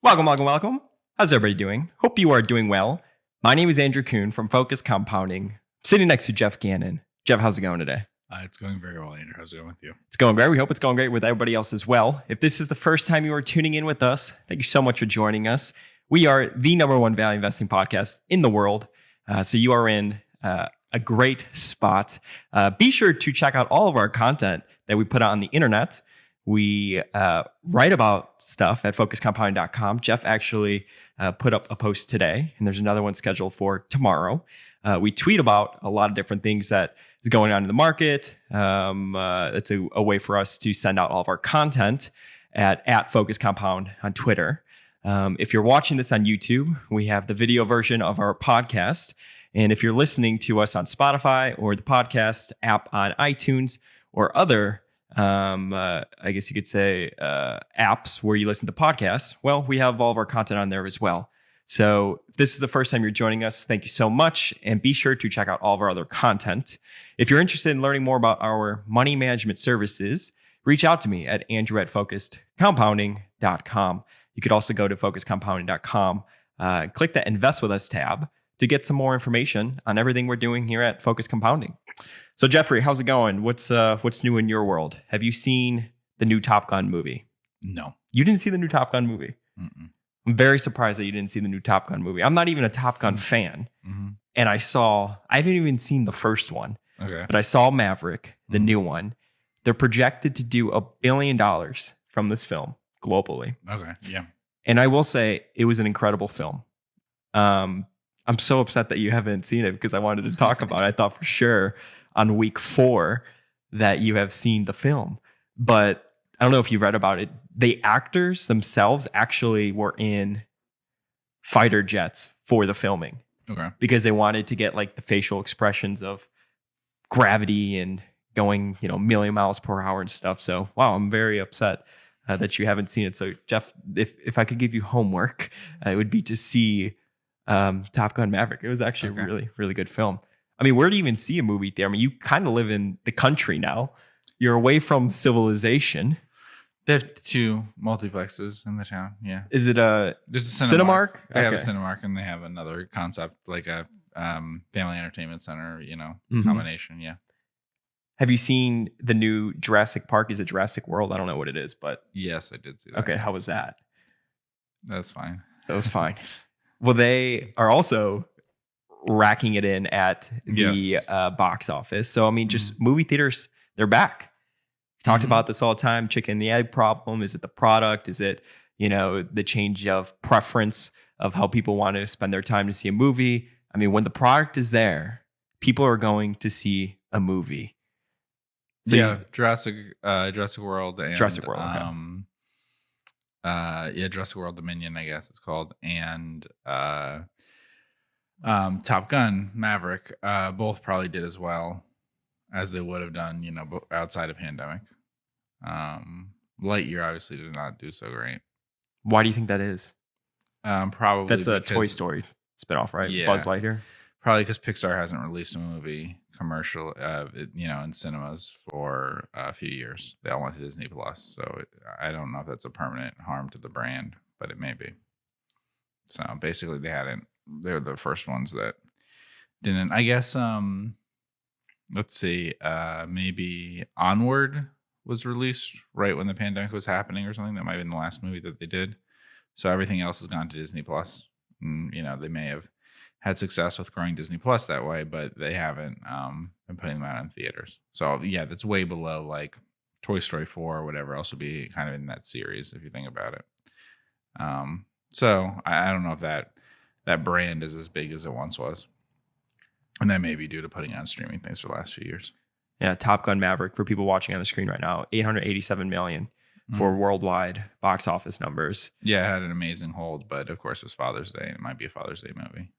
Welcome. How's everybody doing? Hope you are doing well. My name is Andrew Kuhn from Focus Compounding. I'm sitting next to Geoff Gannon. Jeff, how's it going today? It's going very well, Andrew. How's it going with you? It's going great. We hope it's going great with everybody else as well. If this is the first time you are tuning in with us, thank you so much for joining us. We are the number one value investing podcast in the world. So you are in a great spot. Be sure to check out all of our content that we put out on the internet. We write about stuff at focuscompounding.com. Geoff actually put up a post today, and there's another one scheduled for tomorrow. We tweet about a lot of different things that is going on in the market. It's a way for us to send out all of our content at Focus Compound on Twitter. If you're watching this on YouTube, we have the video version of our podcast. And if you're listening to us on Spotify or the podcast app on iTunes or other I guess you could say apps where you listen to podcasts, well, we have all of our content on there as well. So if this is the first time you're joining us, thank you so much. And be sure to check out all of our other content. If you're interested in learning more about our money management services, reach out to me at andrew@focusedcompounding.com. You could also go to focuscompounding.com, click the Invest With Us tab to get some more information on everything we're doing here at Focus Compounding. So Jeffrey, how's it going? What's new in your world? Have you seen the new Top Gun movie? No. You didn't see the new Top Gun movie? Mm-mm. I'm very surprised that you didn't see the new Top Gun movie. I'm not even a Top Gun fan. Mm-hmm. And I haven't even seen the first one. Okay. But I saw Maverick, the new one. They're projected to do $1 billion from this film globally. Okay. Yeah. And I will say it was an incredible film. I'm so upset that you haven't seen it because I wanted to talk about it. I thought for sure on week 4 that you have seen the film. But I don't know if you read about it. The actors themselves actually were in fighter jets for the filming. Okay. Because they wanted to get like the facial expressions of gravity and going, a million miles per hour and stuff. So, wow, I'm very upset that you haven't seen it. So, Geoff, if I could give you homework, it would be to see Top Gun Maverick. It was actually a really, really good film. I mean, where do you even see a movie theater? I mean, you kind of live in the country now. You're away from civilization. They have 2 multiplexes in the town. Yeah. Is it There's a Cinemark. They have a Okay. Cinemark, and they have another concept like a family entertainment center, Mhm. combination. Yeah. Have you seen the new Jurassic Park? Is it Jurassic World? I don't know what it is, but Yes, I did see that. okay. How was that? That's fine. That was fine. Well, they are also racking it in at the Yes. box office. So, I mean, just movie theaters, they're back. Talked about this all the time. Chicken and the egg problem. Is it the product? Is it, the change of preference of how people want to spend their time to see a movie? I mean, when the product is there, people are going to see a movie. So yeah. Jurassic World. And, Jurassic World, okay. Jurassic World Dominion, I guess it's called, and Top Gun Maverick, both probably did as well as they would have done, outside of pandemic. Lightyear obviously did not do so great. Why do you think that is? Probably That's a Toy Story spinoff, right? Yeah. Buzz Lightyear. Probably because Pixar hasn't released a movie commercial, in cinemas for a few years. They all went to Disney Plus, so I don't know if that's a permanent harm to the brand, but it may be. So basically, they're the first ones that didn't. I guess. Let's see. Maybe Onward was released right when the pandemic was happening, or something. That might have been the last movie that they did. So everything else has gone to Disney Plus. And, they may have had success with growing Disney Plus that way, but they haven't been putting them out in theaters. So yeah, that's way below like Toy Story 4 or whatever else would be kind of in that series if you think about it. So I don't know if that brand is as big as it once was. And that may be due to putting on streaming things for the last few years. Yeah, Top Gun Maverick, for people watching on the screen right now, 887 million for worldwide box office numbers. Yeah, it had an amazing hold, but of course it was Father's Day, and it might be a Father's Day movie.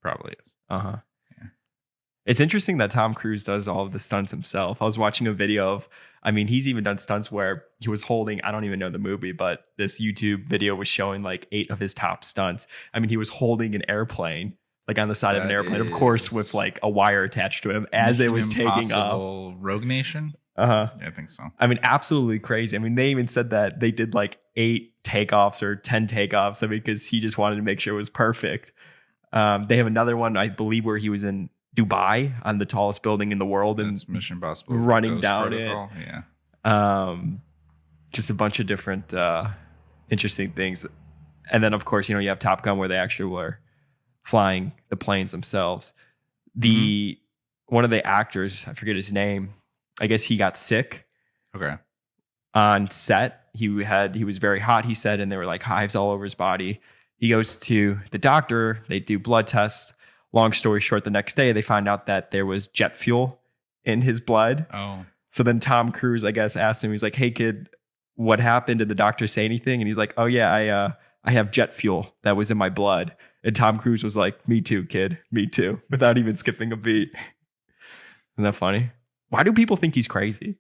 Probably is. Yeah. It's interesting that Tom Cruise does all of the stunts himself. I was watching a video of, he's even done stunts where he was holding, I don't even know the movie, but this YouTube video was showing like 8 of his top stunts. He was holding an airplane, like on the side of an airplane, of course, with like a wire attached to him as it was taking off. Rogue Nation? Uh-huh. Yeah, I think so. I mean, absolutely crazy. I mean, they even said that they did like 8 takeoffs or 10 takeoffs. I mean, because he just wanted to make sure it was perfect. They have another one, I believe, where he was in Dubai on the tallest building in the world and That's Mission Impossible running Ghost down Protocol. it. Yeah. Just a bunch of different interesting things. And then, of course, you have Top Gun where they actually were flying the planes themselves. One of the actors, I forget his name, I guess he got sick. Okay. On set. He was very hot, he said, and there were like hives all over his body. He goes to the doctor, they do blood tests. Long story short, the next day they find out that there was jet fuel in his blood. Oh. So then Tom Cruise, I guess, asked him, he's like, "Hey kid, what happened? Did the doctor say anything?" And he's like, "Oh yeah, I have jet fuel that was in my blood." And Tom Cruise was like, "Me too, kid. Me too," without even skipping a beat. Isn't that funny? Why do people think he's crazy?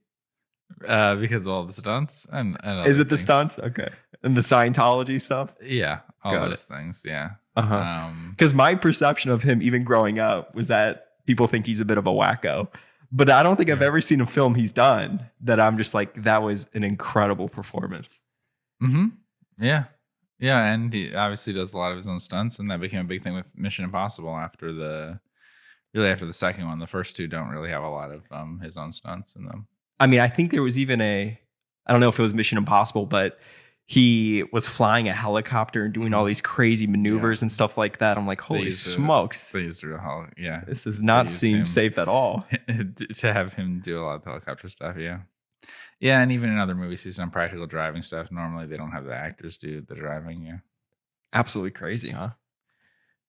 Because of all the stunts and is it the stunts? Okay, and the Scientology stuff. Yeah, all Got those things. Yeah. Because my perception of him, even growing up, was that people think he's a bit of a wacko. But I don't think I've ever seen a film he's done that I'm just like, that was an incredible performance. Yeah. Yeah, and he obviously does a lot of his own stunts, and that became a big thing with Mission Impossible after the second one. The first two don't really have a lot of his own stunts in them. I mean, I think there was even I don't know if it was Mission Impossible, but he was flying a helicopter and doing all these crazy maneuvers and stuff like that. I'm like, holy smokes. They used yeah. This does not seem safe at all. To have him do a lot of helicopter stuff, yeah. Yeah, and even in other movies, he's done practical driving stuff. Normally, they don't have the actors do the driving, yeah. Absolutely crazy, huh?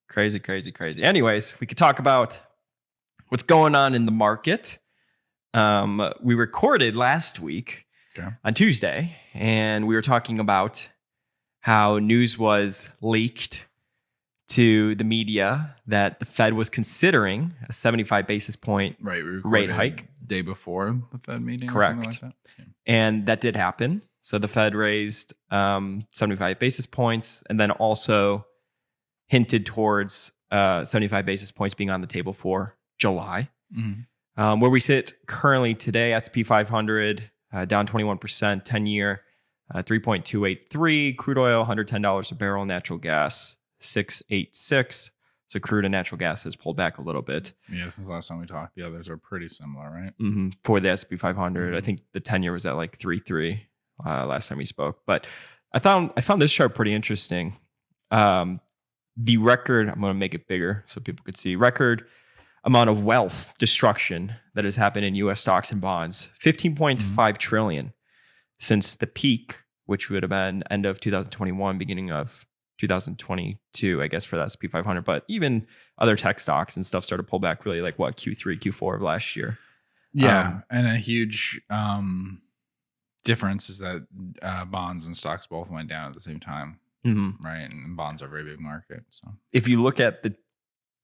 Crazy, crazy, crazy. Anyways, we could talk about what's going on in the market. We recorded last week on Tuesday, and we were talking about how news was leaked to the media that the Fed was considering a 75 basis point rate hike. Day before the Fed meeting. Correct. Or something like that. Yeah. And that did happen. So the Fed raised 75 basis points and then also hinted towards 75 basis points being on the table for July. Where we sit currently today, S&P 500 down 21%, 10-year, 3.283, crude oil, $110 a barrel, natural gas, 686. So crude and natural gas has pulled back a little bit. Yeah, since last time we talked, the others are pretty similar, right? For the S&P 500, I think the 10-year was at like 3.3 last time we spoke. But I found this chart pretty interesting. The record, I'm going to make it bigger so people could see, record amount of wealth destruction that has happened in U.S. stocks and bonds, 15.5 trillion since the peak, which would have been end of 2021, beginning of 2022, I guess, for the S&P 500. But even other tech stocks and stuff started to pull back really like Q3, Q4 of last year. Yeah. And a huge difference is that bonds and stocks both went down at the same time. Right. And bonds are a very big market. So if you look at the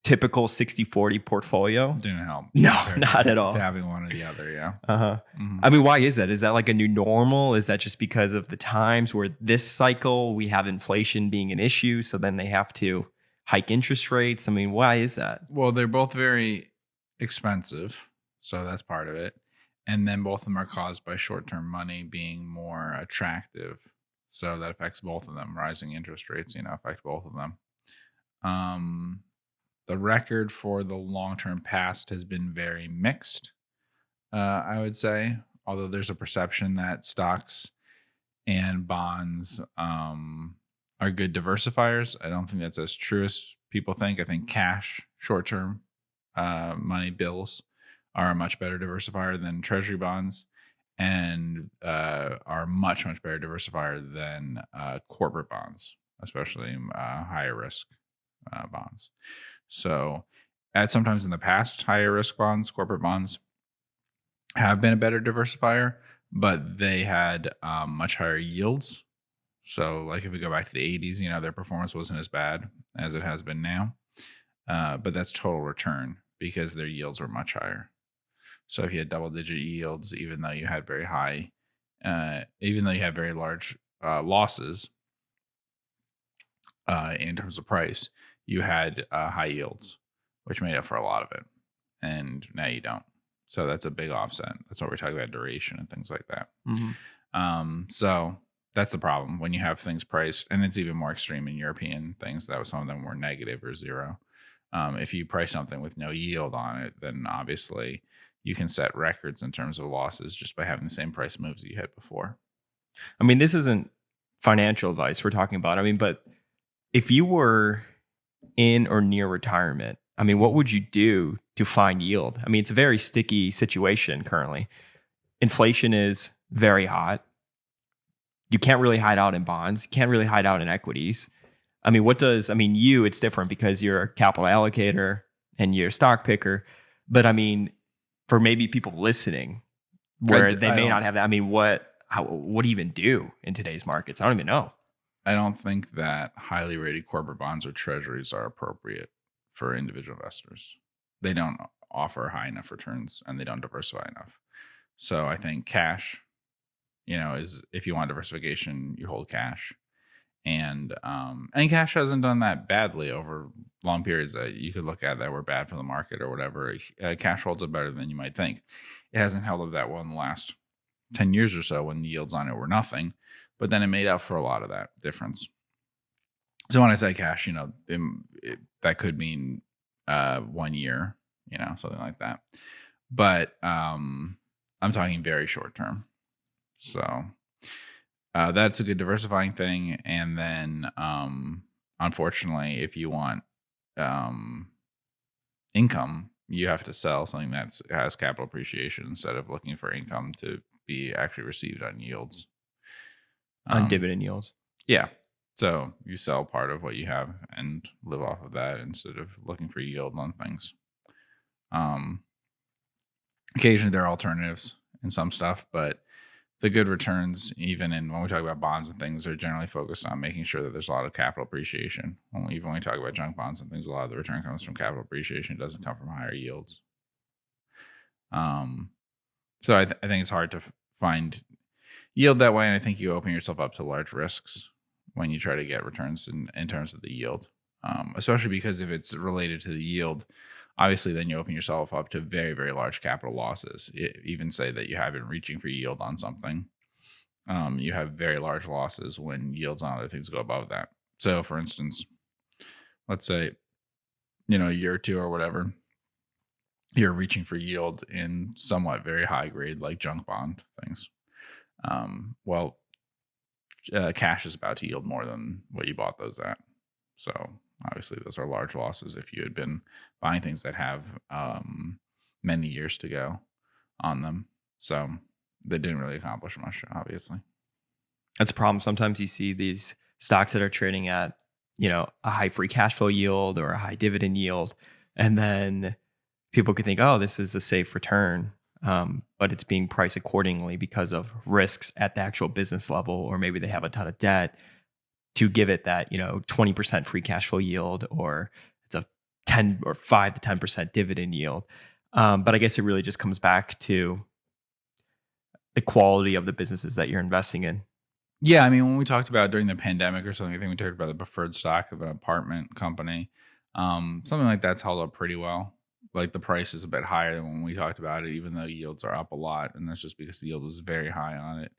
typical 60-40 portfolio, didn't help. No, not at all. To having one or the other, yeah. I mean, why is that? Is that like a new normal? Is that just because of the times where this cycle we have inflation being an issue, so then they have to hike interest rates? I mean, why is that? Well, they're both very expensive, so that's part of it. And then both of them are caused by short-term money being more attractive. So that affects both of them. Rising interest rates, affect both of them. The record for the long-term past has been very mixed, I would say, although there's a perception that stocks and bonds are good diversifiers. I don't think that's as true as people think. I think cash, short-term money, bills are a much better diversifier than treasury bonds and are much, much better diversifier than corporate bonds, especially higher risk bonds. So, sometimes in the past, higher risk bonds, corporate bonds, have been a better diversifier, but they had much higher yields. So, like if we go back to the 80s, their performance wasn't as bad as it has been now. But that's total return because their yields were much higher. So, if you had double-digit yields, even though you had very high, even though you had very large losses in terms of price, you had high yields, which made up for a lot of it. And now you don't. So that's a big offset. That's what we're talking about, duration and things like that. Mm-hmm. So that's the problem when you have things priced, and it's even more extreme in European things. That was some of them were negative or zero. If you price something with no yield on it, then obviously you can set records in terms of losses just by having the same price moves that you had before. I mean, this isn't financial advice we're talking about. I mean, but if you were in or near retirement, I mean, what would you do to find yield? I mean, it's a very sticky situation currently. Inflation is very hot. You can't really hide out in bonds. You can't really hide out in equities. I mean, it's different because you're a capital allocator and you're a stock picker. But I mean, for maybe people listening where they may not have that, I mean, what do you even do in today's markets? I don't even know. I don't think that highly rated corporate bonds or treasuries are appropriate for individual investors. They don't offer high enough returns and they don't diversify enough. So I think cash, is if you want diversification, you hold cash. And cash hasn't done that badly over long periods that you could look at that were bad for the market or whatever. Cash holds up better than you might think. It hasn't held up that well in the last 10 years or so when the yields on it were nothing, but then it made up for a lot of that difference. So when I say cash, that could mean 1 year, something like that. But I'm talking very short term. So that's a good diversifying thing. And then, unfortunately, if you want income, you have to sell something that has capital appreciation instead of looking for income to be actually received on yields. On dividend yields. Yeah. So you sell part of what you have and live off of that instead of looking for yield on things. Occasionally there are alternatives in some stuff, but the good returns, even when we talk about bonds and things, are generally focused on making sure that there's a lot of capital appreciation. Even when we talk about junk bonds and things, a lot of the return comes from capital appreciation. It doesn't come from higher yields. So I think it's hard to find yield that way, and I think you open yourself up to large risks when you try to get returns in terms of the yield, especially because if it's related to the yield, obviously then you open yourself up to very, very large capital losses. Even say that you have been reaching for yield on something, you have very large losses when yields on other things go above that. So for instance, let's say, a year or two or whatever, you're reaching for yield in somewhat very high grade, like junk bond things. Cash is about to yield more than what you bought those at. So obviously those are large losses if you had been buying things that have many years to go on them. So they didn't really accomplish much, obviously. That's a problem. Sometimes you see these stocks that are trading at, a high free cash flow yield or a high dividend yield. And then people could think, oh, this is a safe return. But it's being priced accordingly because of risks at the actual business level, or maybe they have a ton of debt to give it that, 20% free cash flow yield, or it's a 10 or 5 to 10% dividend yield. But I guess it really just comes back to the quality of the businesses that you're investing in. Yeah. I mean, when we talked about during the pandemic or something, I think we talked about the preferred stock of an apartment company. Something like that's held up pretty well. Like the price is a bit higher than when we talked about it, even though yields are up a lot. And that's just because the yield was very high on it.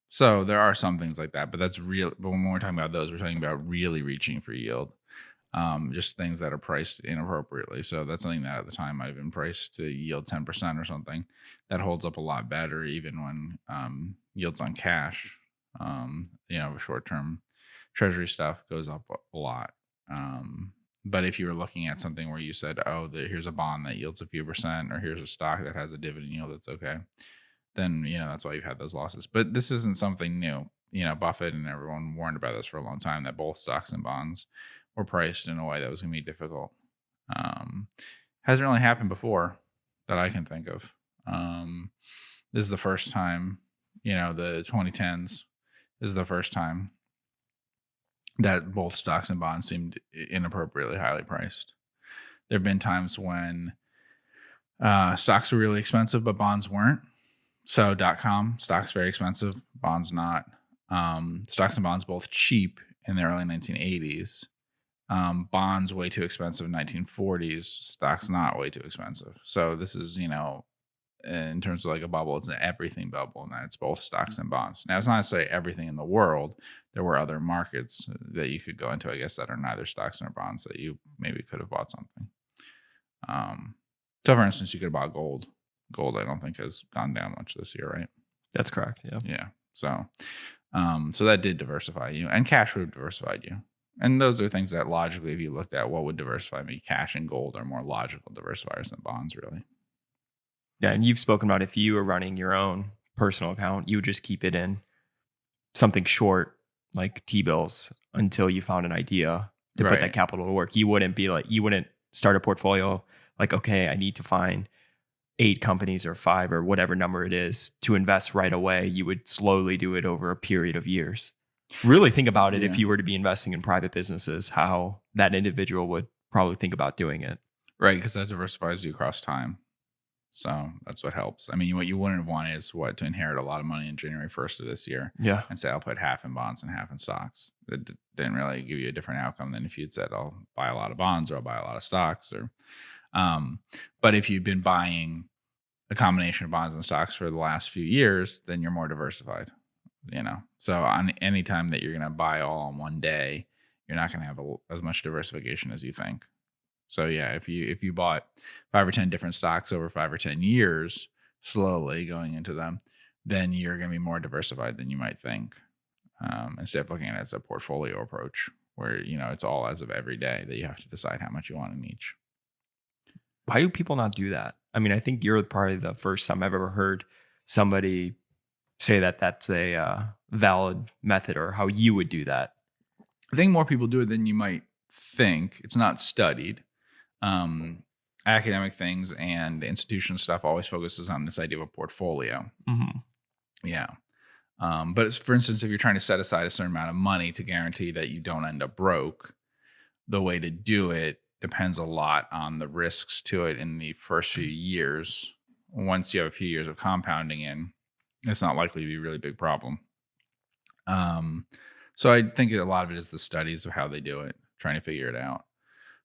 So there are some things like that, but that's real. But when we're talking about those, we're talking about really reaching for yield. Just things that are priced inappropriately. So that's something that at the time might have been priced to yield 10% or something. That holds up a lot better, even when yields on cash, short-term treasury stuff goes up a lot. But if you were looking at something where you said, oh, here's a bond that yields a few percent, or here's a stock that has a dividend yield that's okay, then, that's why you've had those losses. But this isn't something new. Buffett and everyone warned about this for a long time, that both stocks and bonds were priced in a way that was going to be difficult. Hasn't really happened before that I can think of. This is the first time, the 2010s is the first time that both stocks and bonds seemed inappropriately highly priced. There have been times when stocks were really expensive, but bonds weren't. So .com, stocks very expensive, bonds not. Stocks and bonds both cheap in the early 1980s, Bonds way too expensive in 1940s. Stocks not way too expensive. So this is, in terms of like a bubble, it's an everything bubble, and that it's both stocks and bonds. Now, it's not necessarily everything in the world. There were other markets that you could go into, I guess, that are neither stocks nor bonds that you maybe could have bought something. So, for instance, you could have bought gold. Gold, I don't think, has gone down much this year, right? That's correct. Yeah. Yeah. So that did diversify you, and cash would have diversified you. And those are things that logically, if you looked at what would diversify me, cash and gold are more logical diversifiers than bonds, really. Yeah. And you've spoken about if you were running your own personal account, you would just keep it in something short like T-bills until you found an idea to put that capital to work. You wouldn't start a portfolio like, okay, I need to find 8 companies or 5 or whatever number it is to invest right away. You would slowly do it over a period of years. Really think about it. If you were to be investing in private businesses, how that individual would probably think about doing it. Right, because that diversifies you across time. So that's what helps. I mean, what you wouldn't want is to inherit a lot of money in January 1st of this year. Yeah. And say, I'll put half in bonds and half in stocks. It didn't really give you a different outcome than if you'd said, I'll buy a lot of bonds or I'll buy a lot of stocks. But if you've been buying a combination of bonds and stocks for the last few years, then you're more diversified. So on any time that you're going to buy all on one day, you're not going to have as much diversification as you think. So yeah, if you bought 5 or 10 different stocks over 5 or 10 years, slowly going into them, then you're going to be more diversified than you might think. Instead of looking at it as a portfolio approach, where it's all as of every day that you have to decide how much you want in each. Why do people not do that? I mean, I think you're probably the first time I've ever heard somebody say that that's a valid method, or how you would do that. I think more people do it than you might think. It's not studied. Academic things and institutional stuff always focuses on this idea of a portfolio. Mm-hmm. Yeah. But for instance, if you're trying to set aside a certain amount of money to guarantee that you don't end up broke, the way to do it depends a lot on the risks to it in the first few years. Once you have a few years of compounding in, it's not likely to be a really big problem. So I think a lot of it is the studies of how they do it, trying to figure it out.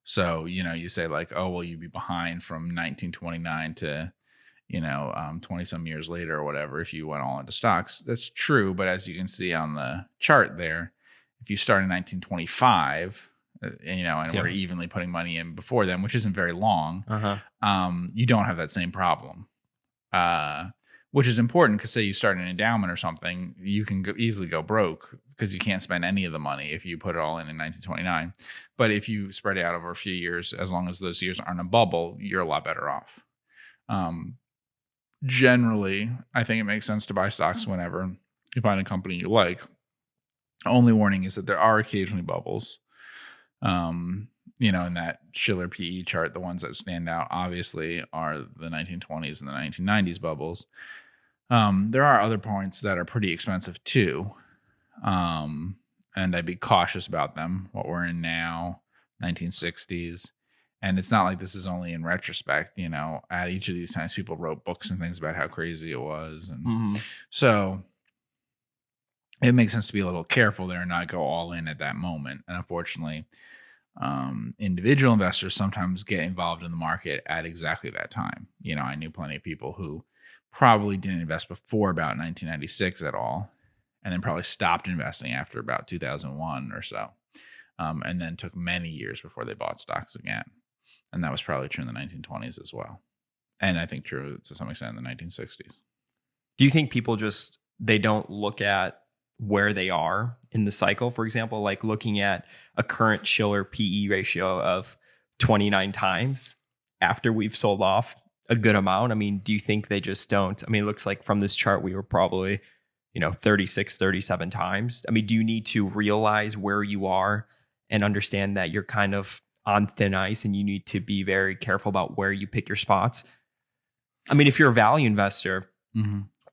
So, you say like, oh, well, you'd be behind from 1929 to, 20 some years later or whatever, if you went all into stocks. That's true. But as you can see on the chart there, if you start in 1925, and we're evenly putting money in before then, which isn't very long, you don't have that same problem. Which is important because say you start an endowment or something, you can easily go broke because you can't spend any of the money if you put it all in 1929. But if you spread it out over a few years, as long as those years aren't a bubble, you're a lot better off. Generally, I think it makes sense to buy stocks whenever you find a company you like. Only warning is that there are occasionally bubbles. In that Shiller PE chart, the ones that stand out obviously are the 1920s and the 1990s bubbles. There are other points that are pretty expensive too. And I'd be cautious about them. What we're in now, 1960s. And it's not like this is only in retrospect, at each of these times people wrote books and things about how crazy it was. And so it makes sense to be a little careful there and not go all in at that moment. And unfortunately, individual investors sometimes get involved in the market at exactly that time. I knew plenty of people who probably didn't invest before about 1996 at all, and then probably stopped investing after about 2001 or so, and then took many years before they bought stocks again. And that was probably true in the 1920s as well. And I think true to some extent in the 1960s. Do you think people they don't look at where they are in the cycle? For example, like looking at a current Shiller PE ratio of 29 times after we've sold off a good amount. I mean, do you think they just don't? I mean, it looks like from this chart, we were probably, 36, 37 times. I mean, do you need to realize where you are and understand that you're kind of on thin ice and you need to be very careful about where you pick your spots? I mean, if you're a value investor,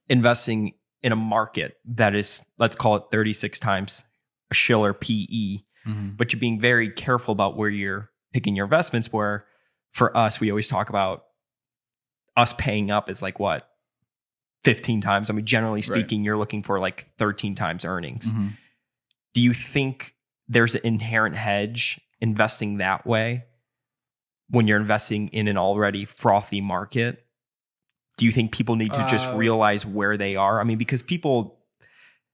investing in a market that is, let's call it 36 times a Shiller PE, but you're being very careful about where you're picking your investments, where for us, we always talk about us paying up is like what? 15 times. I mean, generally speaking, you're looking for like 13 times earnings. Do you think there's an inherent hedge investing that way when you're investing in an already frothy market? Do you think people need to just realize where they are? I mean, because people,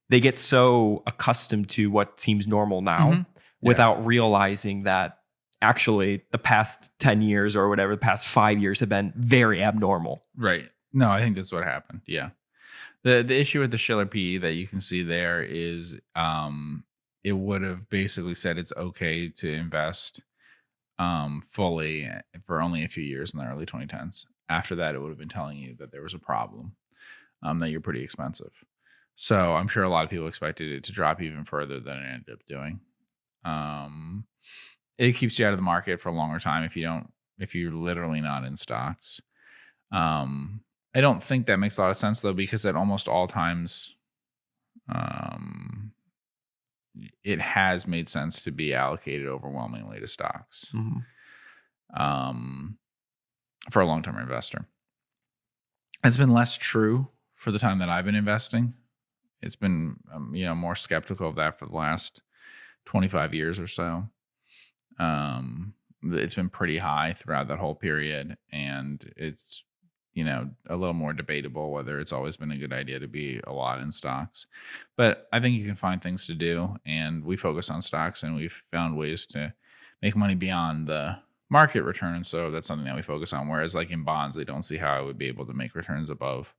they get so accustomed to what seems normal now without realizing that actually the past 10 years or whatever, the past 5 years have been very abnormal. Right. No, I think that's what happened. Yeah. The issue with the Schiller PE that you can see there is it would have basically said it's okay to invest fully for only a few years in the early 2010s. After that, it would have been telling you that there was a problem, that you're pretty expensive. So I'm sure a lot of people expected it to drop even further than it ended up doing. It keeps you out of the market for a longer time if you're literally not in stocks. I don't think that makes a lot of sense though, because at almost all times, it has made sense to be allocated overwhelmingly to stocks. For a long-term investor. It's been less true for the time that I've been investing. It's been, more skeptical of that for the last 25 years or so. It's been pretty high throughout that whole period, and it's, a little more debatable whether it's always been a good idea to be a lot in stocks. But I think you can find things to do, and we focus on stocks, and we've found ways to make money beyond the market returns. So that's something that we focus on. Whereas like in bonds, I don't see how I would be able to make returns above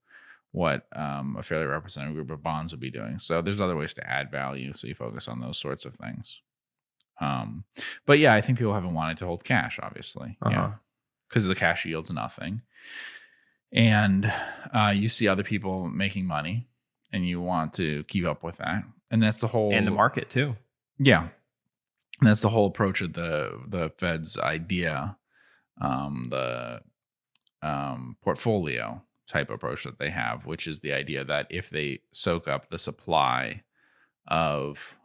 what a fairly representative group of bonds would be doing. So there's other ways to add value. So you focus on those sorts of things. But yeah, I think people haven't wanted to hold cash, obviously, because the cash yields nothing. And you see other people making money and you want to keep up with that. And that's the whole... And the market too. Yeah. And that's the whole approach of the Fed's idea, the portfolio type approach that they have, which is the idea that if they soak up the supply of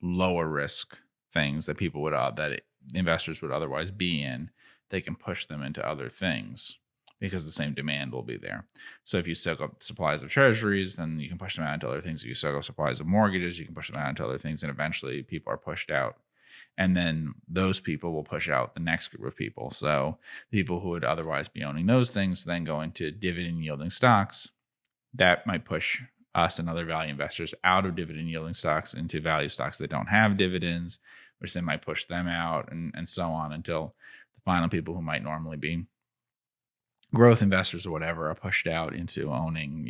lower risk things that people would that investors would otherwise be in, they can push them into other things because the same demand will be there. So if you soak up supplies of treasuries, then you can push them out into other things. If you soak up supplies of mortgages, you can push them out into other things, and eventually people are pushed out. And then those people will push out the next group of people. So people who would otherwise be owning those things then go into dividend yielding stocks. That might push us and other value investors out of dividend yielding stocks into value stocks that don't have dividends, which then might push them out, and so on, until the final people who might normally be growth investors or whatever are pushed out into owning,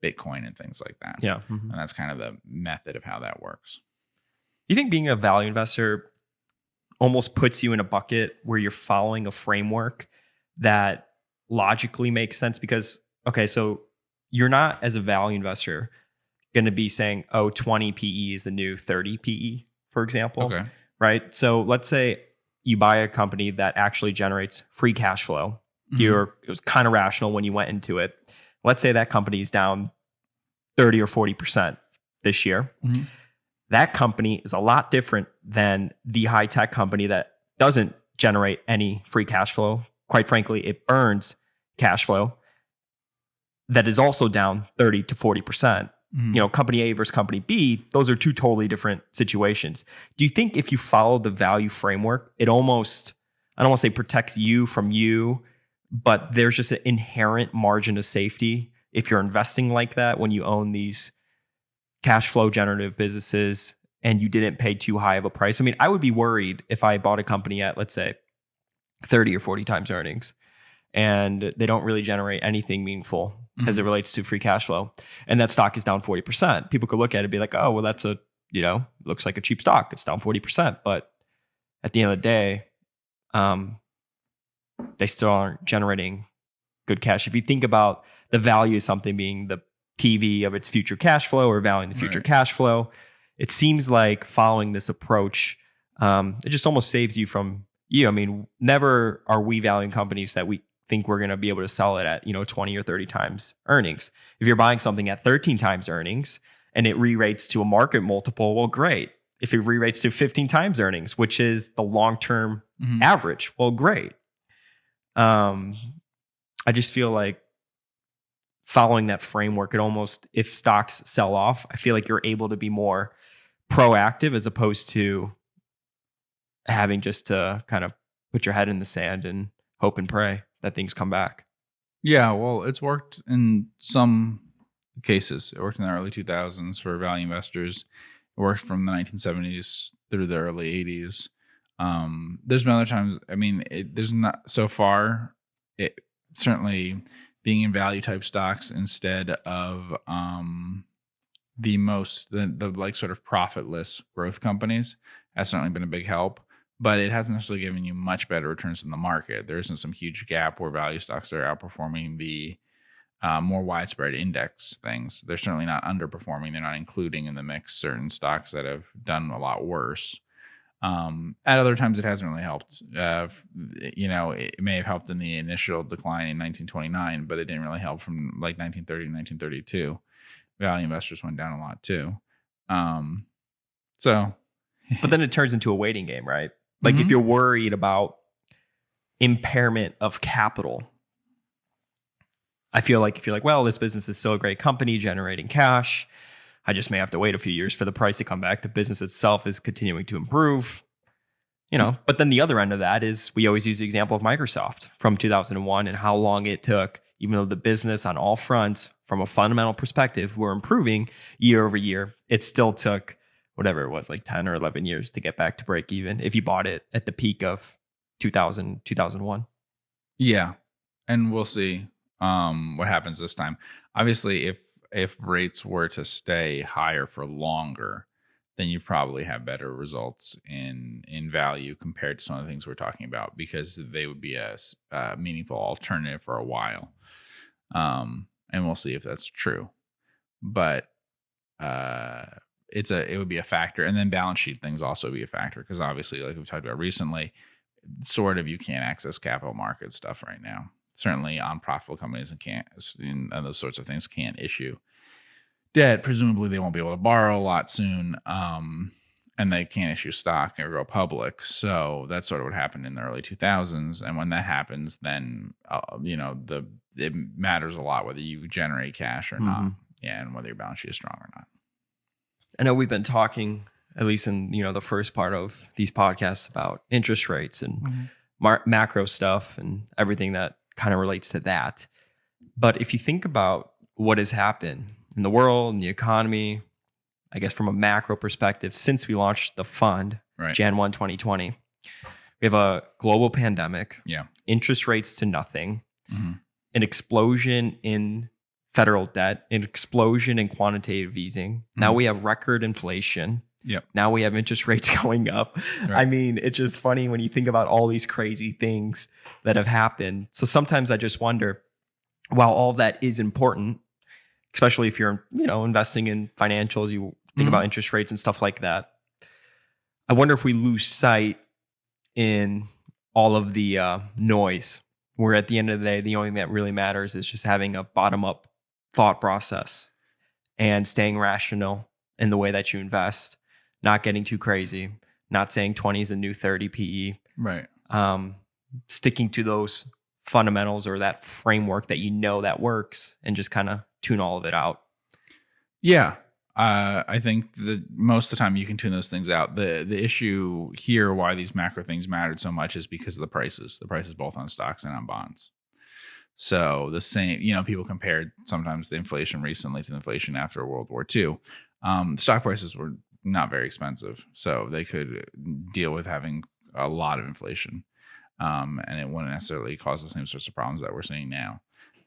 Bitcoin and things like that. Yeah. And that's kind of the method of how that works. You think being a value investor almost puts you in a bucket where you're following a framework that logically makes sense? Because, okay, so you're not, as a value investor, going to be saying, 20 PE is the new 30 PE, for example. Okay. Right? So let's say you buy a company that actually generates free cash flow. It was kind of rational when you went into it. Let's say that company is down 30 or 40% this year. That company is a lot different than the high tech company that doesn't generate any free cash flow. Quite frankly, it burns cash flow that is also down 30 to 40%. Company A versus company B, those are two totally different situations. Do you think if you follow the value framework, it almost, I don't want to say protects you from you, but there's just an inherent margin of safety if you're investing like that when you own these cash flow generative businesses and you didn't pay too high of a price? I mean, I would be worried if I bought a company at, let's say, 30 or 40 times earnings and they don't really generate anything meaningful as it relates to free cash flow, and that stock is down 40%. People could look at it and be like, oh, well, that's looks like a cheap stock. It's down 40%. But at the end of the day, they still aren't generating good cash. If you think about the value of something being the PV of its future cash flow or valuing the future cash flow, it seems like following this approach, it just almost saves you from, I mean, never are we valuing companies that we think we're going to be able to sell it at, 20 or 30 times earnings. If you're buying something at 13 times earnings and it re-rates to a market multiple, well, great. If it re-rates to 15 times earnings, which is the long-term average, well, great. I just feel like following that framework, it almost, if stocks sell off, I feel like you're able to be more proactive as opposed to having just to kind of put your head in the sand and hope and pray that things come back. Yeah, well, it's worked in some cases. It worked in the early 2000s for value investors. It worked from the 1970s through the early 80s. There's been other times. I mean, there's not so far. It certainly being in value type stocks instead of the like sort of profitless growth companies has certainly been a big help. But it hasn't necessarily given you much better returns in the market. There isn't some huge gap where value stocks are outperforming the more widespread index things. They're certainly not underperforming. They're not including in the mix certain stocks that have done a lot worse. At other times, it hasn't really helped. It may have helped in the initial decline in 1929, but it didn't really help from like 1930 to 1932. Value investors went down a lot too. But then it turns into a waiting game, right? Like if you're worried about impairment of capital, I feel like if you're like, well, this business is still a great company generating cash, I just may have to wait a few years for the price to come back. The business itself is continuing to improve, But then the other end of that is we always use the example of Microsoft from 2001 and how long it took, even though the business on all fronts, from a fundamental perspective, were improving year over year. It still took whatever it was, like 10 or 11 years to get back to break even if you bought it at the peak of 2000, 2001. Yeah. And we'll see what happens this time. Obviously, if rates were to stay higher for longer, then you probably have better results in value compared to some of the things we're talking about, because they would be a meaningful alternative for a while. And we'll see if that's true. But it would be a factor. And then balance sheet things also be a factor, because obviously, like we've talked about recently, sort of you can't access capital market stuff right now. Certainly unprofitable companies and those sorts of things can't issue debt. Presumably they won't be able to borrow a lot soon. And they can't issue stock or go public. So that's sort of what happened in the early 2000s. And when that happens, then, it matters a lot whether you generate cash or not. Yeah. And whether your balance sheet is strong or not. I know we've been talking, at least in, the first part of these podcasts, about interest rates and macro stuff and everything that kind of relates to that. But if you think about what has happened in the world and the economy, I guess from a macro perspective, since we launched the fund, right, Jan 1, 2020, we have a global pandemic, interest rates to nothing, an explosion in federal debt, an explosion in quantitative easing. Now we have record inflation. Now we have interest rates going up. Right. I mean, it's just funny when you think about all these crazy things that have happened. So sometimes I just wonder, while all that is important, especially if you're, investing in financials, you think about interest rates and stuff like that. I wonder if we lose sight in all of the noise, where at the end of the day, the only thing that really matters is just having a bottom-up thought process and staying rational in the way that you invest, not getting too crazy, not saying 20 is a new 30 PE. Right. Sticking to those fundamentals or that framework that that works, and just kind of tune all of it out. Yeah. I think that most of the time you can tune those things out. The issue here, why these macro things mattered so much, is because of the prices both on stocks and on bonds. So the same, people compared sometimes the inflation recently to the inflation after World War II. Stock prices were not very expensive, so they could deal with having a lot of inflation. And it wouldn't necessarily cause the same sorts of problems that we're seeing now.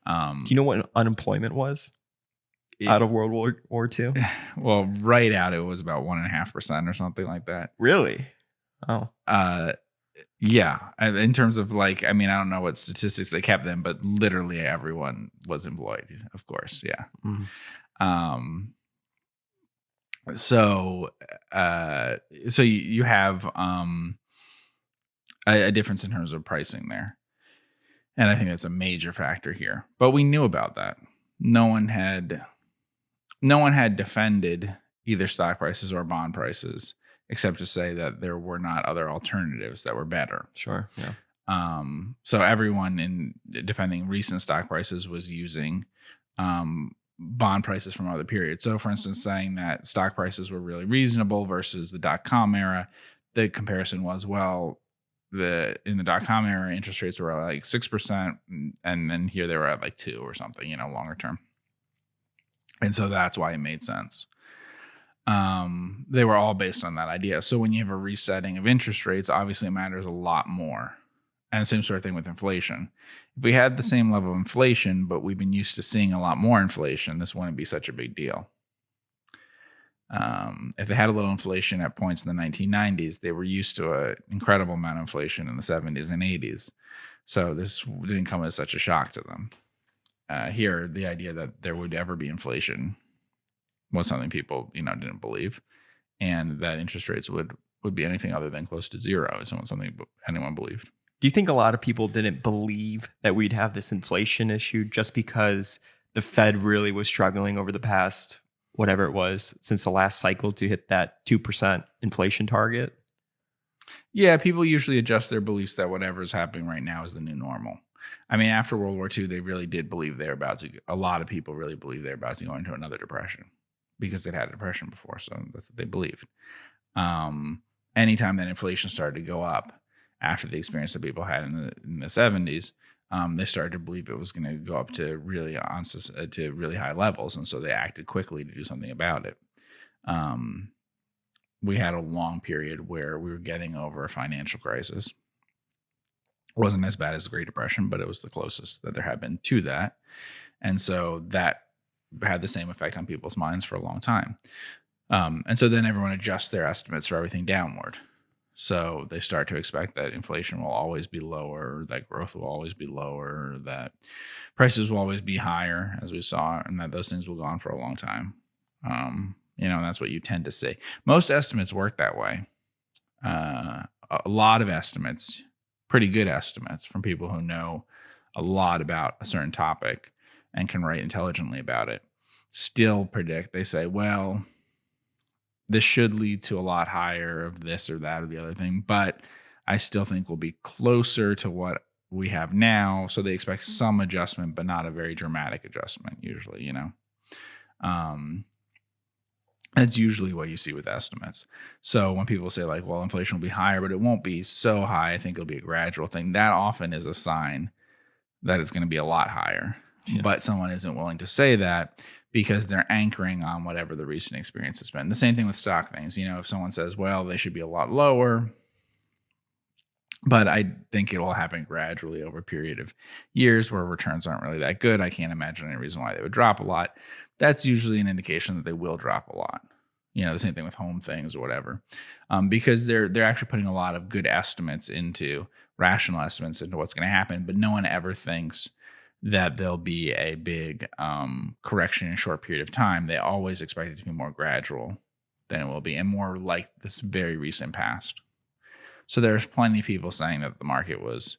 Do you know what unemployment was out of World War II? Well, right out, it was about 1.5% or something like that. Really? Oh. Yeah. In terms of I don't know what statistics they kept then, but literally everyone was employed, of course. Yeah. So you have a difference in terms of pricing there. And I think that's a major factor here. But we knew about that. No one had defended either stock prices or bond prices, except to say that there were not other alternatives that were better. Sure. Yeah. So everyone in defending recent stock prices was using bond prices from other periods. So, for instance, saying that stock prices were really reasonable versus the .com era, the comparison was, well, in the .com era, interest rates were like 6%, and then here they were at like 2 or something, longer term. And so that's why it made sense. They were all based on that idea. So when you have a resetting of interest rates, obviously it matters a lot more. And same sort of thing with inflation. If we had the same level of inflation, but we've been used to seeing a lot more inflation, this wouldn't be such a big deal. If they had a little inflation at points in the 1990s, they were used to an incredible amount of inflation in the 70s and 80s. So this didn't come as such a shock to them. Here, the idea that there would ever be inflation was something people, didn't believe, and that interest rates would be anything other than close to zero isn't something anyone believed. Do you think a lot of people didn't believe that we'd have this inflation issue just because the Fed really was struggling over the past, whatever it was, since the last cycle to hit that 2% inflation target? Yeah, people usually adjust their beliefs that whatever is happening right now is the new normal. I mean, after World War II, they really did believe a lot of people really believed they're about to go into another depression because they'd had a depression before. So that's what they believed. Anytime that inflation started to go up after the experience that people had in the 70s, they started to believe it was going to go up to really high levels. And so they acted quickly to do something about it. We had a long period where we were getting over a financial crisis. It wasn't as bad as the Great Depression, but it was the closest that there had been to that. And so that had the same effect on people's minds for a long time. And so then everyone adjusts their estimates for everything downward. So they start to expect that inflation will always be lower, that growth will always be lower, that prices will always be higher, as we saw, and that those things will go on for a long time. And that's what you tend to see. Most estimates work that way. A lot of estimates, pretty good estimates from people who know a lot about a certain topic and can write intelligently about it, still predict. They say, well, this should lead to a lot higher of this or that or the other thing, but I still think we'll be closer to what we have now. So they expect some adjustment, but not a very dramatic adjustment usually, That's usually what you see with estimates. So when people say like, well, inflation will be higher, but it won't be so high, I think it'll be a gradual thing. That often is a sign that it's going to be a lot higher. Yeah. But someone isn't willing to say that because they're anchoring on whatever the recent experience has been. The same thing with stock things. If someone says, well, they should be a lot lower, but I think it will happen gradually over a period of years where returns aren't really that good. I can't imagine any reason why they would drop a lot. That's usually an indication that they will drop a lot. The same thing with home things or whatever, because they're actually putting a lot of good estimates into rational estimates into what's going to happen, but no one ever thinks that there'll be a big correction in a short period of time. They always expect it to be more gradual than it will be, and more like this very recent past. So there's plenty of people saying that the market was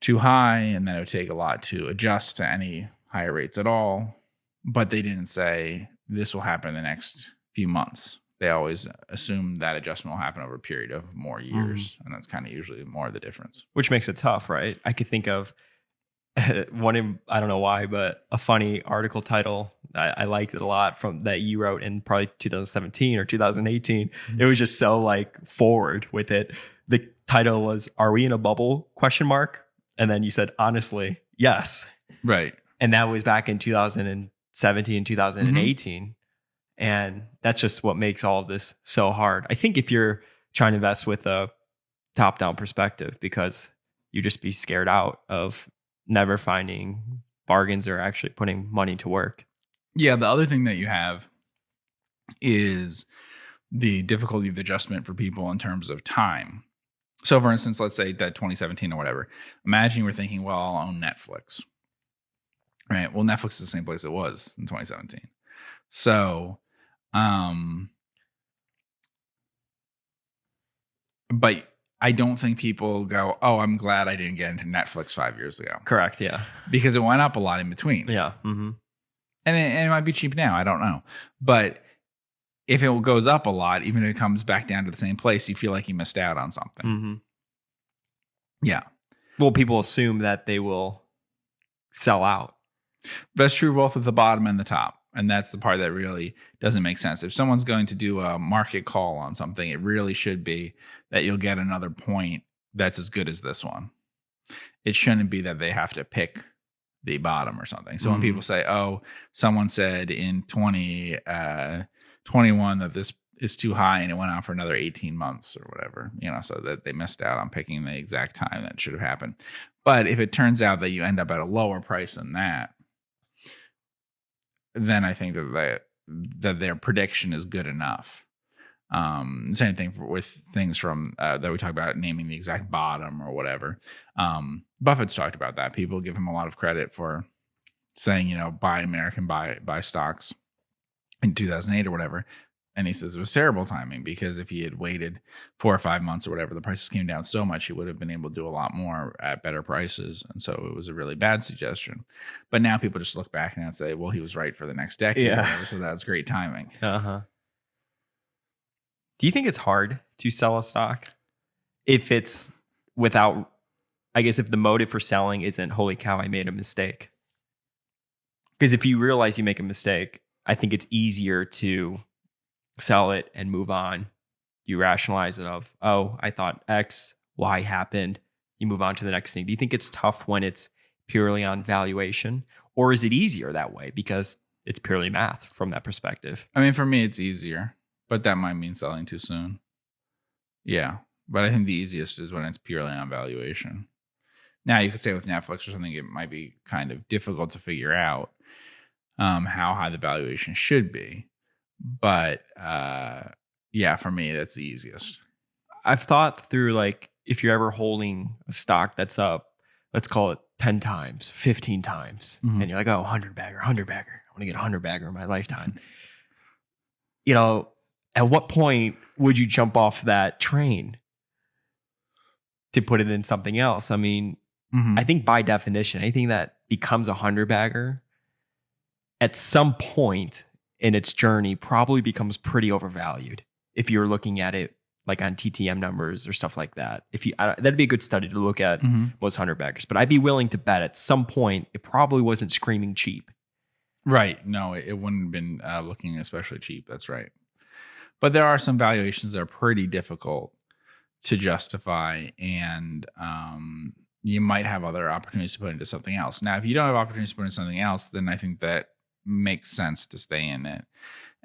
too high and that it would take a lot to adjust to any higher rates at all, but they didn't say this will happen in the next few months. They always assume that adjustment will happen over a period of more years, and that's kind of usually more of the difference. Which makes it tough, right? I could think of one, I don't know why, but a funny article title. I liked it a lot from that you wrote in probably 2017 or 2018. It was just so like forward with it. The title was, "Are we in a bubble?" ? And then you said, honestly, yes. Right. And that was back in 2017, 2018. And that's just what makes all of this so hard. I think if you're trying to invest with a top-down perspective, because you just be scared out of never finding bargains or actually putting money to work. Yeah, the other thing that you have is the difficulty of adjustment for people in terms of time. So for instance, let's say that 2017 or whatever, imagine you were thinking, well, I'll own Netflix. Right? Well, Netflix is the same place it was in 2017. So, but I don't think people go, oh, I'm glad I didn't get into Netflix 5 years ago. Correct, yeah. Because it went up a lot in between. Yeah. Mm-hmm. And it might be cheap now. I don't know. But if it goes up a lot, even if it comes back down to the same place, you feel like you missed out on something. Mm-hmm. Yeah. Well, people assume that they will sell out. That's true both at the bottom and the top. And that's the part that really doesn't make sense. If someone's going to do a market call on something, it really should be that you'll get another point that's as good as this one. It shouldn't be that they have to pick the bottom or something. So when people say, oh, someone said in 2021 that this is too high and it went on for another 18 months or whatever, so that they missed out on picking the exact time that should have happened. But if it turns out that you end up at a lower price than that, then I think that their prediction is good enough. Same thing with things from that we talk about naming the exact bottom or whatever. Buffett's talked about that. People give him a lot of credit for saying, buy American, buy stocks in 2008 or whatever. And he says it was terrible timing because if he had waited 4 or 5 months or whatever, the prices came down so much, he would have been able to do a lot more at better prices. And so it was a really bad suggestion. But now people just look back and say, well, he was right for the next decade. Yeah. Or whatever, so that was great timing. Uh-huh. Do you think it's hard to sell a stock if it's without, I guess if the motive for selling isn't, holy cow, I made a mistake? Because if you realize you make a mistake, I think it's easier to sell it and move on. You rationalize it of, oh, I thought X, Y happened. You move on to the next thing. Do you think it's tough when it's purely on valuation? Or is it easier that way because it's purely math from that perspective? I mean, for me, it's easier, but that might mean selling too soon. Yeah. But I think the easiest is when it's purely on valuation. Now, you could say with Netflix or something, it might be kind of difficult to figure out how high the valuation should be. But yeah, for me, that's the easiest. I've thought through, like, if you're ever holding a stock that's up, let's call it 10 times, 15 times, and you're like, oh, 100 bagger. I want to get a 100 bagger in my lifetime. At what point would you jump off that train to put it in something else? I mean, I think by definition, anything that becomes a 100 bagger at some point in its journey probably becomes pretty overvalued if you're looking at it like on TTM numbers or stuff like that. That'd be a good study to look at most 100 baggers, but I'd be willing to bet at some point it probably wasn't screaming cheap. Right. No, it wouldn't have been looking especially cheap. That's right. But there are some valuations that are pretty difficult to justify, and you might have other opportunities to put into something else. Now, if you don't have opportunities to put into something else, then I think that makes sense to stay in it.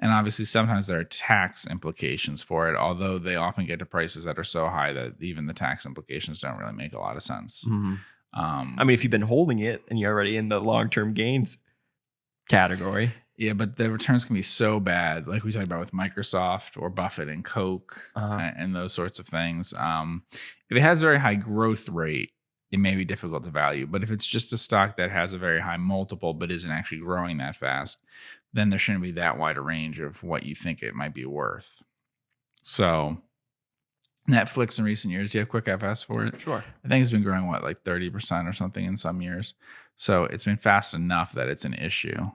And obviously, sometimes there are tax implications for it, although they often get to prices that are so high that even the tax implications don't really make a lot of sense. I mean, if you've been holding it and you're already in the long-term gains category. Yeah, but the returns can be so bad, like we talked about with Microsoft or Buffett and Coke and those sorts of things. If it has a very high growth rate, it may be difficult to value. But if it's just a stock that has a very high multiple but isn't actually growing that fast, then there shouldn't be that wide a range of what you think it might be worth. So Netflix in recent years, do you have quick FS for it? Sure. I think it's been growing, like 30% or something in some years. So it's been fast enough that it's an issue.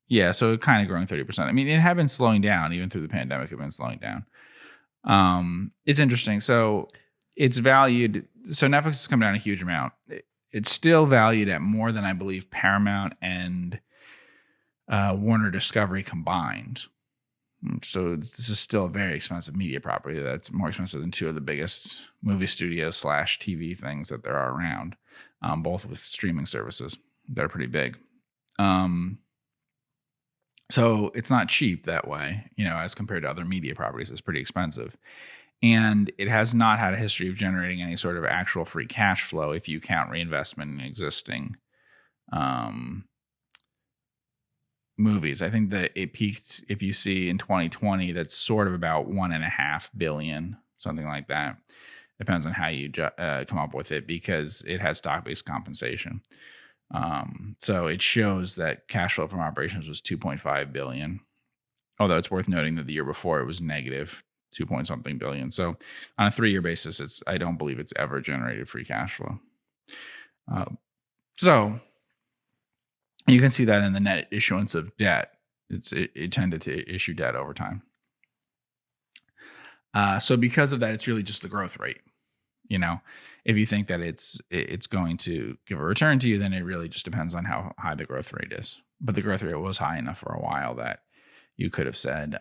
Yeah, so it kind of growing 30%. I mean, it had been slowing down even through the pandemic. It had been slowing down. It's interesting. So it's valued. So Netflix has come down a huge amount. It's still valued at more than I believe Paramount and Warner Discovery combined. So this is still a very expensive media property. That's more expensive than two of the biggest movie studios / TV things that there are around, both with streaming services that are pretty big. So it's not cheap that way, as compared to other media properties. It's pretty expensive. And it has not had a history of generating any sort of actual free cash flow if you count reinvestment in existing movies. I think that it peaked, if you see in 2020, that's sort of about $1.5 billion, something like that. Depends on how you come up with it, because it has stock-based compensation. So it shows that cash flow from operations was $2.5 billion. Although it's worth noting that the year before it was negative 2-point-something billion. So on a 3-year basis, I don't believe it's ever generated free cash flow. So you can see that in the net issuance of debt. It tended to issue debt over time. So because of that, it's really just the growth rate. If you think that it's going to give a return to you, then it really just depends on how high the growth rate is. but the growth rate was high enough for a while that you could have said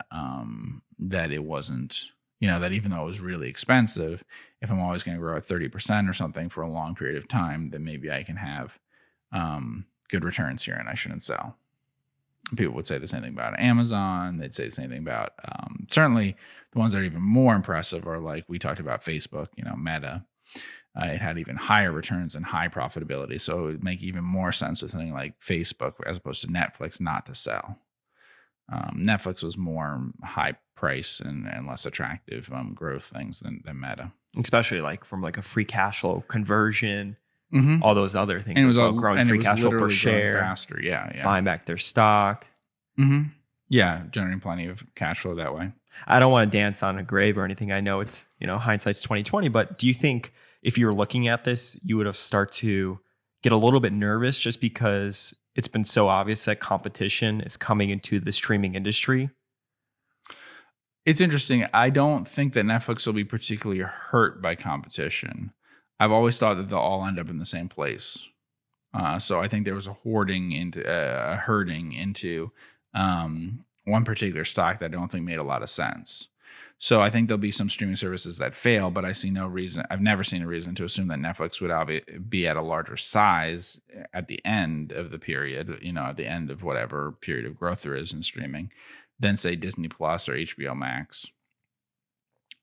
that it wasn't, that even though it was really expensive, if I'm always going to grow at 30% or something for a long period of time, then maybe I can have good returns here and I shouldn't sell. People would say the same thing about Amazon. They'd say the same thing about certainly the ones that are even more impressive are like we talked about Facebook, Meta. It had even higher returns and high profitability. So it would make even more sense with something like Facebook as opposed to Netflix not to sell. Netflix was more high price and less attractive growth things than Meta. Especially like from like a free cash flow conversion, Mm-hmm. all those other things. And it was well, growing free cash flow per share, faster. Yeah. buying back their stock. Mm-hmm. Yeah, generating plenty of cash flow that way. I don't want to dance on a grave or anything. I know it's, hindsight's 2020, but do you think if you were looking at this, you would have started to get a little bit nervous just because it's been so obvious that competition is coming into the streaming industry? It's interesting. I don't think that Netflix will be particularly hurt by competition. I've always thought that they'll all end up in the same place. So I think there was a herding into one particular stock that I don't think made a lot of sense. So I think there'll be some streaming services that fail, but I see no reason. I've never seen a reason to assume that Netflix would be at a larger size at the end of the period, at the end of whatever period of growth there is in streaming, than say Disney Plus or HBO Max.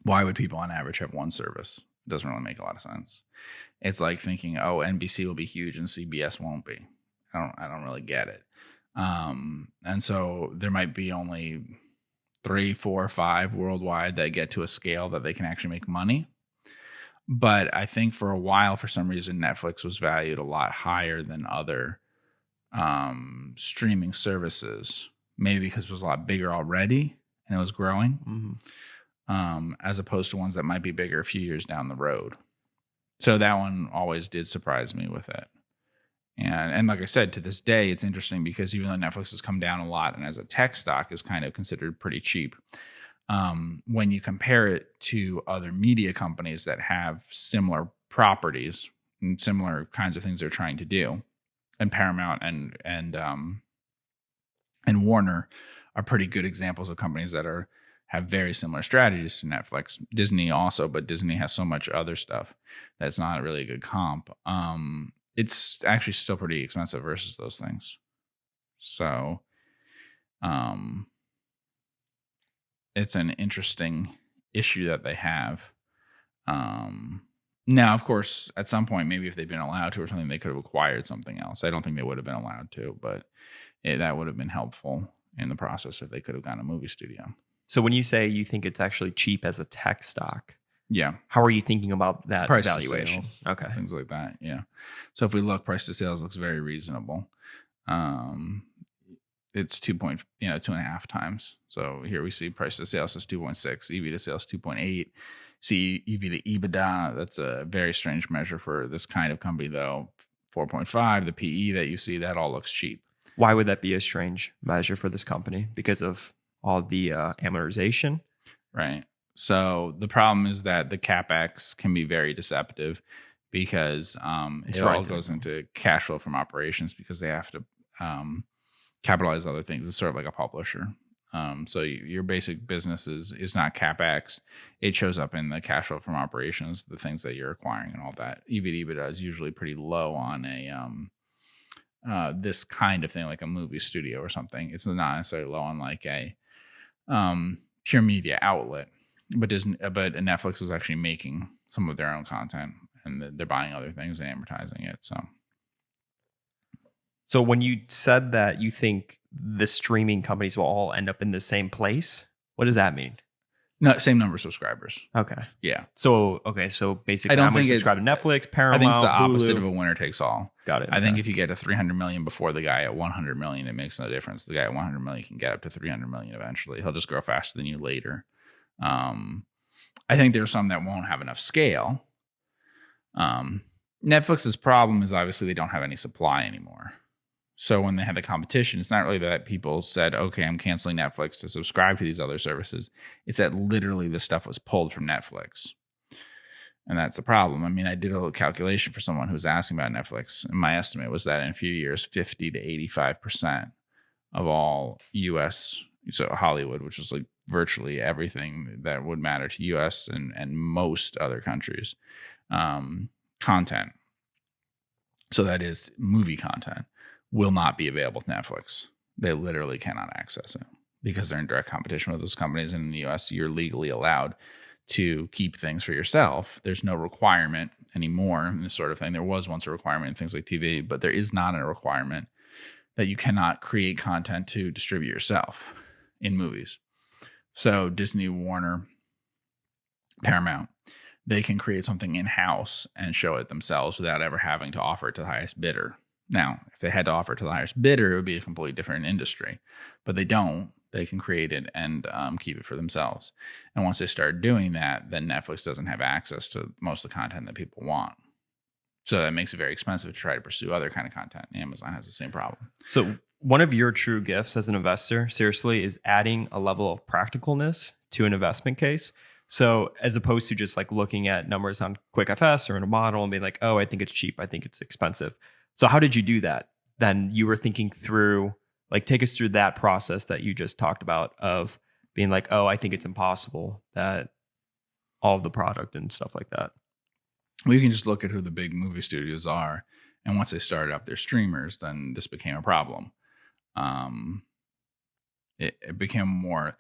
Why would people on average have one service? It doesn't really make a lot of sense. It's like thinking, oh, NBC will be huge and CBS won't be. I don't really get it. And so there might be only 3, 4, 5 worldwide that get to a scale that they can actually make money. But I think for a while, for some reason, Netflix was valued a lot higher than other streaming services. Maybe because it was a lot bigger already and it was growing, as opposed to ones that might be bigger a few years down the road. So that one always did surprise me with it. And like I said, to this day, it's interesting because even though Netflix has come down a lot and as a tech stock is kind of considered pretty cheap, when you compare it to other media companies that have similar properties and similar kinds of things they're trying to do, and Paramount and Warner are pretty good examples of companies that have very similar strategies to Netflix. Disney also, but Disney has so much other stuff that's not really a good comp. It's actually still pretty expensive versus those things. So it's an interesting issue that they have. Now, of course, at some point, maybe if they'd been allowed to or something, they could have acquired something else. I don't think they would have been allowed to, but that would have been helpful in the process if they could have gotten a movie studio. So when you say you think it's actually cheap as a tech stock, yeah, how are you thinking about that price valuation? To sales, okay, things like that. Yeah. So if we look, price to sales looks very reasonable. It's 2.5 times. So here we see price to sales is 2.6, EV to sales 2.8. See EV to EBITDA. That's a very strange measure for this kind of company, though. 4.5. The PE that you see, that all looks cheap. Why would that be a strange measure for this company? Because of all the amortization? Right. So the problem is that the CapEx can be very deceptive because it all goes into cash flow from operations because they have to capitalize other things. It's sort of like a publisher. So your basic business is not CapEx. It shows up in the cash flow from operations, the things that you're acquiring and all that. EV to EBITDA is usually pretty low on a this kind of thing, like a movie studio or something. It's not necessarily low on like a pure media outlet. But Netflix is actually making some of their own content, and they're buying other things and amortizing it. So when you said that you think the streaming companies will all end up in the same place, what does that mean? No, same number of subscribers. Okay. Yeah. So basically, I'm going to subscribe to Netflix, Paramount, I think it's the Hulu. opposite of a winner takes all. Got it. I think if you get to 300 million before the guy at 100 million, it makes no difference. The guy at 100 million can get up to 300 million eventually. He'll just grow faster than you later. I think there's some that won't have enough scale. Netflix's problem is obviously they don't have any supply anymore. So when they had the competition, it's not really that people said, okay, I'm canceling Netflix to subscribe to these other services. It's that literally this stuff was pulled from Netflix. And that's the problem. I mean, I did a little calculation for someone who was asking about Netflix, and my estimate was that in a few years, 50 to 85% of all US, so Hollywood, which is like virtually everything that would matter to US and most other countries, content. So that is movie content will not be available to Netflix. They literally cannot access it because they're in direct competition with those companies. And in the US, you're legally allowed to keep things for yourself. There's no requirement anymore in this sort of thing. There was once a requirement in things like TV, but there is not a requirement that you cannot create content to distribute yourself in movies. So Disney, Warner, Paramount, they can create something in-house and show it themselves without ever having to offer it to the highest bidder. Now, if they had to offer it to the highest bidder, it would be a completely different industry. But they don't. They can create it and keep it for themselves. And once they start doing that, then Netflix doesn't have access to most of the content that people want. So that makes it very expensive to try to pursue other kind of content. Amazon has the same problem. So one of your true gifts as an investor, seriously, is adding a level of practicalness to an investment case. So as opposed to just like looking at numbers on QuickFS or in a model and being like, oh, I think it's cheap, I think it's expensive. So how did you do that? Then you were thinking through, like, take us through that process that you just talked about of being like, oh, I think it's impossible that all of the product and stuff like that. Well, you can just look at who the big movie studios are. And once they started up their streamers, then this became a problem. It became a more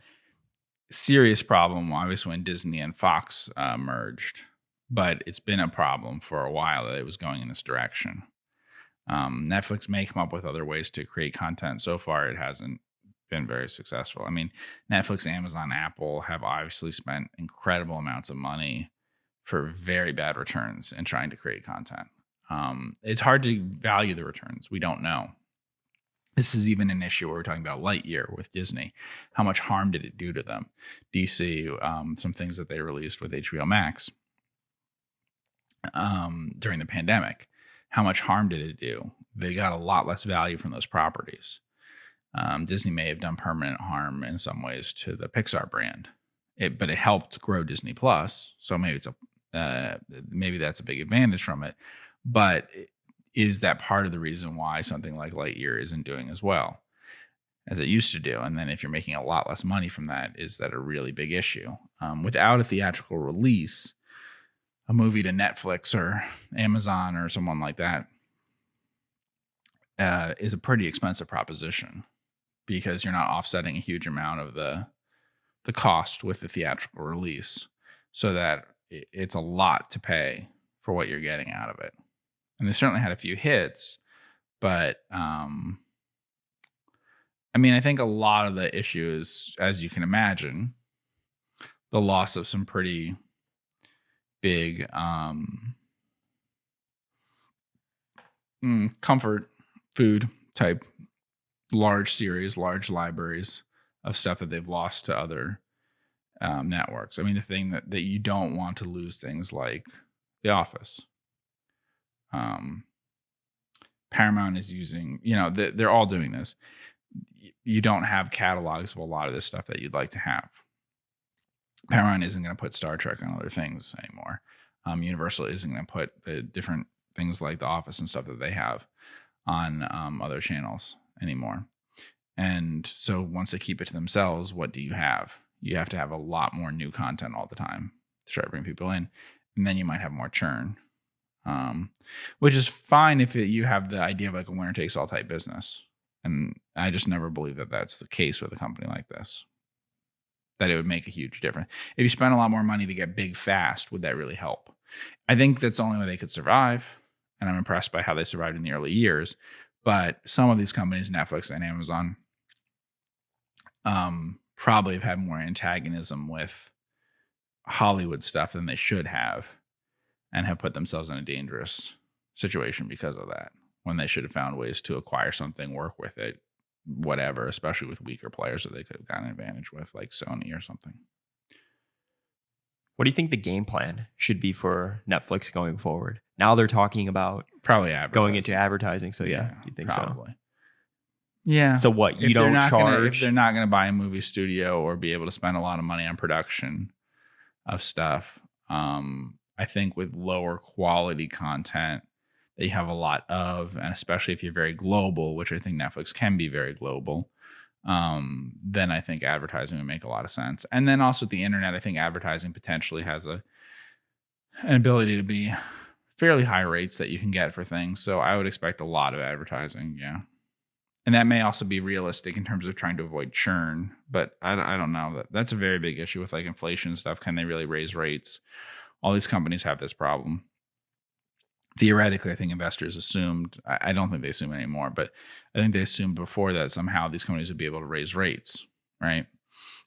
serious problem, obviously, when Disney and Fox merged. But it's been a problem for a while that it was going in this direction. Netflix may come up with other ways to create content. So far, it hasn't been very successful. I mean, Netflix, Amazon, Apple have obviously spent incredible amounts of money for very bad returns in trying to create content. It's hard to value the returns. We don't know. This is even an issue where we're talking about Lightyear with Disney. How much harm did it do to them? DC, some things that they released with HBO Max during the pandemic. How much harm did it do? They got a lot less value from those properties. Disney may have done permanent harm in some ways to the Pixar brand, but it helped grow Disney Plus. So maybe maybe that's a big advantage from it. But is that part of the reason why something like Lightyear isn't doing as well as it used to do? And then if you're making a lot less money from that, is that a really big issue? Without a theatrical release, a movie to Netflix or Amazon or someone like that is a pretty expensive proposition because you're not offsetting a huge amount of the cost with the theatrical release, so that it's a lot to pay for what you're getting out of it. And they certainly had a few hits, but I mean, I think a lot of the issue is, as you can imagine, the loss of some pretty big comfort food type large series, large libraries of stuff that they've lost to other networks. I mean, the thing that you don't want to lose things like The Office. Paramount is using, they're all doing this. You don't have catalogs of a lot of this stuff that you'd like to have. Paramount isn't going to put Star Trek on other things anymore. Universal isn't going to put the different things like The Office and stuff that they have on other channels anymore. And so once they keep it to themselves, what do you have? You have to have a lot more new content all the time to try to bring people in. And then you might have more churn, which is fine if you have the idea of like a winner takes all type business. And I just never believe that that's the case with a company like this, that it would make a huge difference. If you spend a lot more money to get big fast, would that really help? I think that's the only way they could survive. And I'm impressed by how they survived in the early years. But some of these companies, Netflix and Amazon, probably have had more antagonism with Hollywood stuff than they should have, and have put themselves in a dangerous situation because of that, when they should have found ways to acquire something, work with it, whatever, especially with weaker players that they could have gotten an advantage with, like Sony or something. What do you think the game plan should be for Netflix going forward? Now they're talking about probably going into advertising. So yeah, you think probably. So? Yeah. So what, you don't charge? If they're not going to buy a movie studio or be able to spend a lot of money on production of stuff, I think with lower quality content that you have a lot of, and especially if you're very global, which I think Netflix can be very global, then I think advertising would make a lot of sense. And then also the internet, I think advertising potentially has an ability to be fairly high rates that you can get for things. So I would expect a lot of advertising. Yeah. And that may also be realistic in terms of trying to avoid churn, but I don't know. That's a very big issue with like inflation and stuff. Can they really raise rates? All these companies have this problem. Theoretically, I think investors assumed, I don't think they assume anymore, but I think they assumed before that somehow these companies would be able to raise rates, right?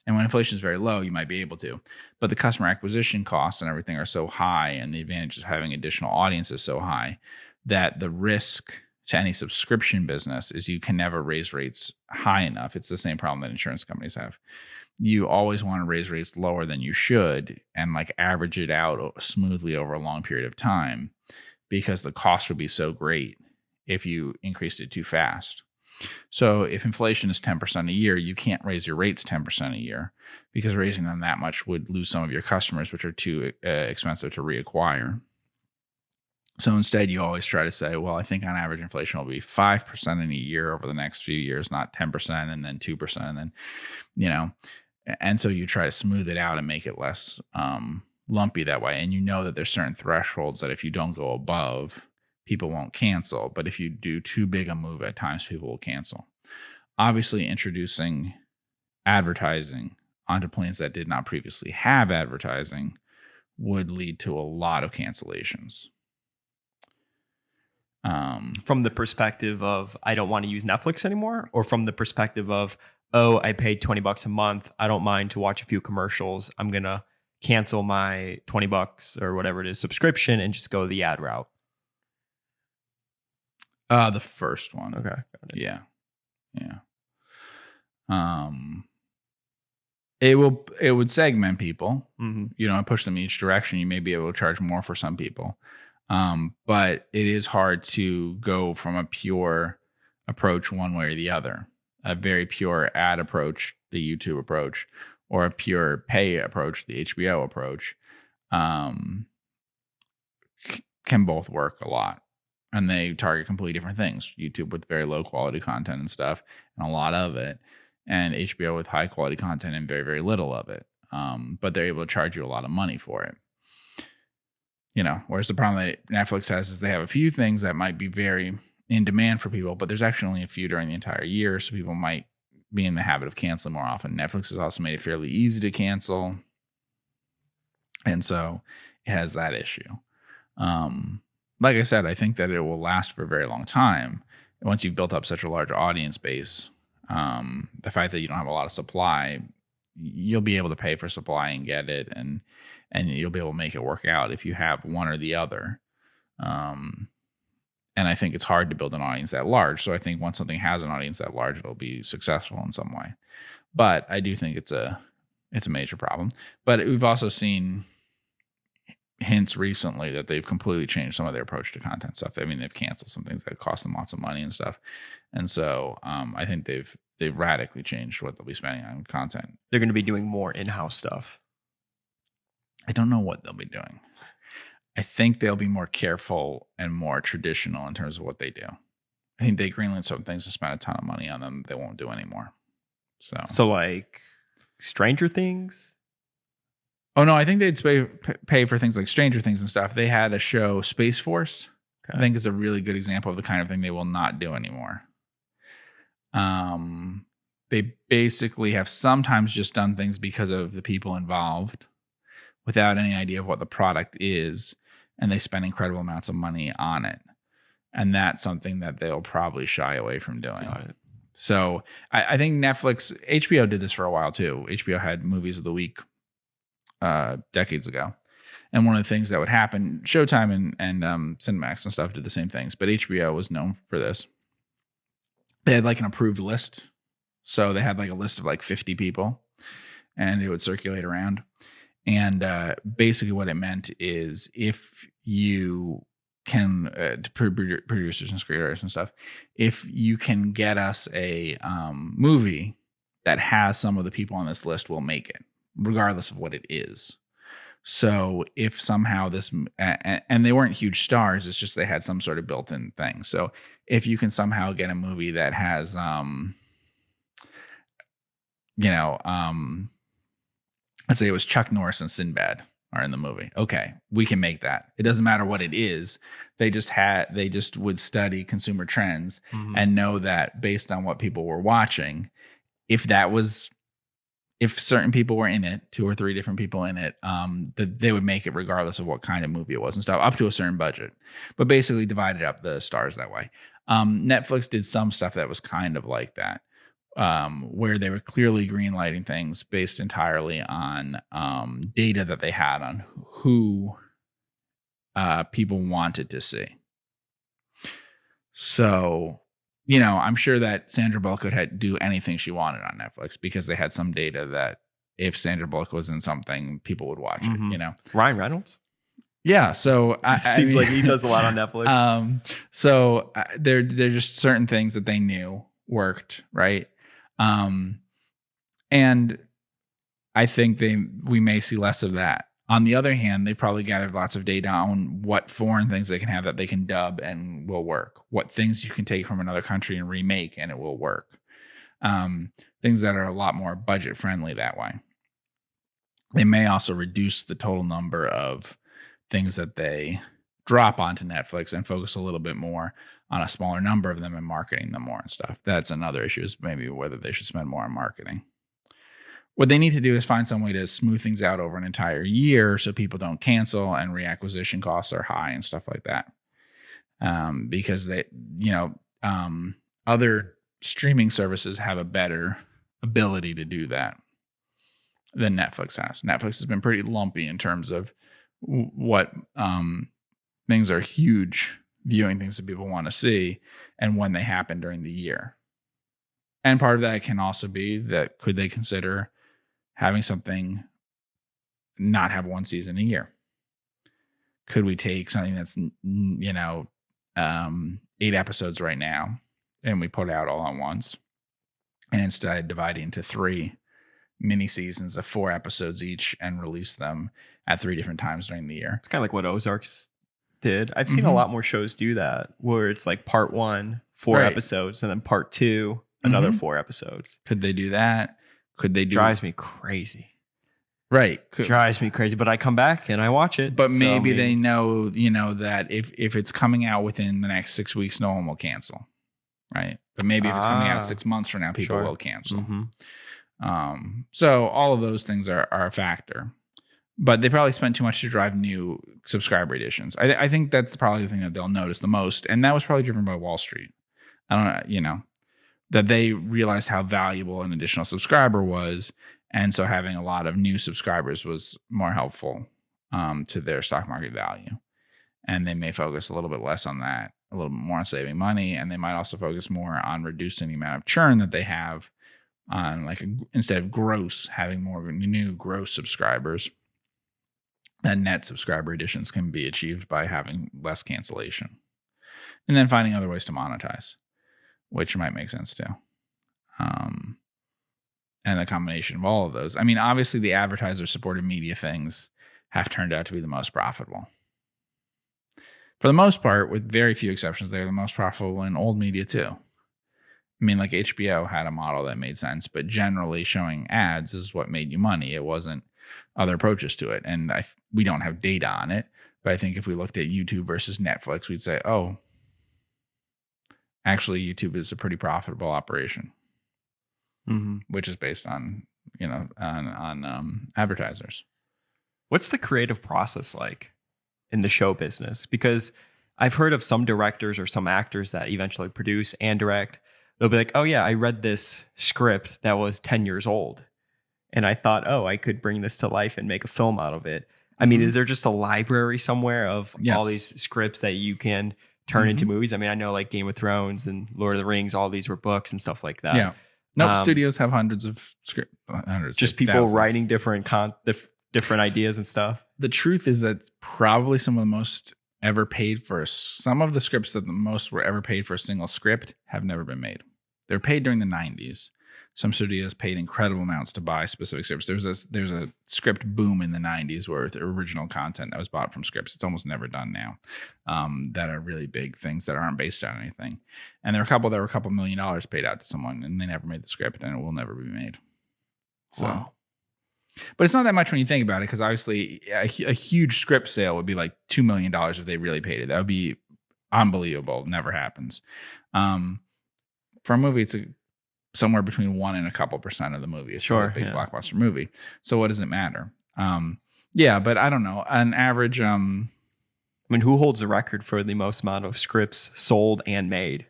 And when inflation is very low, you might be able to. But the customer acquisition costs and everything are so high, and the advantage of having additional audience is so high that the risk to any subscription business is you can never raise rates high enough. It's the same problem that insurance companies have. You always want to raise rates lower than you should and like average it out smoothly over a long period of time, because the cost would be so great if you increased it too fast. So if inflation is 10% a year, you can't raise your rates 10% a year, because raising them that much would lose some of your customers, which are too expensive to reacquire. So instead, you always try to say, well, I think on average inflation will be 5% in a year over the next few years, not 10% and then 2%. And then, and so you try to smooth it out and make it less lumpy that way. And you know that there's certain thresholds that if you don't go above, people won't cancel. But if you do too big a move at times, people will cancel. Obviously, introducing advertising onto plans that did not previously have advertising would lead to a lot of cancellations. From the perspective of, I don't want to use Netflix anymore, or from the perspective of, oh, I paid $20 a month, I don't mind to watch a few commercials, I'm going to cancel my $20 or whatever it is subscription and just go the ad route? The first one. Okay. Got it. Yeah. It would segment people, and push them each direction. You may be able to charge more for some people. But it is hard to go from a pure approach one way or the other. A very pure ad approach, the YouTube approach, or a pure pay approach, the HBO approach, can both work a lot. And they target completely different things. YouTube with very low quality content and stuff, and a lot of it. And HBO with high quality content and very, very little of it. But they're able to charge you a lot of money for it. Whereas the problem that Netflix has is they have a few things that might be very in demand for people, but there's actually only a few during the entire year. So people might be in the habit of canceling more often. Netflix has also made it fairly easy to cancel. And so it has that issue. Like I said, I think that it will last for a very long time. Once you've built up such a large audience base, the fact that you don't have a lot of supply, you'll be able to pay for supply and get it, and you'll be able to make it work out if you have one or the other. And I think it's hard to build an audience that large. So I think once something has an audience that large, it'll be successful in some way. But I do think it's a major problem. But we've also seen hints recently that they've completely changed some of their approach to content stuff. I mean, they've canceled some things that cost them lots of money and stuff. And so I think they've radically changed what they'll be spending on content. They're going to be doing more in-house stuff. I don't know what they'll be doing. I think they'll be more careful and more traditional in terms of what they do. I think they greenlit some things to spend a ton of money on them they won't do anymore. So like Stranger Things? Oh, no, I think they'd pay for things like Stranger Things and stuff. They had a show, Space Force. Okay. I think is a really good example of the kind of thing they will not do anymore. They basically have sometimes just done things because of the people involved without any idea of what the product is, and they spend incredible amounts of money on it. And that's something that they'll probably shy away from doing. Got it. So I think HBO did this for a while too. HBO had movies of the week decades ago. And one of the things that would happen, Showtime and Cinemax and stuff did the same things, but HBO was known for this. They had like an approved list. So they had like a list of like 50 people, and it would circulate around. And basically what it meant is if you can, to producers and screenwriters and stuff, if you can get us a movie that has some of the people on this list, we'll make it, regardless of what it is. So if somehow this, and they weren't huge stars, it's just they had some sort of built-in thing. So if you can somehow get a movie that has let's say it was Chuck Norris and Sinbad are in the movie. Okay, we can make that. It doesn't matter what it is. They just would study consumer trends and know that based on what people were watching, if certain people were in it, 2 or 3 different people in it, that they would make it regardless of what kind of movie it was and stuff, up to a certain budget, but basically divided up the stars that way. Netflix did some stuff that was kind of like that, where they were clearly greenlighting things based entirely on data that they had on who people wanted to see. So, I'm sure that Sandra Bullock could do anything she wanted on Netflix because they had some data that if Sandra Bullock was in something, people would watch it, Ryan Reynolds? Yeah, so it seems like he does a lot on Netflix. So they're just certain things that they knew worked, right? And I think we may see less of that. On the other hand, they've probably gathered lots of data on what foreign things they can have that they can dub and will work. What things you can take from another country and remake and it will work. Things that are a lot more budget friendly that way. They may also reduce the total number of things that they drop onto Netflix and focus a little bit more on a smaller number of them and marketing them more and stuff. That's another issue, is maybe whether they should spend more on marketing. What they need to do is find some way to smooth things out over an entire year so people don't cancel and reacquisition costs are high and stuff like that. Because other streaming services have a better ability to do that than Netflix has. Netflix has been pretty lumpy in terms of what things are huge viewing things that people want to see and when they happen during the year. And part of that can also be that could they consider having something not have one season a year? Could we take something that's 8 episodes right now and we put it out all at once and instead divide it into 3 mini seasons of 4 episodes each and release them at 3 different times during the year? It's kind of like what Ozarks did. I've seen a lot more shows do that, where it's like part 1, 4 episodes, and then part 2, another 4 episodes. Could they do that? Could they do? Drives me crazy. Right. Drives me crazy, but I come back and I watch it. But maybe they know, that if it's coming out within the next 6 weeks, no one will cancel. Right. But maybe if it's coming out 6 months from now, people will cancel. So all of those things are a factor. But they probably spent too much to drive new subscriber additions. I think that's probably the thing that they'll notice the most. And that was probably driven by Wall Street. I don't know, that they realized how valuable an additional subscriber was. And so having a lot of new subscribers was more helpful to their stock market value. And they may focus a little bit less on that, a little bit more on saving money. And they might also focus more on reducing the amount of churn that they have on, instead of gross, having more new gross subscribers. And net subscriber additions can be achieved by having less cancellation. And then finding other ways to monetize, which might make sense too. And the combination of all of those. I mean, obviously the advertiser-supported media things have turned out to be the most profitable. For the most part, with very few exceptions, they're the most profitable in old media too. I mean, like HBO had a model that made sense, but generally showing ads is what made you money. It wasn't other approaches to it. And we don't have data on it, but I think if we looked at YouTube versus Netflix, we'd say, oh, actually YouTube is a pretty profitable operation, which is based on, on advertisers. What's the creative process like in the show business? Because I've heard of some directors or some actors that eventually produce and direct. They'll be like, oh yeah, I read this script that was 10 years old. And I thought, oh, I could bring this to life and make a film out of it. I mean, is there just a library somewhere of all these scripts that you can turn into movies? I mean, I know like Game of Thrones and Lord of the Rings, all these were books and stuff like that. Yeah. Nope, studios have hundreds of scripts. Just people thousands. Writing different ideas and stuff. The truth is that probably some of the most ever paid for, some of the scripts that the most were ever paid for a single script have never been made. They were paid during the 90s. Some studios paid incredible amounts to buy specific scripts. There's a script boom in the 90s where the original content that was bought from scripts, it's almost never done now, that are really big things that aren't based on anything. And there were a couple $1 million paid out to someone and they never made the script and it will never be made. So, Wow. but it's not that much when you think about it, because obviously a huge script sale would be like $2 million if they really paid it. That would be unbelievable. Never happens. For a movie, it's somewhere between 1% and a couple percent of the movie. It's Sure, a big yeah. blockbuster movie. So what does it matter? Yeah, but I don't know. An average, I mean, who holds the record for the most amount of scripts sold and made?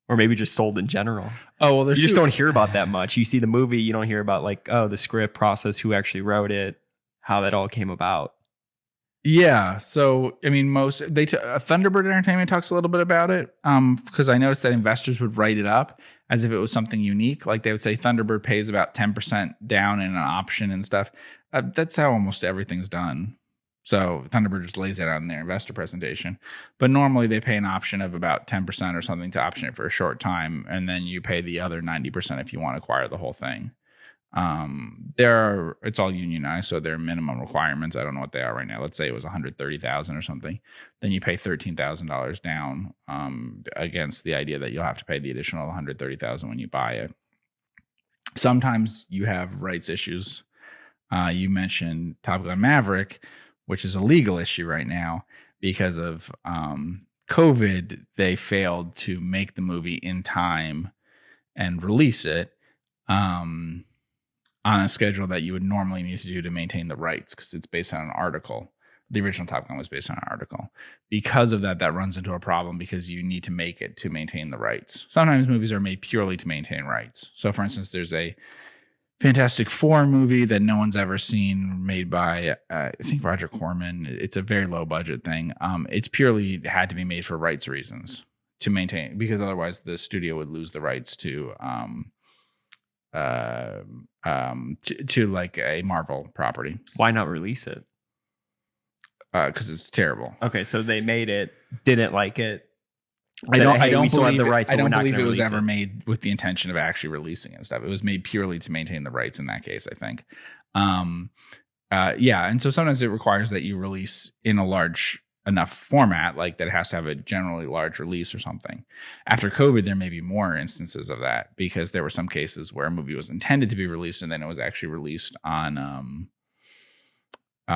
Or maybe just sold in general. oh, well, there's You just don't hear about that much. You see the movie, you don't hear about like, oh, the script process, who actually wrote it, how that all came about. Yeah. So, I mean, Thunderbird Entertainment talks a little bit about it, because I noticed that investors would write it up as if it was something unique. Like they would say Thunderbird pays about 10% down in an option and stuff. That's how almost everything's done. So Thunderbird just lays it out in their investor presentation. But normally they pay an option of about 10% or something to option it for a short time. And then you pay the other 90% if you want to acquire the whole thing. It's all unionized, so there are minimum requirements. I don't know what they are right now. Let's say it was 130,000 or something. Then you pay $13,000 down, against the idea that you'll have to pay the additional 130,000 when you buy it. Sometimes you have rights issues. You mentioned Top Gun Maverick, which is a legal issue right now because of COVID. They failed to make the movie in time and release it on a schedule that you would normally need to do to maintain the rights, because it's based on an article. The original Top Gun was based on an article. Because of that, that runs into a problem because you need to make it to maintain the rights. Sometimes movies are made purely to maintain rights. So, for instance, there's a Fantastic Four movie that no one's ever seen, made by, I think, Roger Corman. It's a very low budget thing. It's purely had to be made for rights reasons to maintain, because otherwise the studio would lose the rights to like a Marvel property. Why not release it? Because it's terrible. Okay, so they made it, didn't like it. I don't believe it was ever made with the intention of actually releasing it and stuff. It was made purely to maintain the rights in that case, I think. Yeah, and so sometimes it requires that you release in a large enough format, like that it has to have a generally large release or something. After COVID, there may be more instances of that, because there were some cases where a movie was intended to be released and then it was actually released on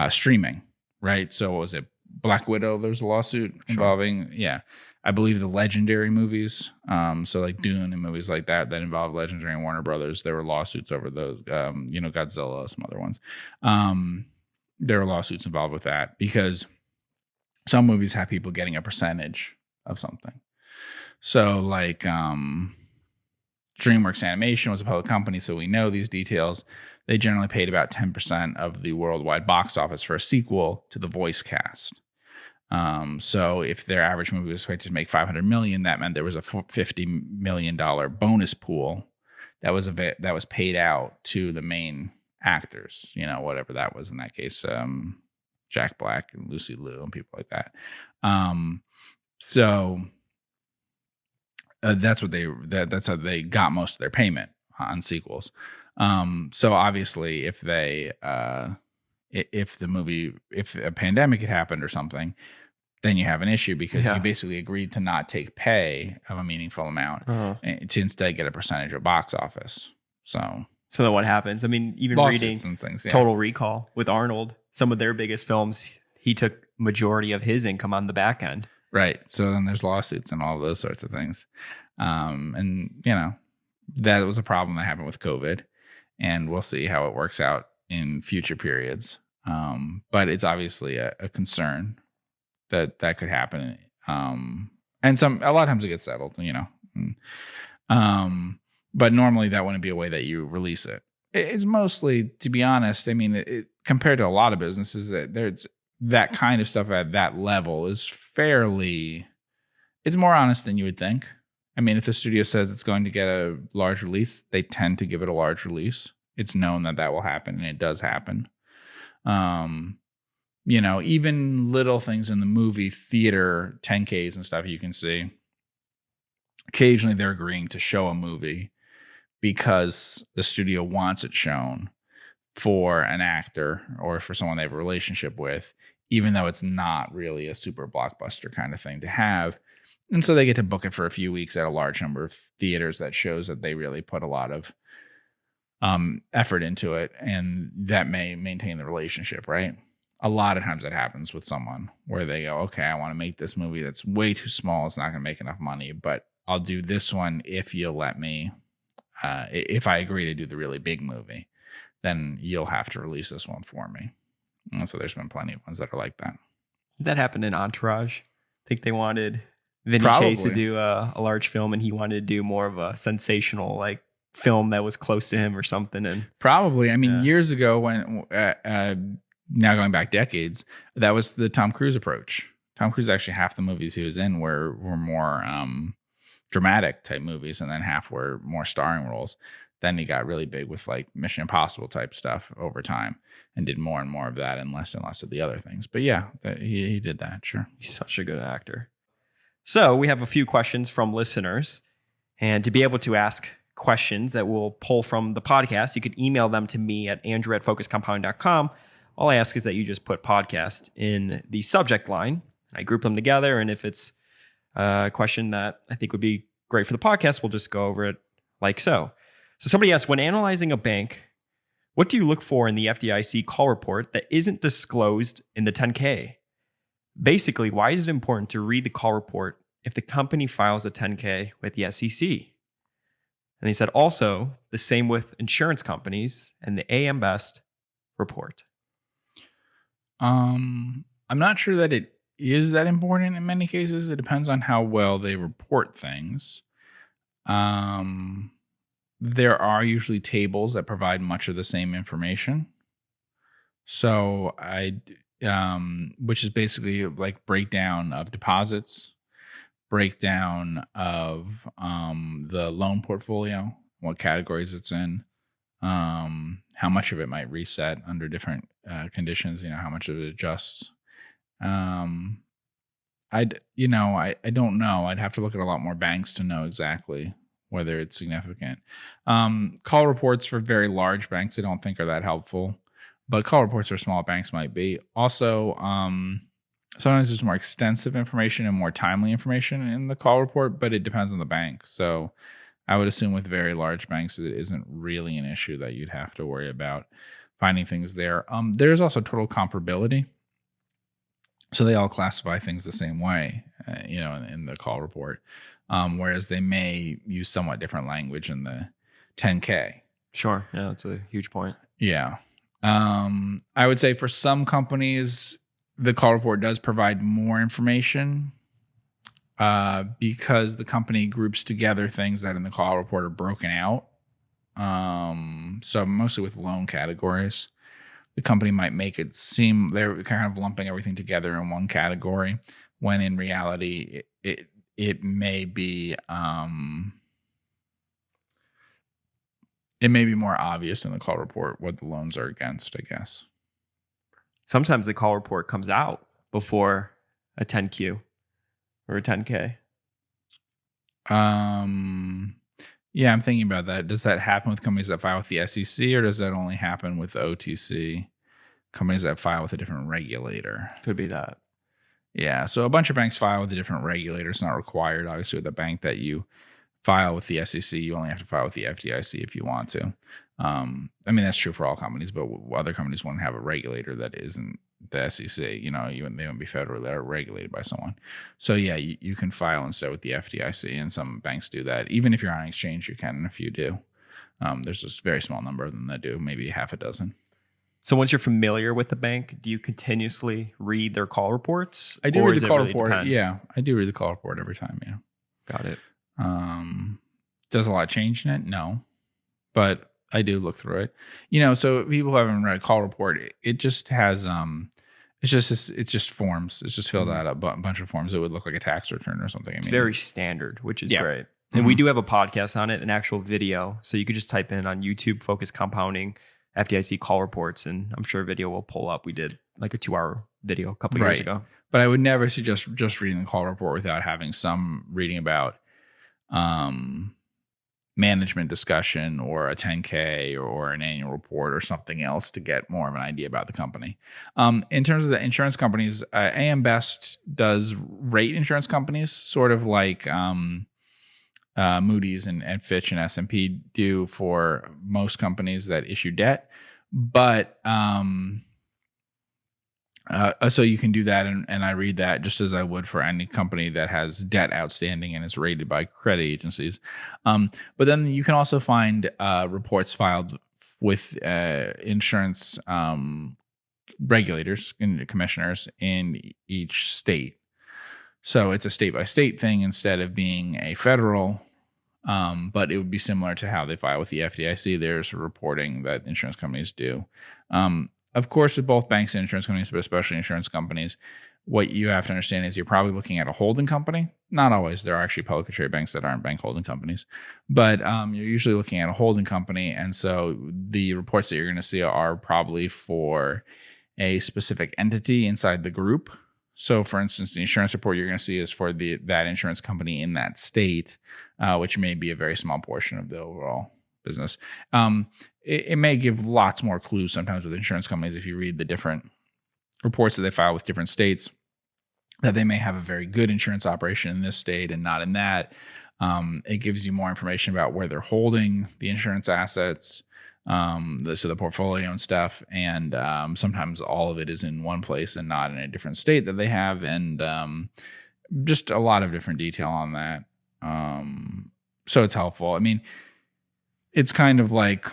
streaming, right? So what was it? Black Widow, there's a lawsuit involving, yeah, I believe the Legendary movies. So like Dune and movies like that involve Legendary and Warner Brothers. There were lawsuits over those, Godzilla, some other ones. There were lawsuits involved with that because some movies have people getting a percentage of something. So like DreamWorks Animation was a public company, so we know these details. They generally paid about 10% of the worldwide box office for a sequel to the voice cast. So if their average movie was expected to make $500 million, that meant there was a $50 million bonus pool that was paid out to the main actors, whatever that was in that case. Jack Black and Lucy Liu and people like that. So that's how they got most of their payment on sequels. So obviously if a pandemic had happened or something, then you have an issue because you basically agreed to not take pay of a meaningful amount to instead get a percentage of box office. So then what happens? I mean, even reading and things, Total Recall with Arnold, some of their biggest films, he took majority of his income on the back end. Right. So then there's lawsuits and all those sorts of things. And, that was a problem that happened with COVID. And we'll see how it works out in future periods. But it's obviously a concern that could happen. And a lot of times it gets settled, but normally that wouldn't be a way that you release it. It's mostly, to be honest, I mean, compared to a lot of businesses, there's that kind of stuff at that level is it's more honest than you would think. I mean, if the studio says it's going to get a large release, they tend to give it a large release. It's known that will happen, and it does happen. Even little things in the movie theater, 10Ks and stuff you can see. Occasionally they're agreeing to show a movie because the studio wants it shown for an actor or for someone they have a relationship with, even though it's not really a super blockbuster kind of thing to have. And so they get to book it for a few weeks at a large number of theaters. That shows that they really put a lot of effort into it, and that may maintain the relationship, right? A lot of times that happens with someone where they go, okay, I want to make this movie that's way too small. It's not going to make enough money, but I'll do this one if you'll let me. If I agree to do the really big movie, then you'll have to release this one for me. And so there's been plenty of ones that are like that. That happened in Entourage. I think they wanted Vinny Chase to do a large film, and he wanted to do more of a sensational like film that was close to him or something. And probably, I mean, years ago when now going back decades, that was the Tom Cruise approach. Tom Cruise, actually half the movies he was in were more dramatic type movies, and then half were more starring roles. Then he got really big with like Mission Impossible type stuff over time and did more and more of that and less of the other things. But yeah, he did that. Sure. He's such a good actor. So we have a few questions from listeners, and to be able to ask questions that we'll pull from the podcast, you could email them to me at andrew@focuscompounding.com. All I ask is that you just put podcast in the subject line. I group them together, and if it's a question that I think would be great for the podcast, we'll just go over it like so. So somebody asked, when analyzing a bank, what do you look for in the FDIC call report that isn't disclosed in the 10K? Basically, why is it important to read the call report if the company files a 10K with the SEC? And he said also the same with insurance companies and the AM Best report. I'm not sure that it is that important in many cases. It depends on how well they report things. There are usually tables that provide much of the same information. So which is basically like breakdown of deposits, breakdown of the loan portfolio, what categories it's in, how much of it might reset under different conditions, how much of it adjusts. I don't know. I'd have to look at a lot more banks to know exactly whether it's significant. Call reports for very large banks I don't think are that helpful, but call reports for small banks might be. Also, sometimes there's more extensive information and more timely information in the call report, but it depends on the bank. So I would assume with very large banks, it isn't really an issue that you'd have to worry about finding things there. There's also total comparability. So they all classify things the same way, in the call report, whereas they may use somewhat different language in the 10K. Sure. Yeah, that's a huge point. Yeah. I would say for some companies, the call report does provide more information because the company groups together things that in the call report are broken out. So mostly with loan categories, the company might make it seem they're kind of lumping everything together in one category, when in reality it may be more obvious in the call report what the loans are against, I guess. Sometimes the call report comes out before a 10Q or a 10K. Yeah, I'm thinking about that. Does that happen with companies that file with the SEC, or does that only happen with the OTC companies that file with a different regulator? Could be that. Yeah, so a bunch of banks file with a different regulator. It's not required. Obviously, with a bank that you file with the SEC, you only have to file with the FDIC if you want to. That's true for all companies, but other companies want to have a regulator that isn't the SEC. They wouldn't be federally regulated by someone. So yeah, you can file instead with the FDIC, and some banks do that. Even if you're on exchange, you can. And if you do, there's a very small number of them that do, maybe half a dozen. So once you're familiar with the bank, do you continuously read their call reports? I do read the call report. Yeah, I do read the call report every time. Yeah, got it. Does a lot change in it? No, but I do look through it. So people who haven't read a call report, it just has it's just forms. It's just filled out a bunch of forms. It would look like a tax return or something. It's very standard, which is great. And we do have a podcast on it, an actual video. So you could just type in on YouTube, Focus Compounding, FDIC call reports, and I'm sure a video will pull up. We did like a 2-hour video a couple of years ago. But I would never suggest just reading the call report without having some reading about management discussion or a 10K or an annual report or something else to get more of an idea about the company. In terms of the insurance companies, AM Best does rate insurance companies sort of like Moody's and Fitch and S&P do for most companies that issue debt. But so you can do that, and I read that just as I would for any company that has debt outstanding and is rated by credit agencies. But then you can also find reports filed with insurance regulators and commissioners in each state. So it's a state-by-state thing instead of being a federal, but it would be similar to how they file with the FDIC. There's reporting that insurance companies do. Of course, with both banks and insurance companies, but especially insurance companies, what you have to understand is you're probably looking at a holding company. Not always. There are actually publicly traded banks that aren't bank holding companies. But you're usually looking at a holding company. And so the reports that you're going to see are probably for a specific entity inside the group. So, for instance, the insurance report you're going to see is for that insurance company in that state, which may be a very small portion of the overall business. It may give lots more clues sometimes with insurance companies if you read the different reports that they file with different states, that they may have a very good insurance operation in this state and not in that. It gives you more information about where they're holding the insurance assets, so the portfolio and stuff. And sometimes all of it is in one place and not in a different state that they have. And just a lot of different detail on that. So it's helpful. I mean, it's kind of like,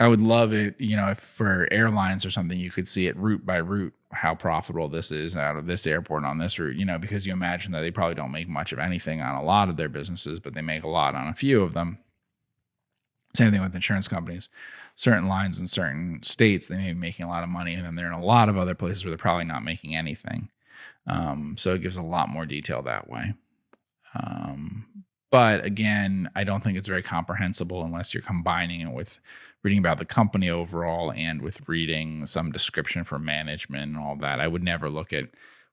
I would love it, if for airlines or something, you could see it route by route, how profitable this is out of this airport on this route, because you imagine that they probably don't make much of anything on a lot of their businesses, but they make a lot on a few of them. Same thing with insurance companies. Certain lines in certain states, they may be making a lot of money, and then they're in a lot of other places where they're probably not making anything. So it gives a lot more detail that way. But again, I don't think it's very comprehensible unless you're combining it with reading about the company overall and with reading some description for management and all that. I would never look at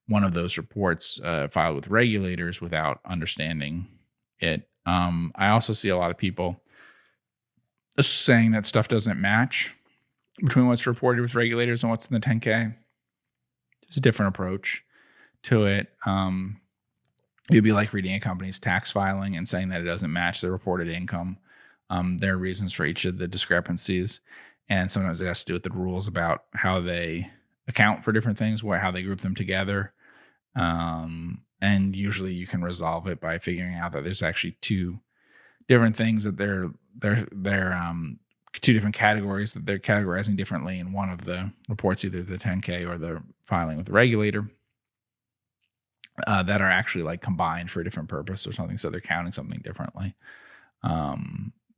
one of those reports filed with regulators without understanding it. I also see a lot of people saying that stuff doesn't match between what's reported with regulators and what's in the 10K. There's a different approach to it. It'd be like reading a company's tax filing and saying that it doesn't match the reported income. There are reasons for each of the discrepancies, and sometimes it has to do with the rules about how they account for different things, how they group them together. And usually you can resolve it by figuring out that there's actually two different things that they're two different categories that they're categorizing differently in one of the reports, either the 10K or the filing with the regulator. That are actually like combined for a different purpose or something. So they're counting something differently.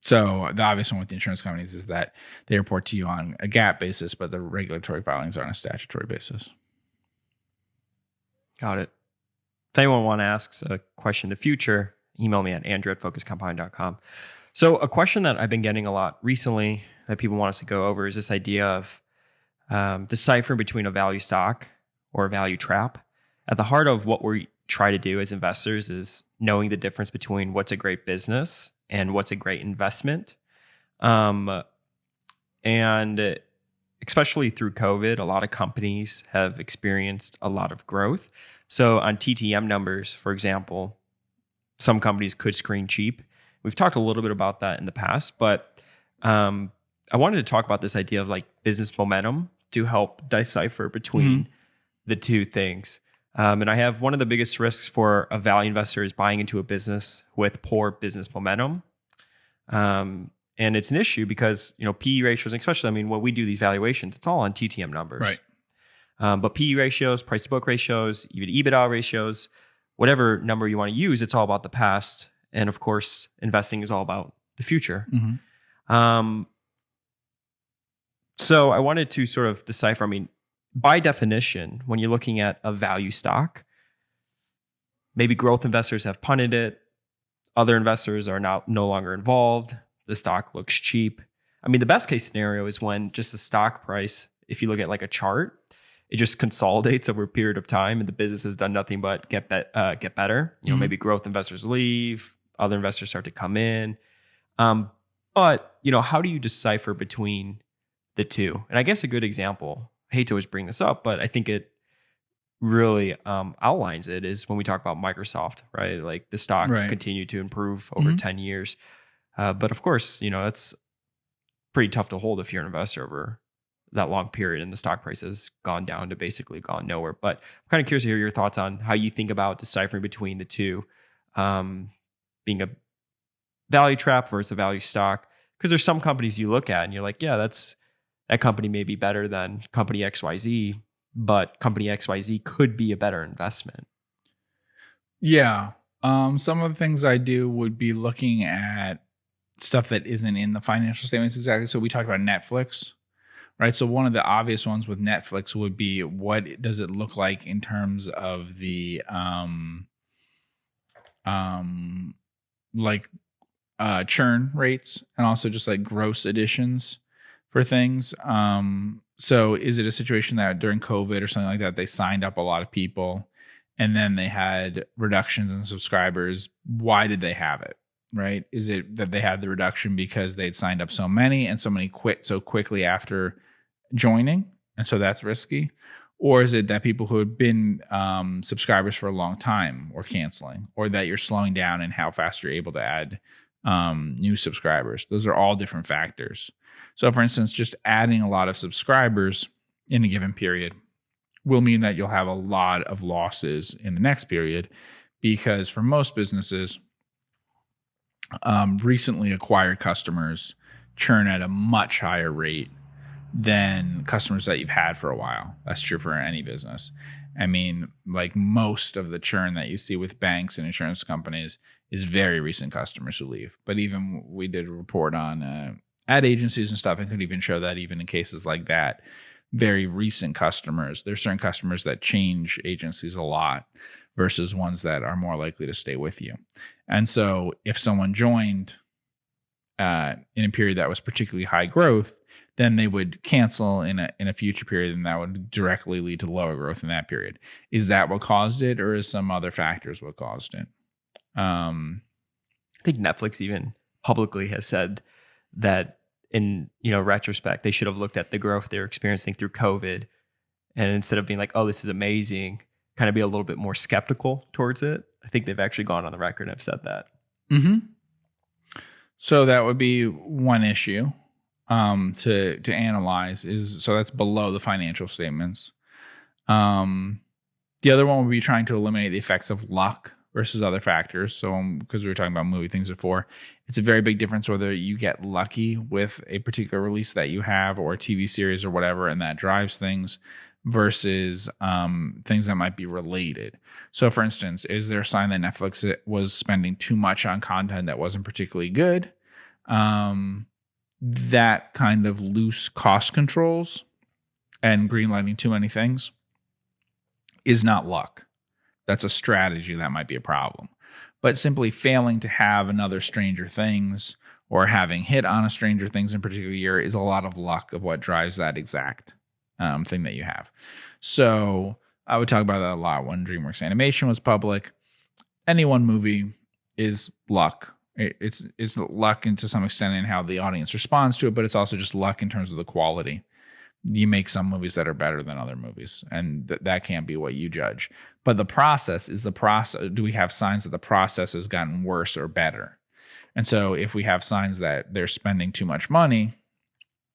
So the obvious one with the insurance companies is that they report to you on a GAAP basis, but the regulatory filings are on a statutory basis. Got it. If anyone wants to ask a question in the future, email me at andrew@focuscompound.com. So a question that I've been getting a lot recently that people want us to go over is this idea of deciphering between a value stock or a value trap. At the heart of what we try to do as investors is knowing the difference between what's a great business and what's a great investment. And especially through COVID, a lot of companies have experienced a lot of growth. So on TTM numbers, for example, some companies could screen cheap. We've talked a little bit about that in the past, but I wanted to talk about this idea of like business momentum to help decipher between the two things. And I have one of the biggest risks for a value investor is buying into a business with poor business momentum. And it's an issue because, PE ratios, especially, when we do these valuations, it's all on TTM numbers. Right. But PE ratios, price to book ratios, even EBITDA ratios, whatever number you want to use, it's all about the past. And of course, investing is all about the future. So I wanted to sort of decipher, by definition, when you're looking at a value stock, maybe growth investors have punted it. Other investors are no longer involved. The stock looks cheap. The best case scenario is when just the stock price, if you look at like a chart, it just consolidates over a period of time and the business has done nothing but get better. Maybe growth investors leave, other investors start to come in. But how do you decipher between the two? And I guess a good example, I hate to always bring this up, but I think really outlines it is when we talk about Microsoft, right? Like the stock Right. continued to improve over 10 years. But of course, it's pretty tough to hold if you're an investor over that long period and the stock price has gone down to basically gone nowhere. But I'm kind of curious to hear your thoughts on how you think about deciphering between the two, being a value trap versus a value stock. Because there's some companies you look at and you're like, yeah, that company may be better than company XYZ, but company XYZ could be a better investment. Yeah. Some of the things I do would be looking at stuff that isn't in the financial statements exactly. So we talked about Netflix, right? So one of the obvious ones with Netflix would be, what does it look like in terms of the churn rates, and also just like gross additions for things. So is it a situation that during COVID or something like that, they signed up a lot of people and then they had reductions in subscribers? Why did they have it? Right? Is it that they had the reduction because they'd signed up so many and so many quit so quickly after joining, and so that's risky? Or is it that people who had been subscribers for a long time or canceling, or that you're slowing down in how fast you're able to add new subscribers? Those are all different factors. So for instance, just adding a lot of subscribers in a given period will mean that you'll have a lot of losses in the next period, because for most businesses, recently acquired customers churn at a much higher rate than customers that you've had for a while. That's true for any business. I mean, like most of the churn that you see with banks and insurance companies is very recent customers who leave. But even we did a report on ad agencies and stuff, and could even show that even in cases like that, very recent customers, there's certain customers that change agencies a lot versus ones that are more likely to stay with you. And so if someone joined in a period that was particularly high growth, then they would cancel in a future period, and that would directly lead to lower growth in that period. Is that what caused it, or is some other factors what caused it? I think Netflix even publicly has said that in retrospect, they should have looked at the growth they were experiencing through COVID, and instead of being like, oh, this is amazing, kind of be a little bit more skeptical towards it. I think they've actually gone on the record and have said that. Mm-hmm. So that would be one issue to analyze, is so that's below the financial statements. The other one would be trying to eliminate the effects of luck versus other factors. So because we were talking about movie things before, it's a very big difference whether you get lucky with a particular release that you have, or a TV series or whatever, and that drives things, versus things that might be related. So for instance, is there a sign that Netflix was spending too much on content that wasn't particularly good? That kind of loose cost controls and greenlighting too many things is not luck. That's a strategy that might be a problem. But simply failing to have another Stranger Things, or having hit on a Stranger Things in a particular year, is a lot of luck of what drives that exact thing that you have. So I would talk about that a lot when DreamWorks Animation was public. Any one movie is luck. It's luck, and to some extent in how the audience responds to it, but it's also just luck in terms of the quality. You make some movies that are better than other movies, and that can't be what you judge. But the process is the process. Do we have signs that the process has gotten worse or better? And so if we have signs that they're spending too much money,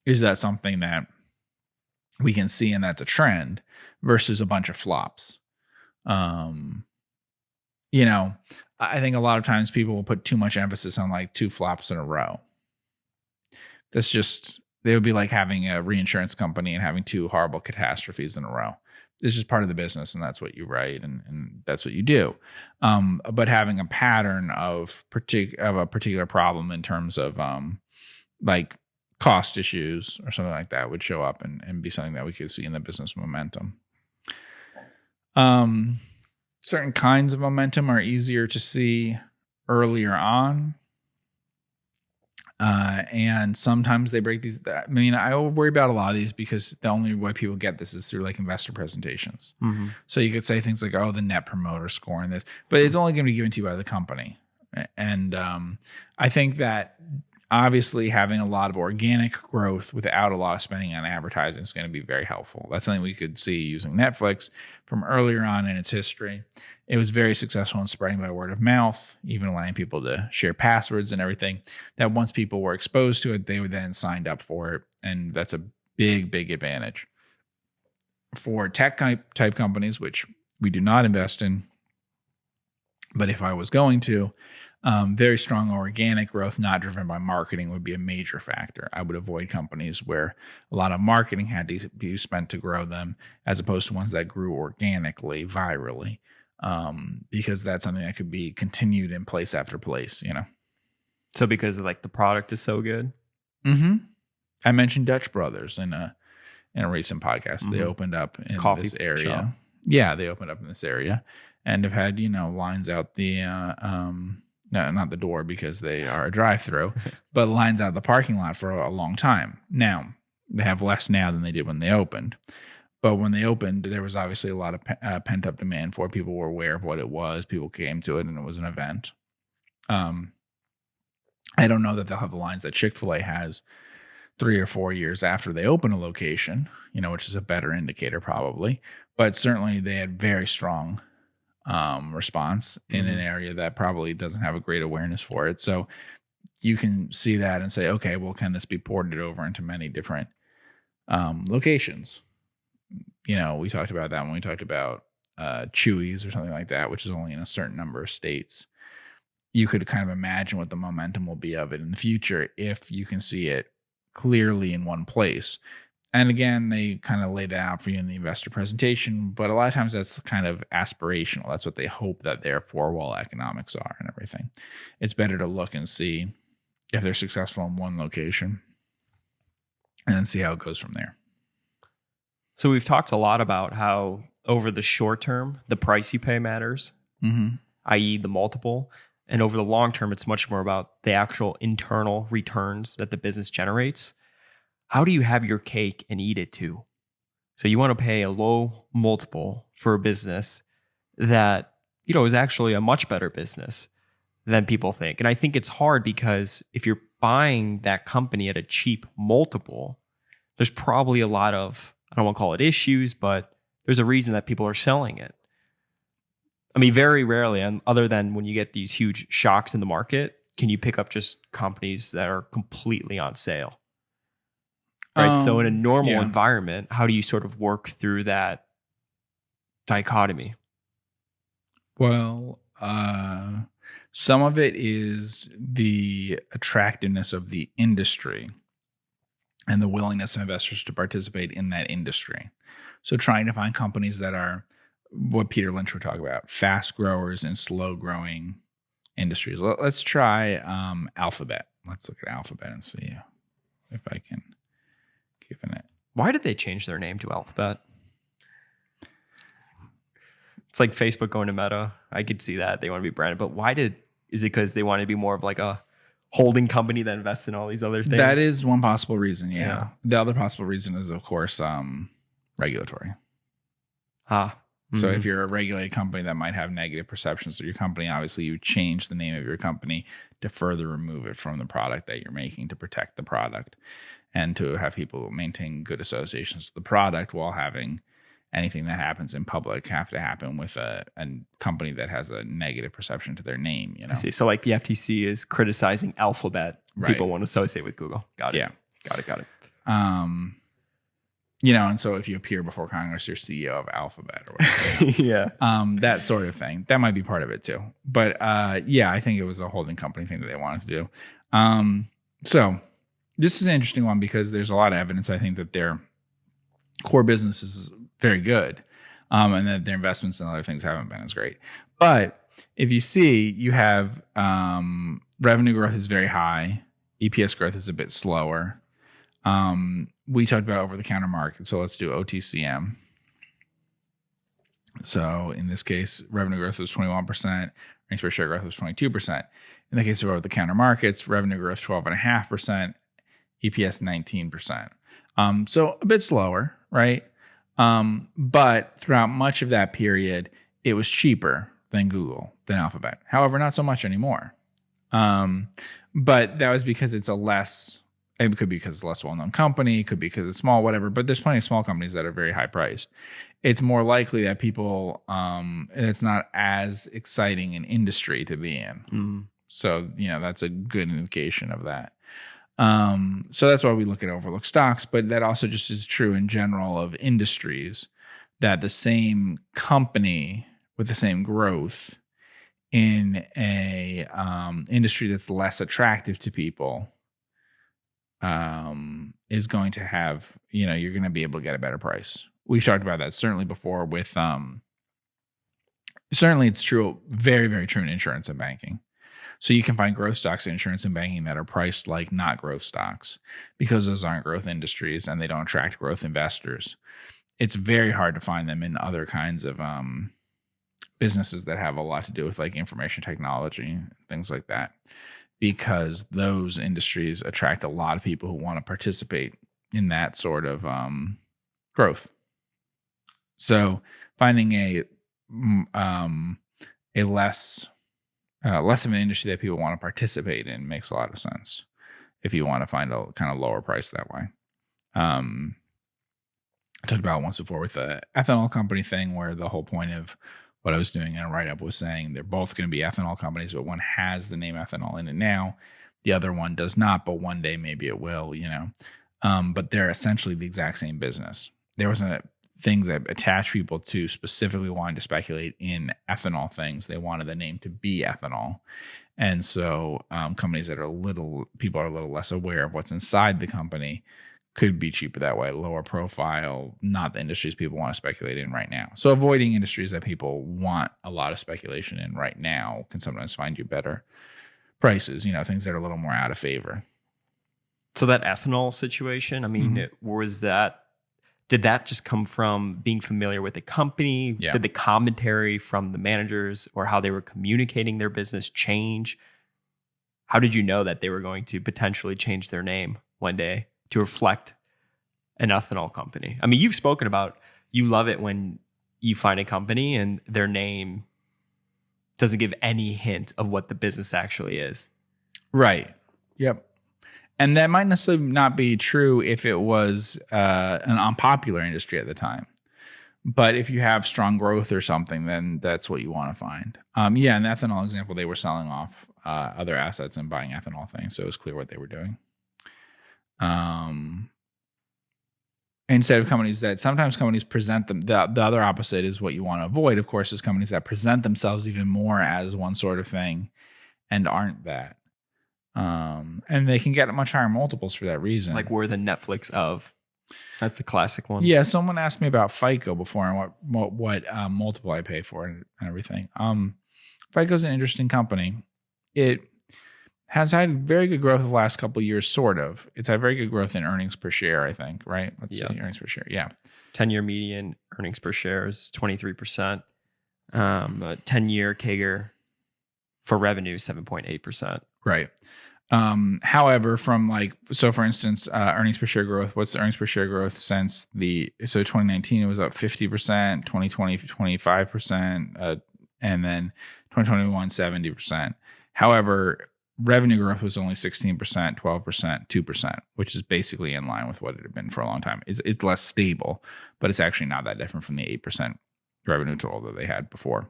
is that something that we can see and that's a trend, versus a bunch of flops? I think a lot of times people will put too much emphasis on like 2 flops in a row. That's just, they would be like having a reinsurance company and having 2 horrible catastrophes in a row. It's just part of the business, and that's what you write, and that's what you do. But having a pattern of a particular problem in terms of like cost issues or something like that would show up and be something that we could see in the business momentum. Certain kinds of momentum are easier to see earlier on. And sometimes they break these. I mean, I worry about a lot of these because the only way people get this is through like investor presentations. Mm-hmm. So you could say things like, oh, the net promoter score and this, but it's only going to be given to you by the company. And I think that Obviously, having a lot of organic growth without a lot of spending on advertising is going to be very helpful. That's something we could see using Netflix from earlier on in its history. It was very successful in spreading by word of mouth, even allowing people to share passwords and everything. That once people were exposed to it, they would then signed up for it. And that's a big, big advantage. For tech type companies, which we do not invest in, but if I was going to, very strong organic growth, not driven by marketing, would be a major factor. I would avoid companies where a lot of marketing had to be spent to grow them, as opposed to ones that grew organically, virally, because that's something that could be continued in place after place, you know. So because like the product is so good. Mm-hmm. I mentioned Dutch Brothers in a recent podcast. Mm-hmm. They opened up in Coffee this area. shop. Yeah, they opened up in this area and have had, lines out the no, not the door because they are a drive-through, but lines out the parking lot for a long time. Now, they have less now than they did when they opened. But when they opened, there was obviously a lot of pent-up demand for it. People were aware of what it was. People came to it, and it was an event. I don't know that they'll have the lines that Chick-fil-A has 3 or 4 years after they open a location, which is a better indicator probably. But certainly they had very strong response in an area that probably doesn't have a great awareness for it. So you can see that and say, okay, well, can this be ported over into many different locations? We talked about that when we talked about Chewy's or something like that, which is only in a certain number of states. You could kind of imagine what the momentum will be of it in the future if you can see it clearly in one place. And again, they kind of lay that out for you in the investor presentation, but a lot of times that's kind of aspirational. That's what they hope that their four-wall economics are and everything. It's better to look and see if they're successful in one location and then see how it goes from there. So we've talked a lot about how over the short term, the price you pay matters, i.e. the multiple. And over the long term, it's much more about the actual internal returns that the business generates. How do you have your cake and eat it too? So you want to pay a low multiple for a business that, is actually a much better business than people think. And I think it's hard because if you're buying that company at a cheap multiple, there's probably a lot of, I don't want to call it issues, but there's a reason that people are selling it. I mean, very rarely, and other than when you get these huge shocks in the market, can you pick up just companies that are completely on sale. Right. So in a normal environment, how do you sort of work through that dichotomy? Well, some of it is the attractiveness of the industry and the willingness of investors to participate in that industry. So trying to find companies that are what Peter Lynch would talk about, fast growers in slow growing industries. Let's try Alphabet. Let's look at Alphabet and see if I can give it. Why did they change their name to Alphabet? It's like Facebook going to Meta. I could see that they want to be branded, but is it because they want to be more of like a holding company that invests in all these other things? That is one possible reason. Yeah. The other possible reason is, of course, regulatory. So if you're a regulated company that might have negative perceptions of your company, obviously you change the name of your company to further remove it from the product that you're making to protect the product and to have people maintain good associations with the product while having anything that happens in public have to happen with a company that has a negative perception to their name. I see. So like the FTC is criticizing Alphabet. Right. People won't associate with Google. Got it. Yeah. Got it. And so if you appear before Congress, you're CEO of Alphabet or whatever. That sort of thing. That might be part of it too. But I think it was a holding company thing that they wanted to do. So this is an interesting one because there's a lot of evidence, I think, that their core business is very good and that their investments in other things haven't been as great. But if you see, you have revenue growth is very high. EPS growth is a bit slower. We talked about over-the-counter market, so let's do OTCM. So in this case, revenue growth was 21%, earnings per share growth was 22%. In the case of over-the-counter markets, revenue growth 12.5%, EPS 19%. So a bit slower, right? But throughout much of that period, it was cheaper than Google, than Alphabet. However, not so much anymore. But that was because it could be because it's a less well-known company, it could be because it's small, whatever. But there's plenty of small companies that are very high priced. It's more likely that people, it's not as exciting an industry to be in. Mm. So, that's a good indication of that. So that's why we look at overlooked stocks, but that also just is true in general of industries, that the same company with the same growth in a industry that's less attractive to people is going to have, you're going to be able to get a better price. We've talked about that certainly before with, certainly it's true, very, very true in insurance and banking. So you can find growth stocks in insurance and banking that are priced like not growth stocks because those aren't growth industries and they don't attract growth investors. It's very hard to find them in other kinds of businesses that have a lot to do with like information technology, things like that, because those industries attract a lot of people who want to participate in that sort of growth. So finding a less of an industry that people want to participate in makes a lot of sense if you want to find a kind of lower price that way. I talked about it once before with the ethanol company thing, where the whole point of what I was doing in a write-up was saying they're both going to be ethanol companies, but one has the name ethanol in it now. The other one does not, but one day maybe it will, but they're essentially the exact same business. There wasn't a thing that attached people to specifically wanting to speculate in ethanol things. They wanted the name to be ethanol. And so companies that people are a little less aware of what's inside the company could be cheaper that way, lower profile, not the industries people want to speculate in right now. So avoiding industries that people want a lot of speculation in right now can sometimes find you better prices, things that are a little more out of favor. So that ethanol situation, I mean, did that just come from being familiar with the company? Yeah. Did the commentary from the managers or how they were communicating their business change? How did you know that they were going to potentially change their name one day to reflect an ethanol company? I mean, you've spoken about, you love it when you find a company and their name doesn't give any hint of what the business actually is. Right. Yep. And that might necessarily not be true if it was an unpopular industry at the time. But if you have strong growth or something, then that's what you want to find. In the ethanol example, they were selling off other assets and buying ethanol things. So it was clear what they were doing. Instead of companies that sometimes companies present them, the other opposite is what you want to avoid, of course, is companies that present themselves even more as one sort of thing and aren't that. And they can get much higher multiples for that reason. Like we're the Netflix of. That's the classic one. Yeah, someone asked me about FICO before and what multiple I pay for and everything. FICO's an interesting company. It has had very good growth the last couple of years, sort of. It's had very good growth in earnings per share, I think, right? Let's see, earnings per share. Yeah. 10-year median earnings per share is 23%. 10-year CAGR for revenue, 7.8%. Right. However, for instance, earnings per share growth, what's the earnings per share growth since 2019, it was up 50%, 2020, 25%, and then 2021, 70%. However, revenue growth was only 16%, 12%, 2%, which is basically in line with what it had been for a long time. It's less stable, but it's actually not that different from the 8% revenue total that they had before.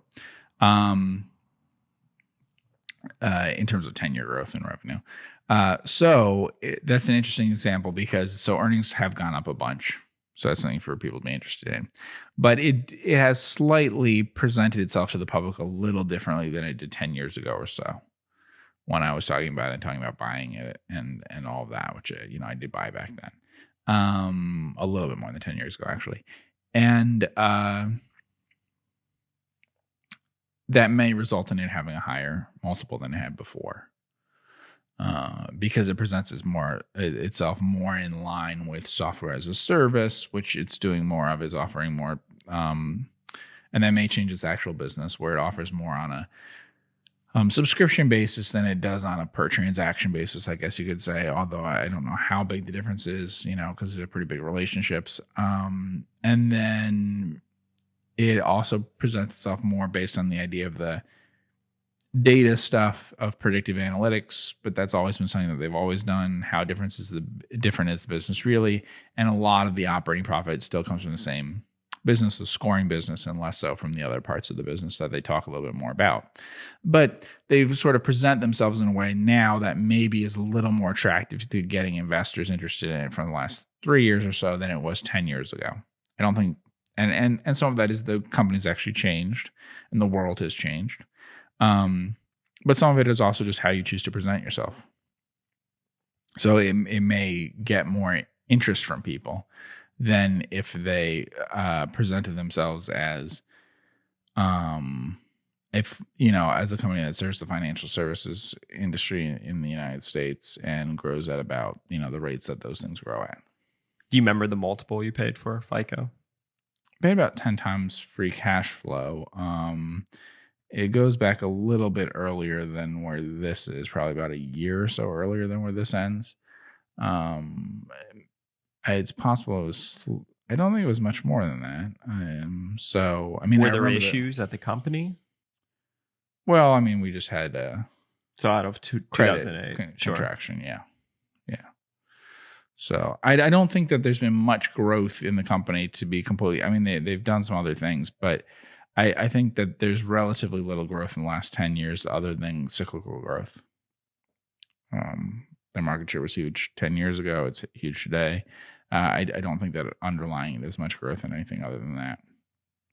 In terms of 10-year growth in revenue. That's an interesting example because earnings have gone up a bunch. So that's something for people to be interested in. But it has slightly presented itself to the public a little differently than it did 10 years ago or so. When I was talking about it, talking about buying it and all of that, which, I did buy back then. A little bit more than 10 years ago, actually. And that may result in it having a higher multiple than it had before, because it presents itself more in line with software as a service, which it's doing more of, is offering more, and that may change its actual business, where it offers more on a subscription basis than it does on a per transaction basis, I guess you could say, although I don't know how big the difference is, because they're pretty big relationships. And then it also presents itself more based on the idea of the data stuff of predictive analytics, but that's always been something that they've always done. How different is the business really? And a lot of the operating profit still comes from the same business, the scoring business, and less so from the other parts of the business that they talk a little bit more about. But they've sort of present themselves in a way now that maybe is a little more attractive to getting investors interested in it from the last 3 years or so than it was 10 years ago. I don't think, and some of that is the company's actually changed and the world has changed. But some of it is also just how you choose to present yourself. So it may get more interest from people than if they presented themselves as, as a company that serves the financial services industry in the United States and grows at about, the rates that those things grow at. Do you remember the multiple you paid for FICO? Paid about 10 times free cash flow. It goes back a little bit earlier than where this is, probably about a year or so earlier than where this ends. It's possible it was, I don't think it was much more than that. Were there issues at the company? Well, we just had so out of 2008 contraction, yeah. So I don't think that there's been much growth in the company to be completely. They've done some other things, but I think that there's relatively little growth in the last 10 years other than cyclical growth. Their market share was huge 10 years ago. It's huge today. I don't think that underlying there's much growth in anything other than that.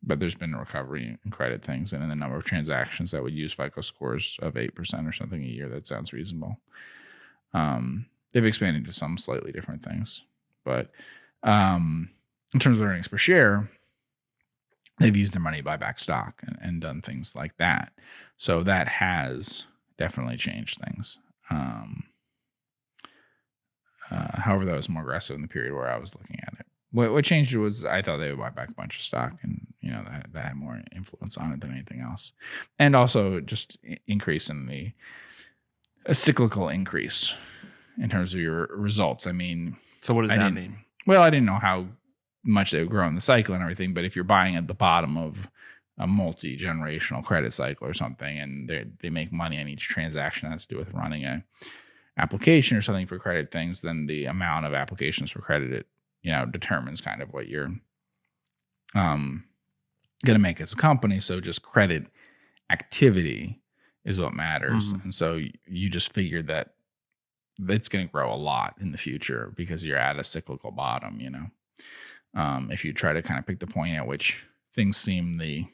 But there's been a recovery in credit things and in the number of transactions that would use FICO scores of 8% or something a year. That sounds reasonable. They've expanded to some slightly different things. But in terms of earnings per share, they've used their money to buy back stock and done things like that. So that has definitely changed things. However, that was more aggressive in the period where I was looking at it. What changed was I thought they would buy back a bunch of stock, and that had more influence on it than anything else. And also just increase in a cyclical increase in terms of your results. So what does that mean? Well, I didn't know how much they would grow in the cycle and everything, but if you're buying at the bottom of a multi-generational credit cycle or something, and they make money on each transaction that has to do with running a application or something for credit things, then the amount of applications for credit, determines kind of what you're going to make as a company. So just credit activity is what matters. Mm-hmm. And so you just figured that it's going to grow a lot in the future because you're at a cyclical bottom, if you try to kind of pick the point at which things seem the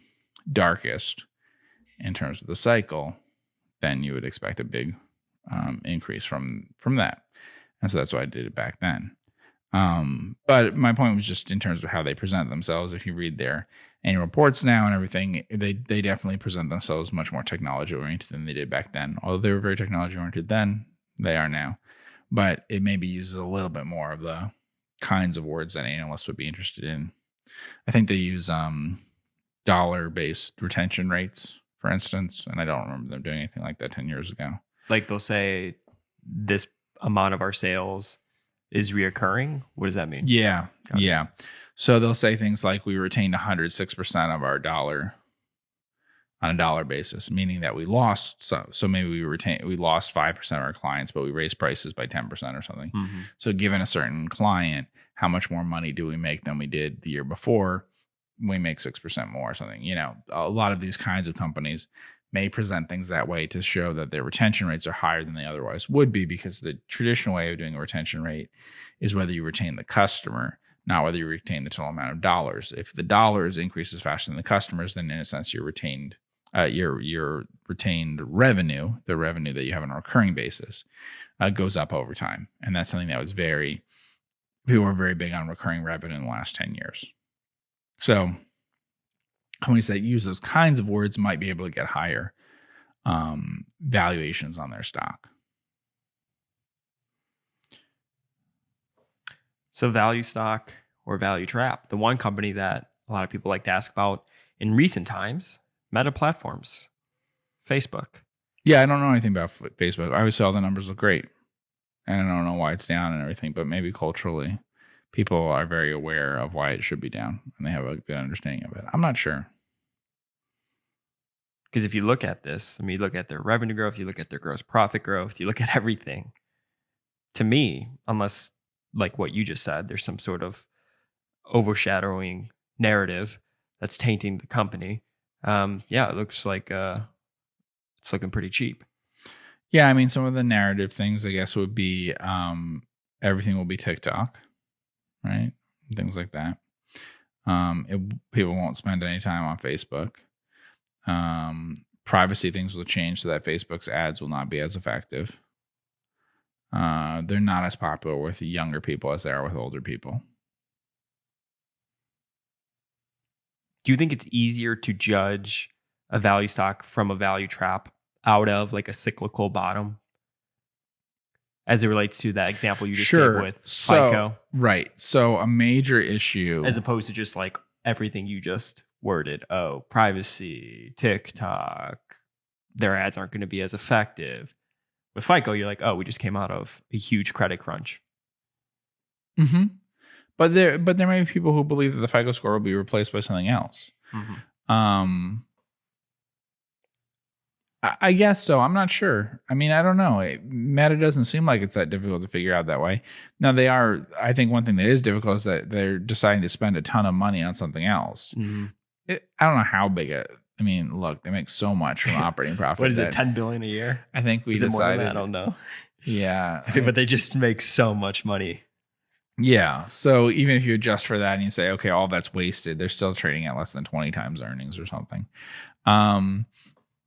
darkest in terms of the cycle, then you would expect a big increase from that. And so that's why I did it back then. But my point was just in terms of how they present themselves. If you read their annual reports now and everything, they definitely present themselves much more technology oriented than they did back then. Although they were very technology oriented then, they are now. But it maybe uses a little bit more of the kinds of words that analysts would be interested in. I think they use dollar-based retention rates, for instance, and I don't remember them doing anything like that 10 years ago. Like they'll say this amount of our sales is reoccurring. What does that mean? Yeah. Yeah. So they'll say things like we retained 106% of our dollar on a dollar basis, meaning that we lost. So maybe we lost 5% of our clients, but we raised prices by 10% or something. Mm-hmm. So given a certain client, how much more money do we make than we did the year before? We make 6% more or something. A lot of these kinds of companies may present things that way to show that their retention rates are higher than they otherwise would be, because the traditional way of doing a retention rate is whether you retain the customer, not whether you retain the total amount of dollars. If the dollars increases faster than the customers, then in a sense your retained revenue, the revenue that you have on a recurring basis, goes up over time. And that's something that was people were very big on recurring revenue in the last 10 years. So companies that use those kinds of words might be able to get higher valuations on their stock. So value stock or value trap, the one company that a lot of people like to ask about in recent times, Meta Platforms, Facebook. Yeah, I don't know anything about Facebook. I always saw the numbers look great. And I don't know why it's down and everything, but maybe culturally people are very aware of why it should be down and they have a good understanding of it. I'm not sure. Because if you look at this, I mean, you look at their revenue growth, you look at their gross profit growth, you look at everything. To me, unless like what you just said, there's some sort of overshadowing narrative that's tainting the company. It looks like it's looking pretty cheap. Yeah, I mean, some of the narrative things, I guess, would be everything will be TikTok, right? Things like that. People won't spend any time on Facebook. Privacy things will change so that Facebook's ads will not be as effective. They're not as popular with younger people as they are with older people. Do you think it's easier to judge a value stock from a value trap out of like a cyclical bottom as it relates to that example you just gave with FICO? Right. So a major issue, as opposed to just like everything you just worded. Oh, privacy, TikTok, their ads aren't going to be as effective. With FICO, you're like, oh, we just came out of a huge credit crunch. Mm-hmm. But there may be people who believe that the FICO score will be replaced by something else. Mm-hmm. I guess so. I'm not sure. I mean, I don't know. Meta doesn't seem like it's that difficult to figure out that way. Now they are. I think one thing that is difficult is that they're deciding to spend a ton of money on something else. Mm-hmm. I don't know how big I mean, look, they make so much from operating profit. What is it, $10 billion a year? I think we decided. More than that? I don't know. Yeah. But they just make so much money. Yeah. So even if you adjust for that and you say, okay, all that's wasted, they're still trading at less than 20 times earnings or something.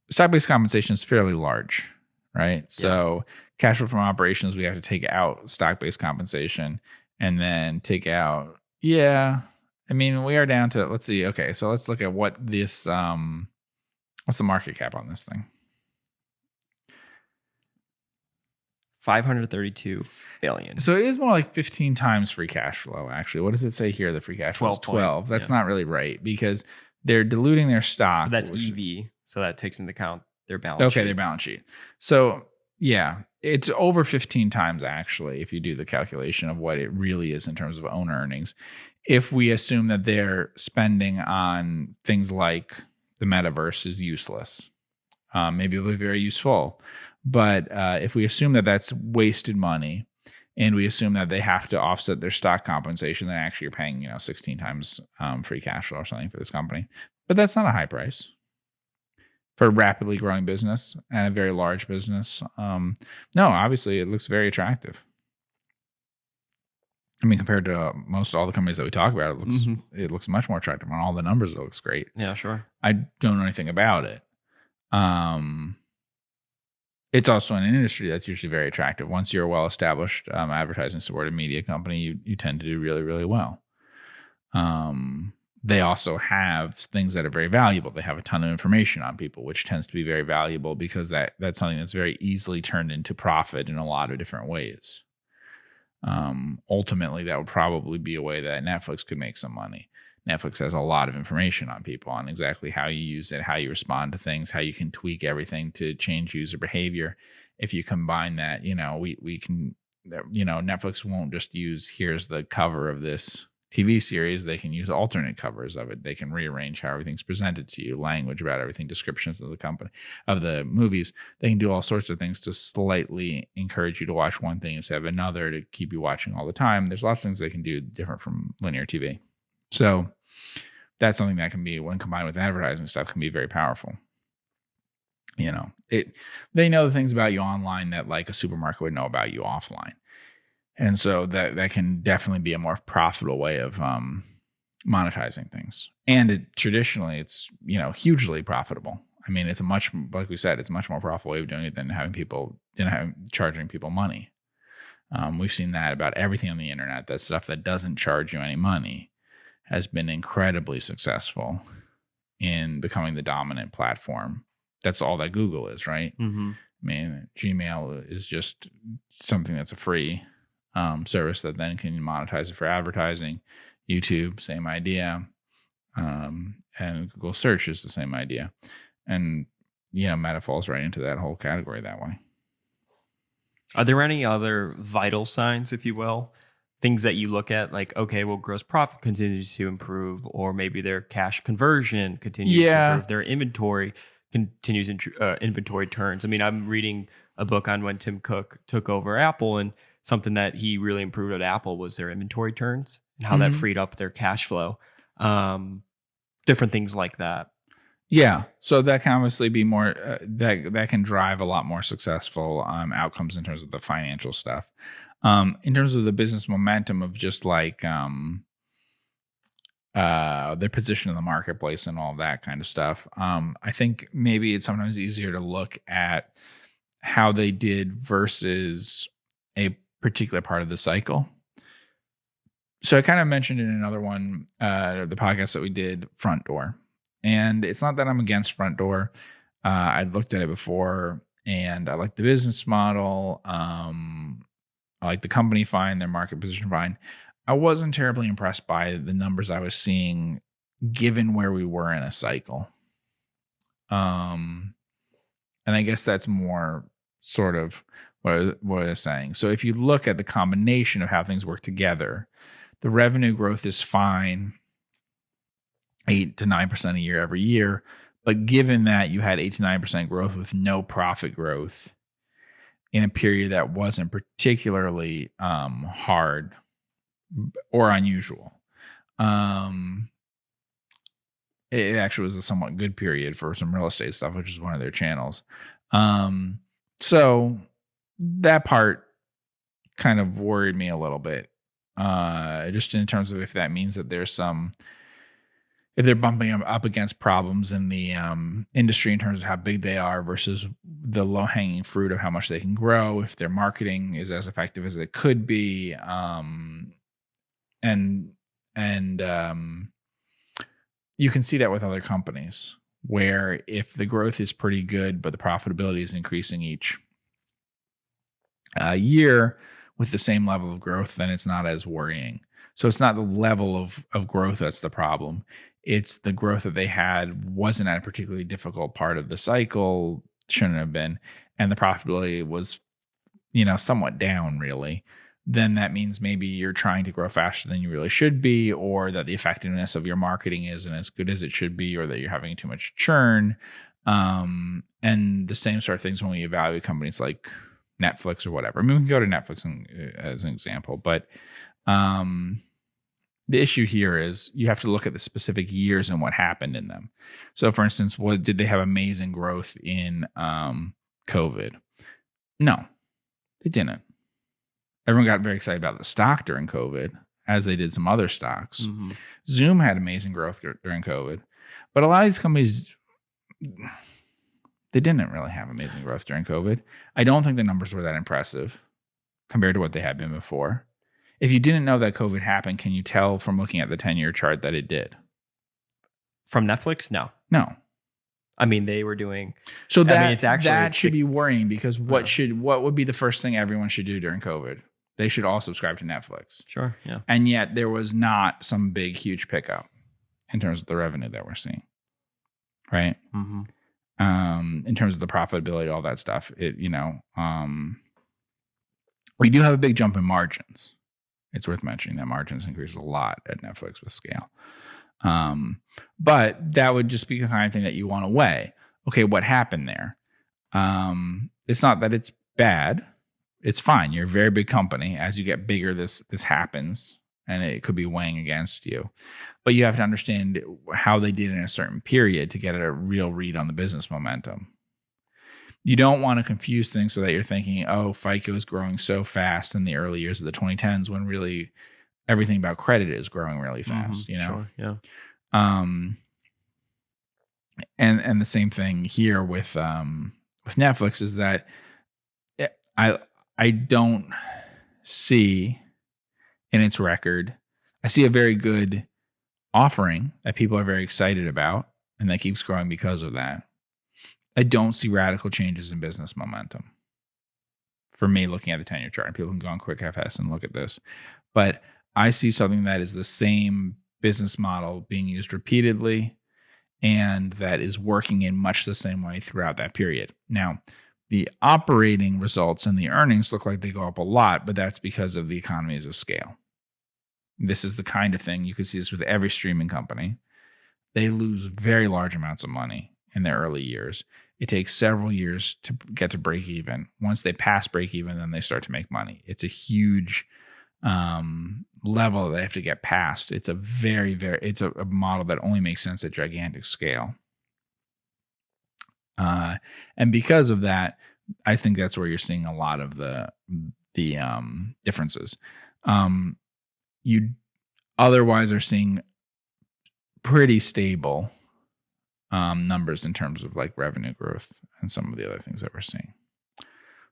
Stock-based compensation is fairly large, right? So cash flow from operations, we have to take out stock-based compensation and then take out, I mean, we are down to, let's see. Okay. So let's look at what this, what's the market cap on this thing? $532 billion. So it is more like 15 times free cash flow, actually. What does it say here? The free cash flow is 12. That's not really right because they're diluting their stock. But that's EV. So that takes into account their balance sheet. Okay, their balance sheet. So yeah, it's over 15 times actually if you do the calculation of what it really is in terms of own earnings. If we assume that their spending on things like the metaverse is useless, maybe it'll be very useful. But if we assume that that's wasted money and we assume that they have to offset their stock compensation, then actually you're paying, 16 times free cash flow or something for this company. But that's not a high price for a rapidly growing business and a very large business. No, obviously it looks very attractive. I mean, compared to most all the companies that we talk about, it looks much more attractive. On all the numbers, it looks great. Yeah, sure. I don't know anything about it. It's also an industry that's usually very attractive. Once you're a well-established advertising supported media company, you tend to do really, really well. They also have things that are very valuable. They have a ton of information on people, which tends to be very valuable because that's something that's very easily turned into profit in a lot of different ways. Ultimately, that would probably be a way that Netflix could make some money. Netflix has a lot of information on people on exactly how you use it, how you respond to things, how you can tweak everything to change user behavior. If you combine that, we can, Netflix won't just use, here's the cover of this TV series. They can use alternate covers of it. They can rearrange how everything's presented to you, language about everything, descriptions of the company, of the movies. They can do all sorts of things to slightly encourage you to watch one thing instead of another to keep you watching all the time. There's lots of things they can do different from linear TV. So that's something that can be, when combined with advertising stuff, can be very powerful. They know the things about you online that like a supermarket would know about you offline. And so that can definitely be a more profitable way of monetizing things. And traditionally it's, hugely profitable. I mean, it's like we said, it's a much more profitable way of doing it than charging people money. We've seen that about everything on the internet. That stuff that doesn't charge you any money has been incredibly successful in becoming the dominant platform. That's all that Google is, right? Mm-hmm. I mean, Gmail is just something that's a free service that then can monetize it for advertising. YouTube, same idea. And Google search is the same idea. And, Meta falls right into that whole category that way. Are there any other vital signs, if you will, things that you look at like, okay, well, gross profit continues to improve, or maybe their cash conversion continues to improve, their inventory continues inventory turns. I mean, I'm reading a book on when Tim Cook took over Apple, and something that he really improved at Apple was their inventory turns and how that freed up their cash flow. Different things like that. Yeah, so that can obviously be more that can drive a lot more successful outcomes in terms of the financial stuff. In terms of the business momentum of just like their position in the marketplace and all that kind of stuff. I think maybe it's sometimes easier to look at how they did versus a particular part of the cycle. So I kind of mentioned in another one, the podcast that we did, Front Door. And it's not that I'm against Front Door. I'd looked at it before and I like the business model. I like the company fine, their market position fine. I wasn't terribly impressed by the numbers I was seeing given where we were in a cycle. And I guess that's more sort of what I was saying. So if you look at the combination of how things work together, the revenue growth is fine, 8 to 9% a year every year. But given that you had 8 to 9% growth with no profit growth in a period that wasn't particularly hard or unusual, it actually was a somewhat good period for some real estate stuff, which is one of their channels. So that part kind of worried me a little bit, just in terms of if that means that there's if they're bumping them up against problems in the industry in terms of how big they are versus the low-hanging fruit of how much they can grow, if their marketing is as effective as it could be, and you can see that with other companies where if the growth is pretty good but the profitability is increasing each year with the same level of growth, then it's not as worrying. So it's not the level of growth that's the problem. It's the growth that they had wasn't at a particularly difficult part of the cycle, shouldn't have been, and the profitability was, somewhat down really. Then that means maybe you're trying to grow faster than you really should be, or that the effectiveness of your marketing isn't as good as it should be, or that you're having too much churn. And the same sort of things when we evaluate companies like Netflix or whatever. I mean, we can go to Netflix as an example, but the issue here is you have to look at the specific years and what happened in them. So, for instance, did they have amazing growth in COVID? No, they didn't. Everyone got very excited about the stock during COVID, as they did some other stocks. Mm-hmm. Zoom had amazing growth during COVID, but a lot of these companies, they didn't really have amazing growth during COVID. I don't think the numbers were that impressive compared to what they had been before. If you didn't know that COVID happened, can you tell from looking at the 10-year chart that it did? From Netflix? No. I mean, they were doing. So that should be worrying, because what would be the first thing everyone should do during COVID? They should all subscribe to Netflix. Sure. Yeah. And yet there was not some big, huge pickup in terms of the revenue that we're seeing. Right. Mm-hmm. In terms of the profitability, all that stuff, we do have a big jump in margins. It's worth mentioning that margins increased a lot at Netflix with scale. But that would just be the kind of thing that you want to weigh. Okay, what happened there? It's not that it's bad. It's fine. You're a very big company. As you get bigger, this happens, and it could be weighing against you. But you have to understand how they did in a certain period to get a real read on the business momentum. You don't want to confuse things so that you're thinking, oh, FICO is growing so fast in the early years of the 2010s, when really everything about credit is growing really fast. Mm-hmm. Sure, yeah. And the same thing here with Netflix is that I don't see in its record, I see a very good offering that people are very excited about, and that keeps growing because of that. I don't see radical changes in business momentum for me looking at the 10-year chart. And people can go on Quick FS and look at this. But I see something that is the same business model being used repeatedly, and that is working in much the same way throughout that period. Now, the operating results and the earnings look like they go up a lot, but that's because of the economies of scale. This is the kind of thing, you can see this with every streaming company. They lose very large amounts of money in their early years. It takes several years to get to break even. Once they pass break even, then they start to make money. It's a huge level that they have to get past. It's a it's a model that only makes sense at gigantic scale. And because of that, I think that's where you're seeing a lot of the differences. You otherwise are seeing pretty stable numbers in terms of like revenue growth and some of the other things that we're seeing.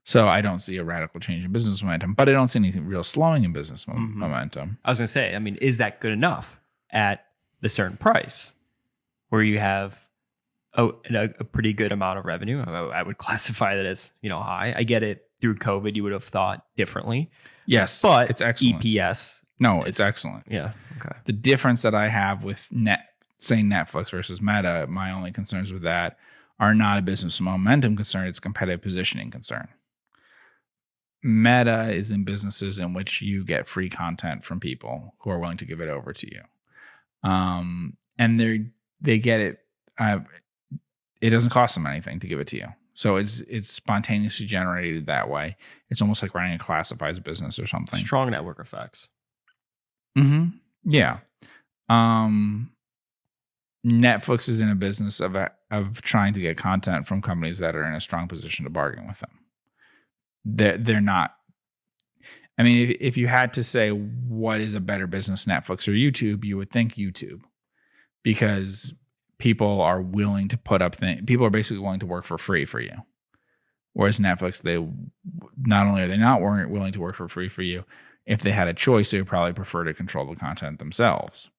So I don't see a radical change in business momentum, but I don't see anything real slowing in business momentum. I was going to say, I mean, is that good enough at the certain price where you have a pretty good amount of revenue? I would classify that as, high. I get it. Through COVID, you would have thought differently. Yes, but it's excellent. EPS. No, it's excellent. Yeah. Okay. The difference that I have with saying Netflix versus Meta, my only concerns with that are not a business momentum concern. It's competitive positioning concern. Meta is in businesses in which you get free content from people who are willing to give it over to you. And they get it. It doesn't cost them anything to give it to you. So it's spontaneously generated that way. It's almost like running a classifieds business or something. Strong network effects. Mm-hmm. Yeah. Netflix is in a business of trying to get content from companies that are in a strong position to bargain with them. They're not. I mean, if you had to say what is a better business, Netflix or YouTube, you would think YouTube, because people are willing to put up things. People are basically willing to work for free for you. Whereas Netflix, they not only are they not willing to work for free for you, if they had a choice, they would probably prefer to control the content themselves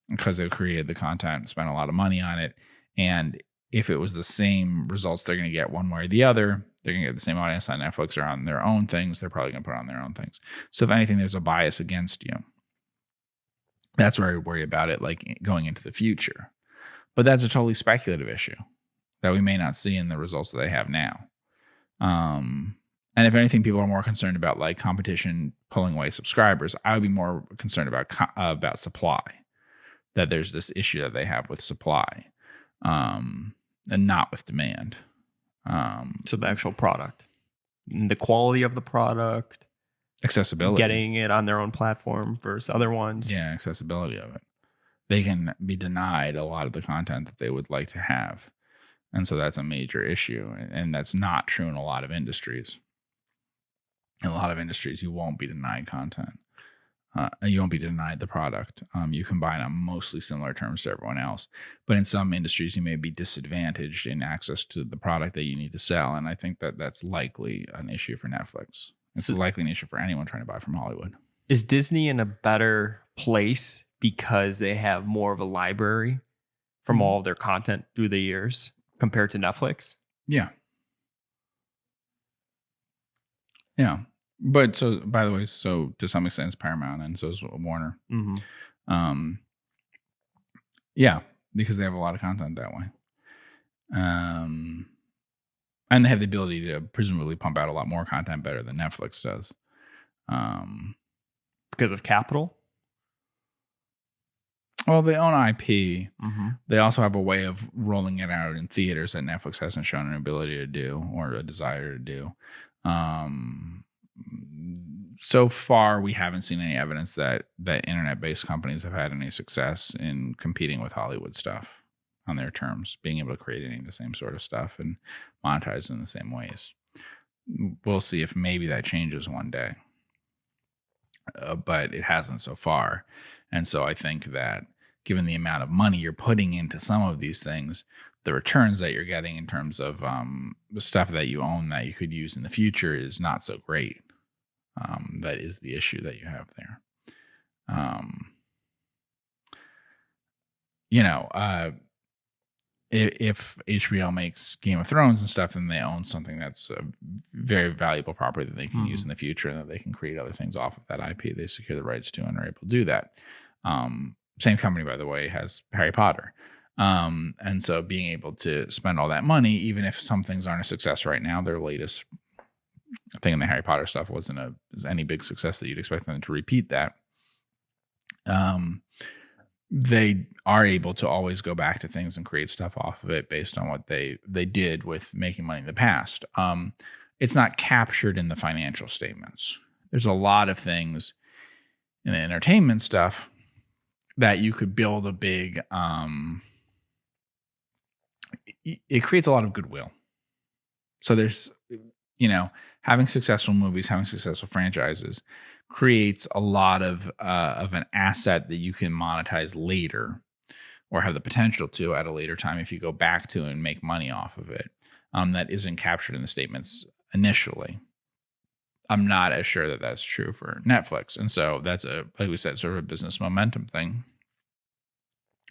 because they've created the content, spent a lot of money on it. And if it was the same results they're going to get one way or the other, they're going to get the same audience on Netflix or on their own things, they're probably going to put on their own things. So if anything, there's a bias against you. That's where I worry about it, like going into the future. But that's a totally speculative issue that we may not see in the results that they have now. And if anything, people are more concerned about like competition pulling away subscribers. I would be more concerned about supply, that there's this issue that they have with supply, and not with demand. So the actual product, the quality of the product, accessibility, getting it on their own platform versus other ones. Yeah, accessibility of it. They can be denied a lot of the content that they would like to have. And so that's a major issue. And that's not true in a lot of industries. In a lot of industries, you won't be denied content. You won't be denied the product. You can buy it on mostly similar terms to everyone else. But in some industries, you may be disadvantaged in access to the product that you need to sell. And I think that that's likely an issue for Netflix. It's likely an issue for anyone trying to buy from Hollywood. Is Disney in a better place because they have more of a library from all of their content through the years compared to Netflix? Yeah. Yeah. But so, by the way, so to some extent it's Paramount and so is Warner. Mm-hmm. Yeah, because they have a lot of content that way. And they have the ability to presumably pump out a lot more content better than Netflix does. Because of capital? Well, they own IP. Mm-hmm. They also have a way of rolling it out in theaters that Netflix hasn't shown an ability to do or a desire to do. So far, we haven't seen any evidence that internet-based companies have had any success in competing with Hollywood stuff on their terms, being able to create any of the same sort of stuff and monetize in the same ways. We'll see if maybe that changes one day. But it hasn't so far. And so I think that given the amount of money you're putting into some of these things, the returns that you're getting in terms of the stuff that you own that you could use in the future is not so great. That is the issue that you have there. If HBO makes Game of Thrones and stuff, then they own something that's a very valuable property that they can use in the future and that they can create other things off of that IP they secure the rights to and are able to do that. Same company, by the way, has Harry Potter. And so being able to spend all that money, even if some things aren't a success right now, their latest thing in the Harry Potter stuff wasn't any big success that you'd expect them to repeat that. They are able to always go back to things and create stuff off of it based on what they did with making money in the past. It's not captured in the financial statements. There's a lot of things in the entertainment stuff that you could build a big, it creates a lot of goodwill. So there's, having successful movies, having successful franchises creates a lot of an asset that you can monetize later, or have the potential to at a later time if you go back to and make money off of it, that isn't captured in the statements initially. I'm not as sure that that's true for Netflix. And so that's like we said, sort of a business momentum thing.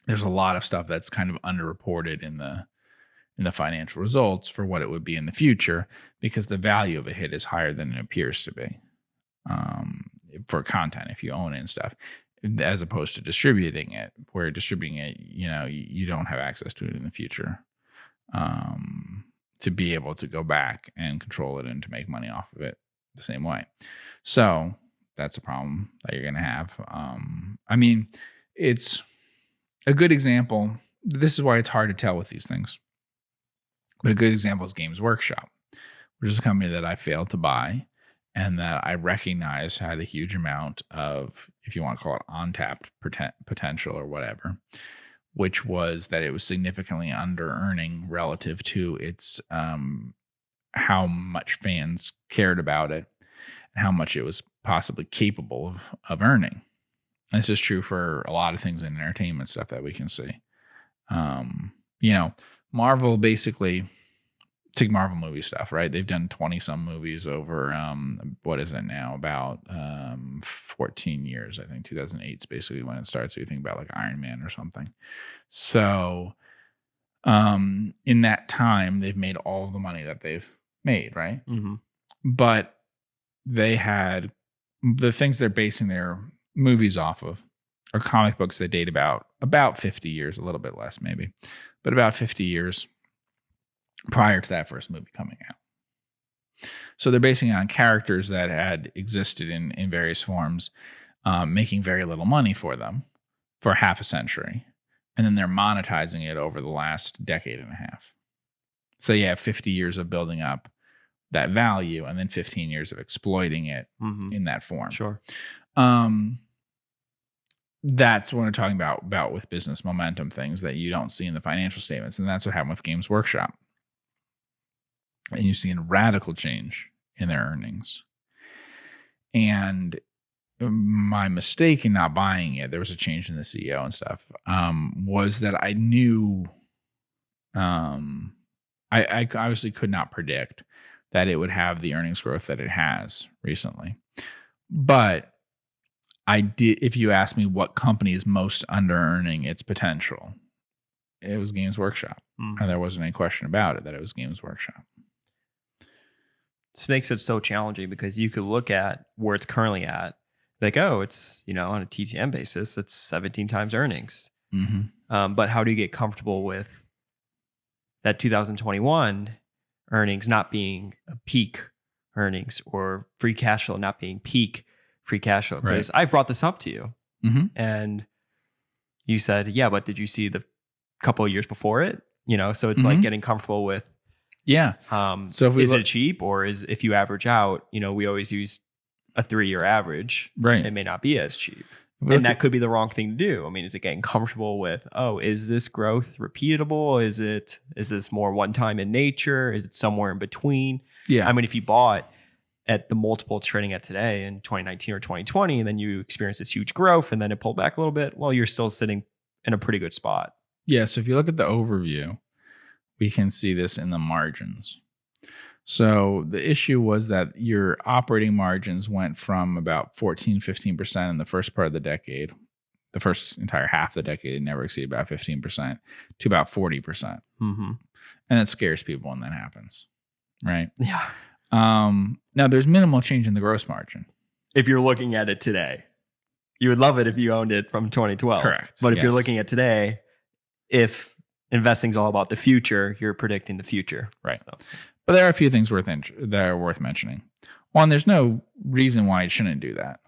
There's a lot of stuff that's kind of underreported in the financial results for what it would be in the future, because the value of a hit is higher than it appears to be for content if you own it and stuff, as opposed to distributing it, where distributing it, you don't have access to it in the future to be able to go back and control it and to make money off of it the same way. So that's a problem that you're going to have. It's a good example. This is why it's hard to tell with these things. But a good example is Games Workshop, which is a company that I failed to buy and that I recognize had a huge amount of, if you want to call it untapped potential or whatever, which was that it was significantly under earning relative to its how much fans cared about it and how much it was possibly capable of earning. This is true for a lot of things in entertainment stuff that we can see. Marvel, basically, take Marvel movie stuff, right? They've done 20 some movies over, what is it now? About 14 years, I think. 2008 is basically when it starts. So you think about like Iron Man or something. So in that time, they've made all of the money that they've made, right? Mm-hmm. But they had the things they're basing their movies off of are comic books that date about 50 years, a little bit less maybe, but about 50 years prior to that first movie coming out. So they're basing it on characters that had existed in various forms, making very little money for them for half a century. And then they're monetizing it over the last decade and a half. So you have 50 years of building up that value and then 15 years of exploiting it in that form. Sure. That's what I'm talking about with business momentum, things that you don't see in the financial statements. And that's what happened with Games Workshop. And you've seen radical change in their earnings. And my mistake in not buying it, there was a change in the CEO and stuff, was that I knew, I obviously could not predict that it would have the earnings growth that it has recently. But I did, if you ask me what company is most under earning its potential, it was Games Workshop. And there wasn't any question about it that it was Games Workshop. This makes it so challenging because you could look at where it's currently at, like, oh, it's, on a TTM basis, it's 17 times earnings. But how do you get comfortable with that 2021 earnings not being a peak earnings, or free cash flow not being peak free cash flow? Because I brought this up to you and you said, yeah, but did you see the couple of years before it? So it's like getting comfortable with, so if is it cheap, or is, if you average out, we always use a 3-year average, right? It may not be as cheap. And that could be the wrong thing to do. I mean, is it getting comfortable with, is this growth repeatable? Is this more one time in nature? Is it somewhere in between? Yeah. I mean, if you bought at the multiple it's trading at today in 2019 or 2020, and then you experience this huge growth and then it pulled back a little bit, well, you're still sitting in a pretty good spot. Yeah. So if you look at the overview, we can see this in the margins. So the issue was that your operating margins went from about 15% in the first part of the decade, the first entire half of the decade, it never exceeded about 15%, to about 40%. And it scares people when that happens, right? Yeah. Now, there's minimal change in the gross margin. If you're looking at it today, you would love it if you owned it from 2012. Correct. But if you're looking at today, if investing's all about the future, you're predicting the future. Right. So. But there are a few things that are worth mentioning. One, there's no reason why it shouldn't do that.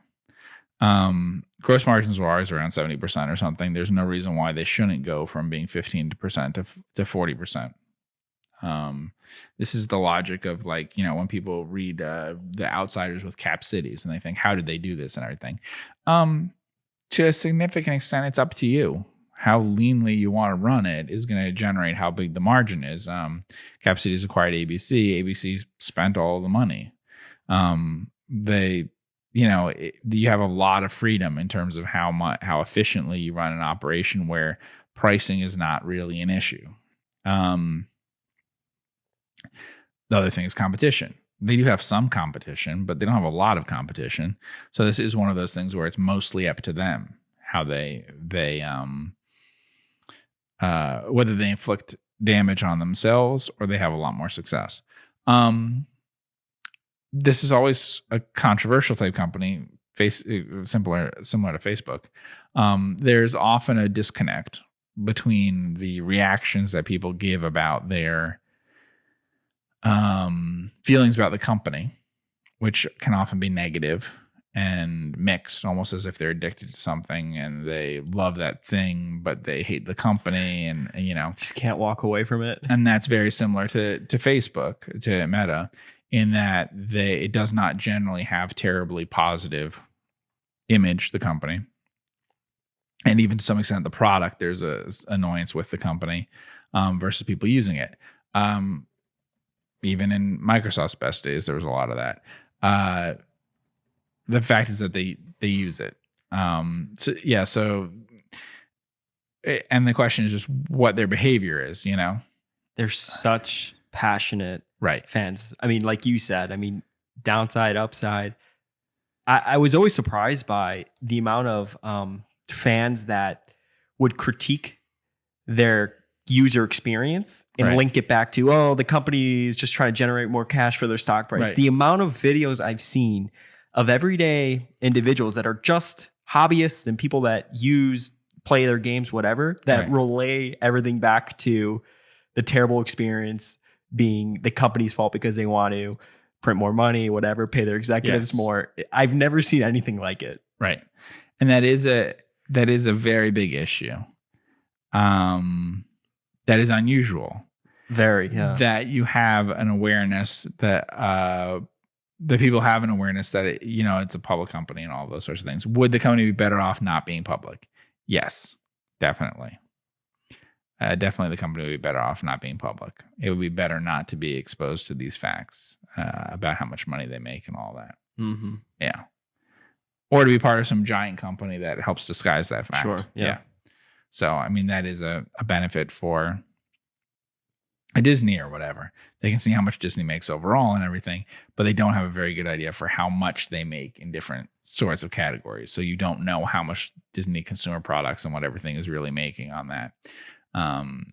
Gross margins were always around 70% or something. There's no reason why they shouldn't go from being 15% to 40%. This is the logic of like, when people read The Outsiders with Cap Cities and they think, how did they do this and everything? To a significant extent, it's up to you. How leanly you want to run it is going to generate how big the margin is. Cap Cities acquired ABC. ABC spent all the money. You have a lot of freedom in terms of how efficiently you run an operation where pricing is not really an issue. The other thing is competition. They do have some competition, but they don't have a lot of competition. So this is one of those things where it's mostly up to them how they whether they inflict damage on themselves or they have a lot more success. This is always a controversial type company, similar to Facebook. There's often a disconnect between the reactions that people give about their feelings about the company, which can often be negative and mixed, almost as if they're addicted to something and they love that thing, but they hate the company and just can't walk away from it. And that's very similar to Facebook, to Meta, in that it does not generally have terribly positive image, the company. And even to some extent, the product, there's a annoyance with the company versus people using it. Even in Microsoft's best days, there was a lot of that. The fact is that they use it. And the question is just what their behavior is, They're such passionate fans. I mean, like you said, downside, upside. I was always surprised by the amount of fans that would critique their user experience and link it back to, the company is just trying to generate more cash for their stock price. Right. The amount of videos I've seen of everyday individuals that are just hobbyists and people that play their games, whatever, that relay everything back to the terrible experience being the company's fault because they want to print more money, whatever, pay their executives more. I've never seen anything like it. Right. And that is a very big issue. That is unusual. Very, yeah. That you have an awareness that the people have an awareness that it's a public company and all those sorts of things. Would the company be better off not being public? Yes, definitely. Definitely the company would be better off not being public. It would be better not to be exposed to these facts about how much money they make and all that. Mm-hmm. Yeah. Or to be part of some giant company that helps disguise that fact. Sure. Yeah. So, that is a benefit for a Disney or whatever. They can see how much Disney makes overall and everything, but they don't have a very good idea for how much they make in different sorts of categories. So you don't know how much Disney consumer products and what everything is really making on that.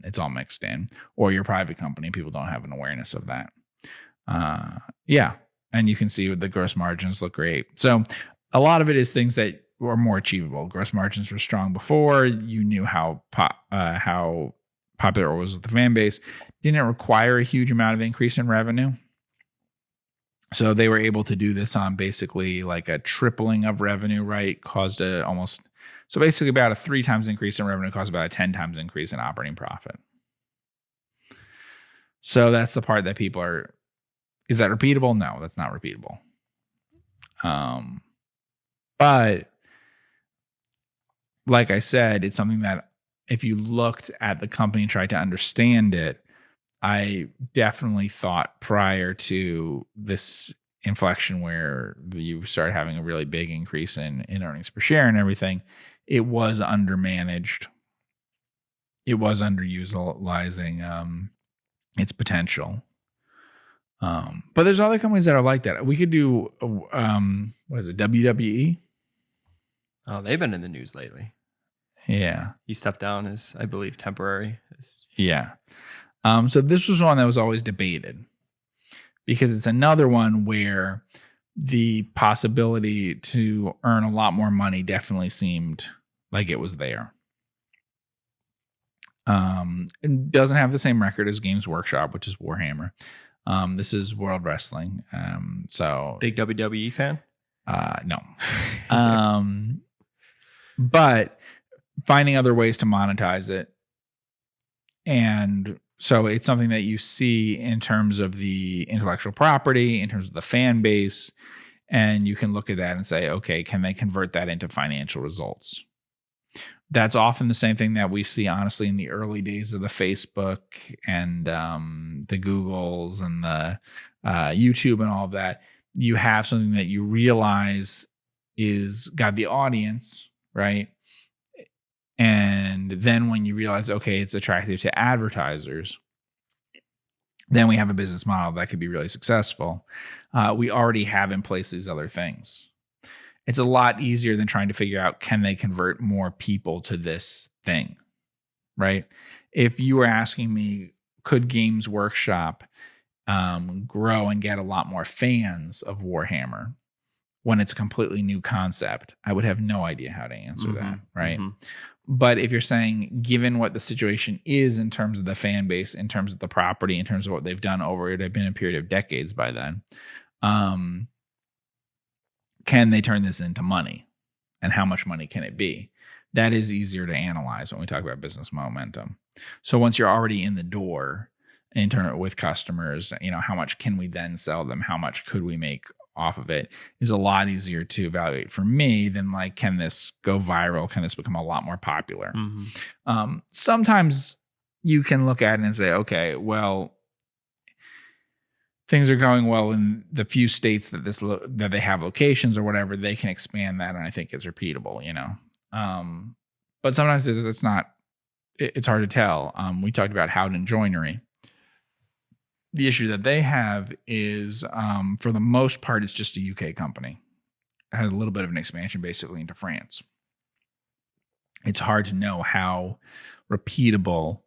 It's all mixed in. Or your private company, people don't have an awareness of that. And you can see the gross margins look great. So a lot of it is things that were more achievable. Gross margins were strong before. You knew how popular it was with the fan base. Didn't require a huge amount of increase in revenue. So they were able to do this on basically like a tripling of revenue, caused so basically about a 3 times increase in revenue caused about a 10 times increase in operating profit. So that's the part that people is that repeatable? No, that's not repeatable. But like I said, it's something that if you looked at the company and tried to understand it, I definitely thought prior to this inflection where you start having a really big increase in earnings per share and everything, it was undermanaged. It was underutilizing its potential. But there's other companies that are like that. We could do, what is it, WWE? Oh, they've been in the news lately. Yeah. He stepped down as, I believe, temporary. Yeah. So this was one that was always debated because it's another one where the possibility to earn a lot more money definitely seemed like it was there. It doesn't have the same record as Games Workshop, which is Warhammer. This is World Wrestling. So big WWE fan? No. But finding other ways to monetize it. And so it's something that you see in terms of the intellectual property, in terms of the fan base, and you can look at that and say, okay, can they convert that into financial results? That's often the same thing that we see, honestly, in the early days of the Facebook and the Googles and the YouTube and all of that. You have something that you realize is got the audience, right? And then when you realize, okay, it's attractive to advertisers, then we have a business model that could be really successful. We already have in place these other things. It's a lot easier than trying to figure out, can they convert more people to this thing, right? If you were asking me, could Games Workshop grow and get a lot more fans of Warhammer when it's a completely new concept, I would have no idea how to answer that, right? But if you're saying, given what the situation is in terms of the fan base, in terms of the property, in terms of what they've done over it, have been a period of decades by then, can they turn this into money? And how much money can it be? That is easier to analyze when we talk about business momentum. So once you're already in the door with customers, how much can we then sell them? How much could we make off of it is a lot easier to evaluate for me than like, can this go viral? Can this become a lot more popular? Sometimes you can look at it and say, okay, well, things are going well in the few states that they have locations or whatever, they can expand that. And I think it's repeatable, but sometimes it's not, it's hard to tell. We talked about Howden Joinery. The issue that they have is, for the most part, it's just a UK company. It had a little bit of an expansion basically into France. It's hard to know how repeatable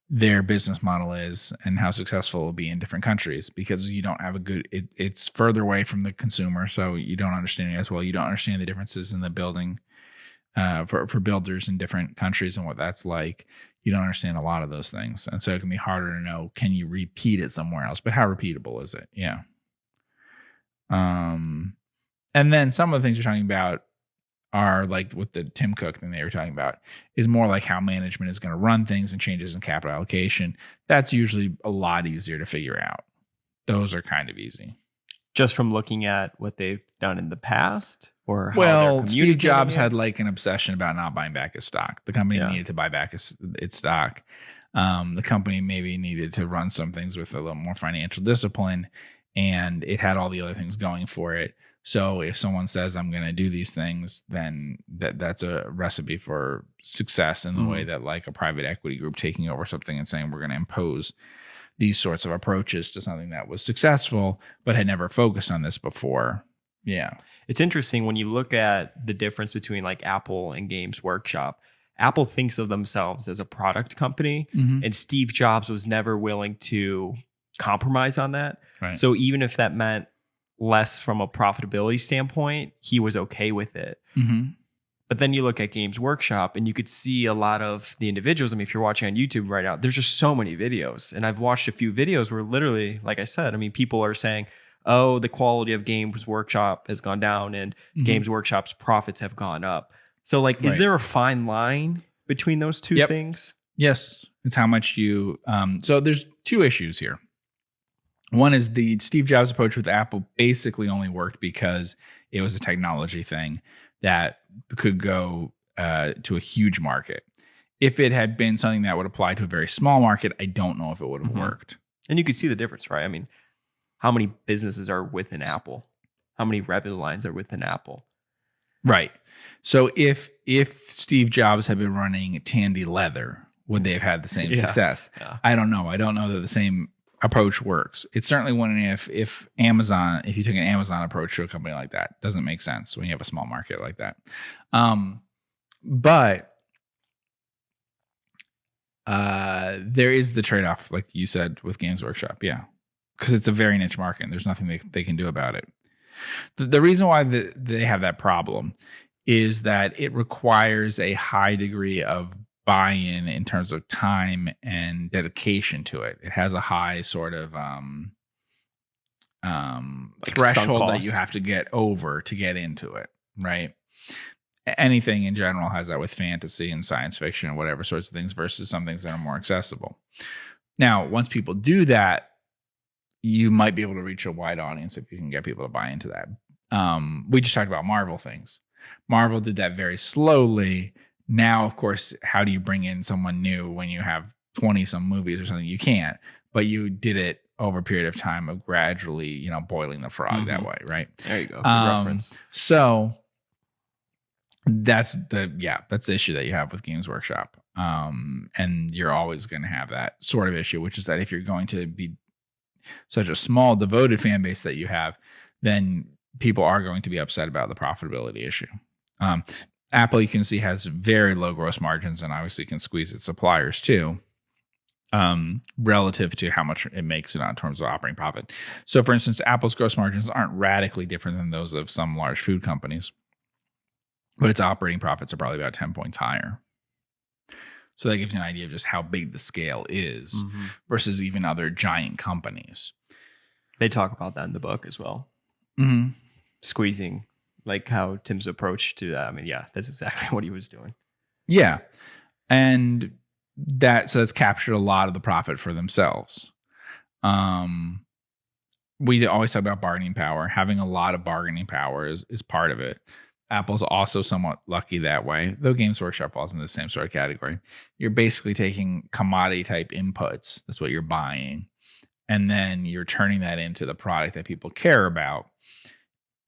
their business model is and how successful it will be in different countries, because you don't have it's further away from the consumer. So you don't understand it as well. You don't understand the differences in the building for builders in different countries and what that's like. You don't understand a lot of those things. And so it can be harder to know, can you repeat it somewhere else? But how repeatable is it? Yeah. And then some of the things you're talking about are like with the Tim Cook thing they were talking about is more like how management is going to run things and changes in capital allocation. That's usually a lot easier to figure out. Those are kind of easy. Just from looking at what they've done in the past, or how Steve Jobs had like an obsession about not buying back his stock. The company needed to buy back its stock. The company maybe needed to run some things with a little more financial discipline, and it had all the other things going for it. So if someone says, I'm going to do these things, then that's a recipe for success in the way that like a private equity group taking over something and saying, we're going to impose these sorts of approaches to something that was successful, but had never focused on this before. Yeah. It's interesting when you look at the difference between like Apple and Games Workshop. Apple thinks of themselves as a product company, and Steve Jobs was never willing to compromise on that. Right. So even if that meant less from a profitability standpoint, he was okay with it. But then you look at Games Workshop and you could see a lot of the individuals. I mean, if you're watching on YouTube right now, there's just so many videos. And I've watched a few videos where literally, like I said, I mean, people are saying, oh, the quality of Games Workshop has gone down and Games Workshop's profits have gone up. So like, is there a fine line between those two things? Yes. It's how much you, so there's two issues here. One is the Steve Jobs approach with Apple basically only worked because it was a technology thing that could go to a huge market. If it had been something that would apply to a very small market, I don't know if it would have worked. And you could see the difference, right? I mean, how many businesses are within Apple? How many revenue lines are within Apple? Right. So if Steve Jobs had been running Tandy Leather, would they have had the same success? Yeah. I don't know. I don't know that the same approach works. It certainly wouldn't if Amazon, if you took an Amazon approach to a company like that, doesn't make sense when you have a small market like that. But there is the trade-off, like you said, with Games Workshop. Yeah. Because it's a very niche market and there's nothing they can do about it. The reason why they have that problem is that it requires a high degree of buy-in in terms of time and dedication to it. It has a high sort of Like threshold sunk that you cost. have to get over to get into it, right? Anything in general has that with fantasy and science fiction and whatever sorts of things versus some things that are more accessible. Now, once people do that, you might be able to reach a wide audience if you can get people to buy into that. We just talked about Marvel things. Marvel did that very slowly. Now, of course, how do you bring in someone new when you have 20 some movies or something? You can't, but you did it over a period of time of gradually, boiling the frog that way, right? There you go. Good reference. So that's the issue that you have with Games Workshop. And you're always going to have that sort of issue, which is that if you're going to be such a small devoted fan base that you have, then people are going to be upset about the profitability issue. Apple, you can see, has very low gross margins and obviously can squeeze its suppliers too, relative to how much it makes in terms of operating profit. So for instance, Apple's gross margins aren't radically different than those of some large food companies, but its operating profits are probably about 10 points higher. So that gives you an idea of just how big the scale is versus even other giant companies. They talk about that in the book as well. Mm-hmm. Squeezing, like how Tim's approach to that. I mean, yeah, that's exactly what he was doing. Yeah. And that's captured a lot of the profit for themselves. We always talk about bargaining power. Having a lot of bargaining power is part of it. Apple's also somewhat lucky that way, though Games Workshop falls in the same sort of category. You're basically taking commodity type inputs. That's what you're buying. And then you're turning that into the product that people care about.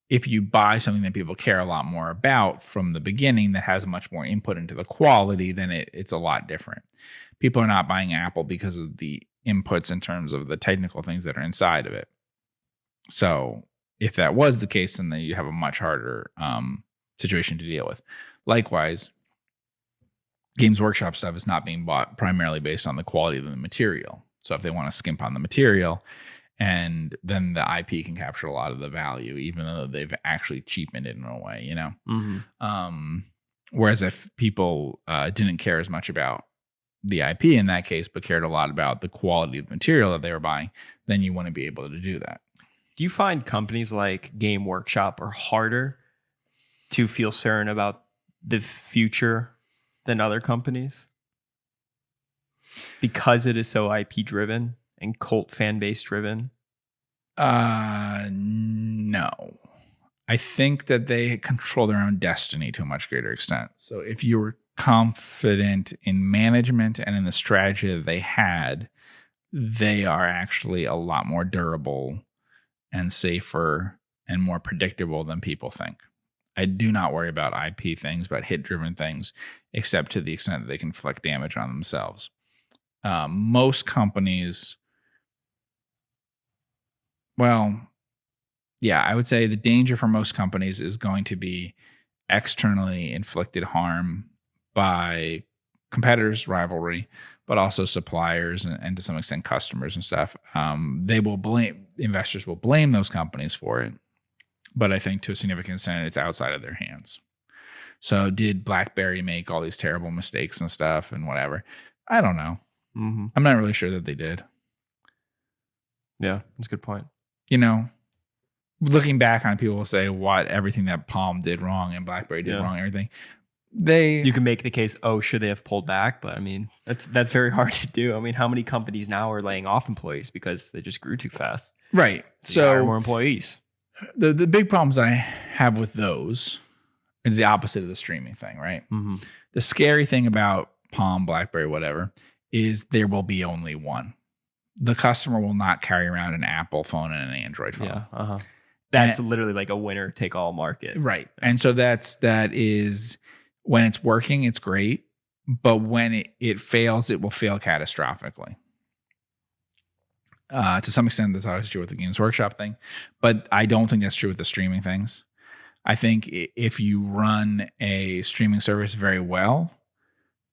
If you buy something that people care a lot more about from the beginning that has much more input into the quality, then it's a lot different. People are not buying Apple because of the inputs in terms of the technical things that are inside of it. So if that was the case, then you have a much harder situation to deal with. Likewise, Games Workshop stuff is not being bought primarily based on the quality of the material. So if they want to skimp on the material, and then the IP can capture a lot of the value, even though they've actually cheapened it in a way, Whereas if people didn't care as much about the IP in that case, but cared a lot about the quality of the material that they were buying, then you wouldn't be able to do that. Do you find companies like Game Workshop are harder to feel certain about the future than other companies because it is so IP driven and cult fan base driven? No. I think that they control their own destiny to a much greater extent. So if you were confident in management and in the strategy that they had, they are actually a lot more durable and safer and more predictable than people think. I do not worry about IP things, about hit-driven things, except to the extent that they can inflict damage on themselves. Most companies, I would say the danger for most companies is going to be externally inflicted harm by competitors, rivalry, but also suppliers and to some extent customers and stuff. Investors will blame those companies for it. But I think to a significant extent, it's outside of their hands. So did BlackBerry make all these terrible mistakes and stuff and whatever? I don't know. Mm-hmm. I'm not really sure that they did. Yeah, that's a good point. Looking back on it, people will say everything that Palm did wrong and BlackBerry did wrong, everything. You can make the case, should they have pulled back? But I mean, that's very hard to do. I mean, how many companies now are laying off employees because they just grew too fast? Right. So hire more employees. The big problems I have with those is the opposite of the streaming thing, right? Mm-hmm. The scary thing about Palm, BlackBerry, whatever, is there will be only one. The customer will not carry around an Apple phone and an Android phone. Yeah. Uh-huh. That's literally like a winner take all market. Right. And so that is when it's working, it's great. But when it fails, it will fail catastrophically. To some extent, that's always true with the Games Workshop thing. But I don't think that's true with the streaming things. I think if you run a streaming service very well,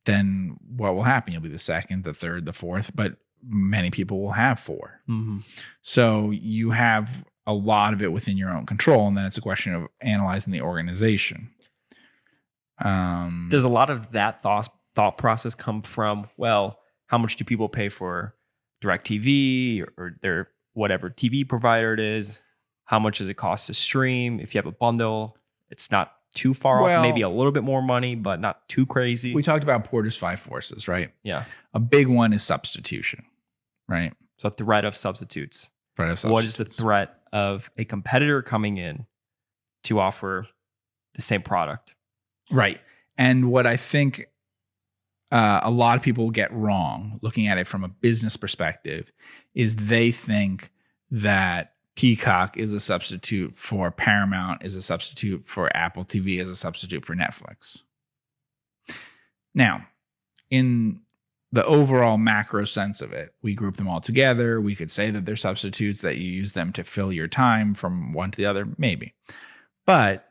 then what will happen? You'll be the second, the third, the fourth, but many people will have four. Mm-hmm. So you have a lot of it within your own control, and then it's a question of analyzing the organization. Does a lot of that thought process come from, how much do people pay for DirecTV or their whatever TV provider it is. How much does it cost to stream? If you have a bundle, it's not too far off, maybe a little bit more money, but not too crazy. We talked about Porter's 5 forces, right? Yeah. A big one is substitution, right? So threat of substitutes. Threat of substitutes. What is the threat of a competitor coming in to offer the same product? Right. And what I think a lot of people get wrong looking at it from a business perspective is they think that Peacock is a substitute for Paramount, is a substitute for Apple TV, is a substitute for Netflix. Now, in the overall macro sense of it, we group them all together. We could say that they're substitutes, that you use them to fill your time from one to the other, maybe. But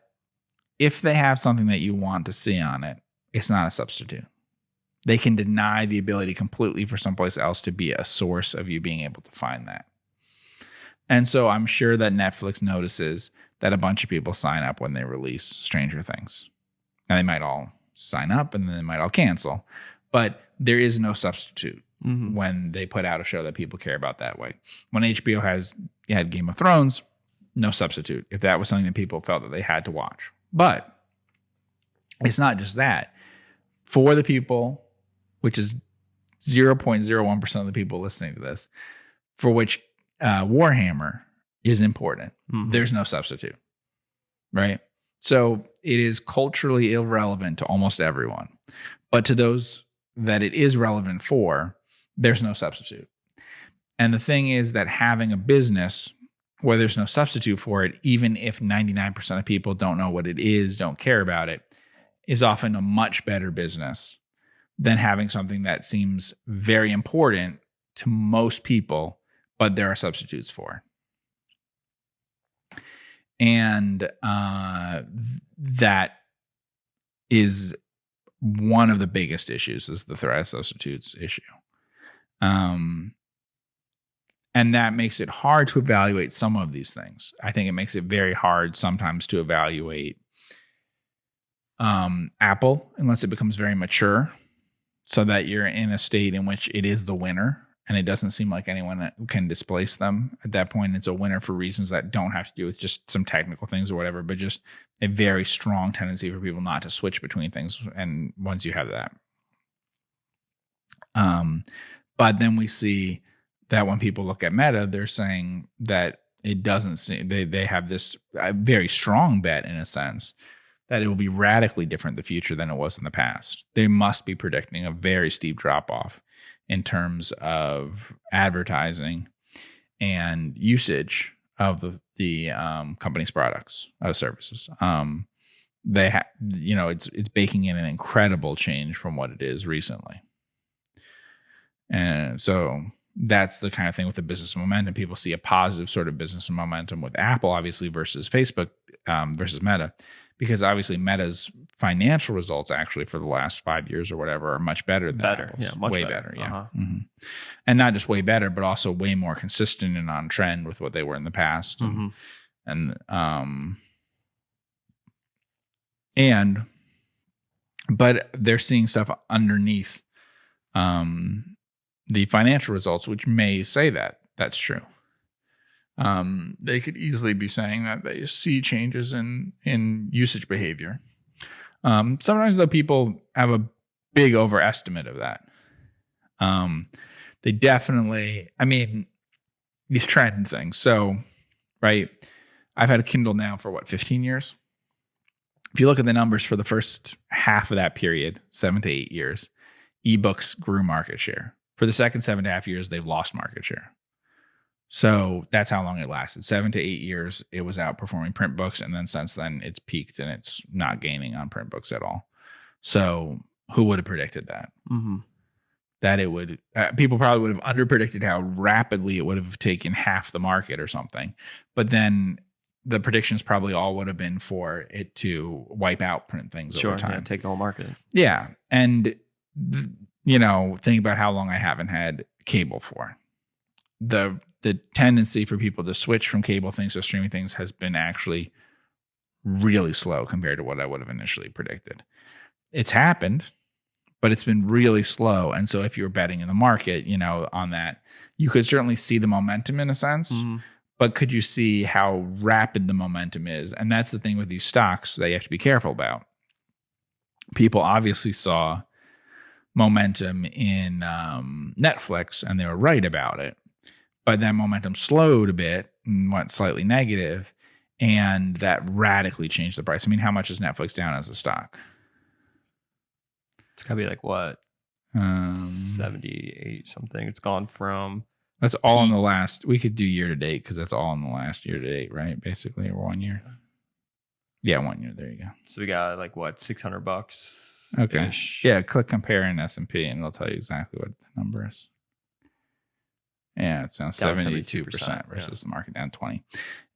if they have something that you want to see on it, it's not a substitute. They can deny the ability completely for someplace else to be a source of you being able to find that. And so I'm sure that Netflix notices that a bunch of people sign up when they release Stranger Things. And they might all sign up and then they might all cancel. But there is no substitute when they put out a show that people care about that way. When HBO had Game of Thrones, no substitute if that was something that people felt that they had to watch. But it's not just that. For the people, which is 0.01% of the people listening to this, for which Warhammer is important, there's no substitute, right? So it is culturally irrelevant to almost everyone. But to those that it is relevant for, there's no substitute. And the thing is that having a business where there's no substitute for it, even if 99% of people don't know what it is, don't care about it, is often a much better business than having something that seems very important to most people, but there are substitutes for. And that is one of the biggest issues, is the threat of substitutes issue. And that makes it hard to evaluate some of these things. I think it makes it very hard sometimes to evaluate Apple, unless it becomes very mature, so that you're in a state in which it is the winner and it doesn't seem like anyone can displace them. At that point, it's a winner for reasons that don't have to do with just some technical things or whatever, but just a very strong tendency for people not to switch between things. And once you have that, but then we see that when people look at Meta, they're saying that it doesn't seem, they have this very strong bet in a sense that it will be radically different in the future than it was in the past. They must be predicting a very steep drop off in terms of advertising and usage of the company's products, services. It's baking in an incredible change from what it is recently. And so that's the kind of thing with the business momentum. People see a positive sort of business momentum with Apple, obviously, versus Facebook, versus Meta, because obviously Meta's financial results actually for the last 5 years or whatever are much better than Apple's. Yeah, much way better. Yeah. And not just way better, but also way more consistent and on trend with what they were in the past. But they're seeing stuff underneath the financial results, which may say that that's true. They could easily be saying that they see changes in usage behavior. Sometimes, though, people have a big overestimate of that. They definitely, these trend things. So, right, I've had a Kindle now for 15 years? If you look at the numbers for the first half of that period, 7 to 8 years, ebooks grew market share. For the second 7.5 years, they've lost market share. So that's how long it lasted. 7 to 8 years, it was outperforming print books. And then since then, it's peaked and it's not gaining on print books at all. So who would have predicted that? That it would, people probably would have underpredicted how rapidly it would have taken half the market or something. But then the predictions probably all would have been for it to wipe out print things over time. Yeah, take the whole market. Yeah. And, think about how long I haven't had cable for. The tendency for people to switch from cable things to streaming things has been actually really slow compared to what I would have initially predicted. It's happened, but it's been really slow. And so if you were betting in the market, on that, you could certainly see the momentum in a sense, but could you see how rapid the momentum is? And that's the thing with these stocks that you have to be careful about. People obviously saw momentum in Netflix, and they were right about it. But that momentum slowed a bit and went slightly negative, and that radically changed the price. I mean, how much is Netflix down as a stock? It's got to be like what? 78 something. It's gone from... That's all in the last... We could do year to date because that's all in the last year to date, right? Basically, or 1 year. Yeah, 1 year. There you go. So we got like what, $600? Okay. Yeah, click compare in S&P and it'll tell you exactly what the number is. Yeah, it's down 72% versus the market down 20.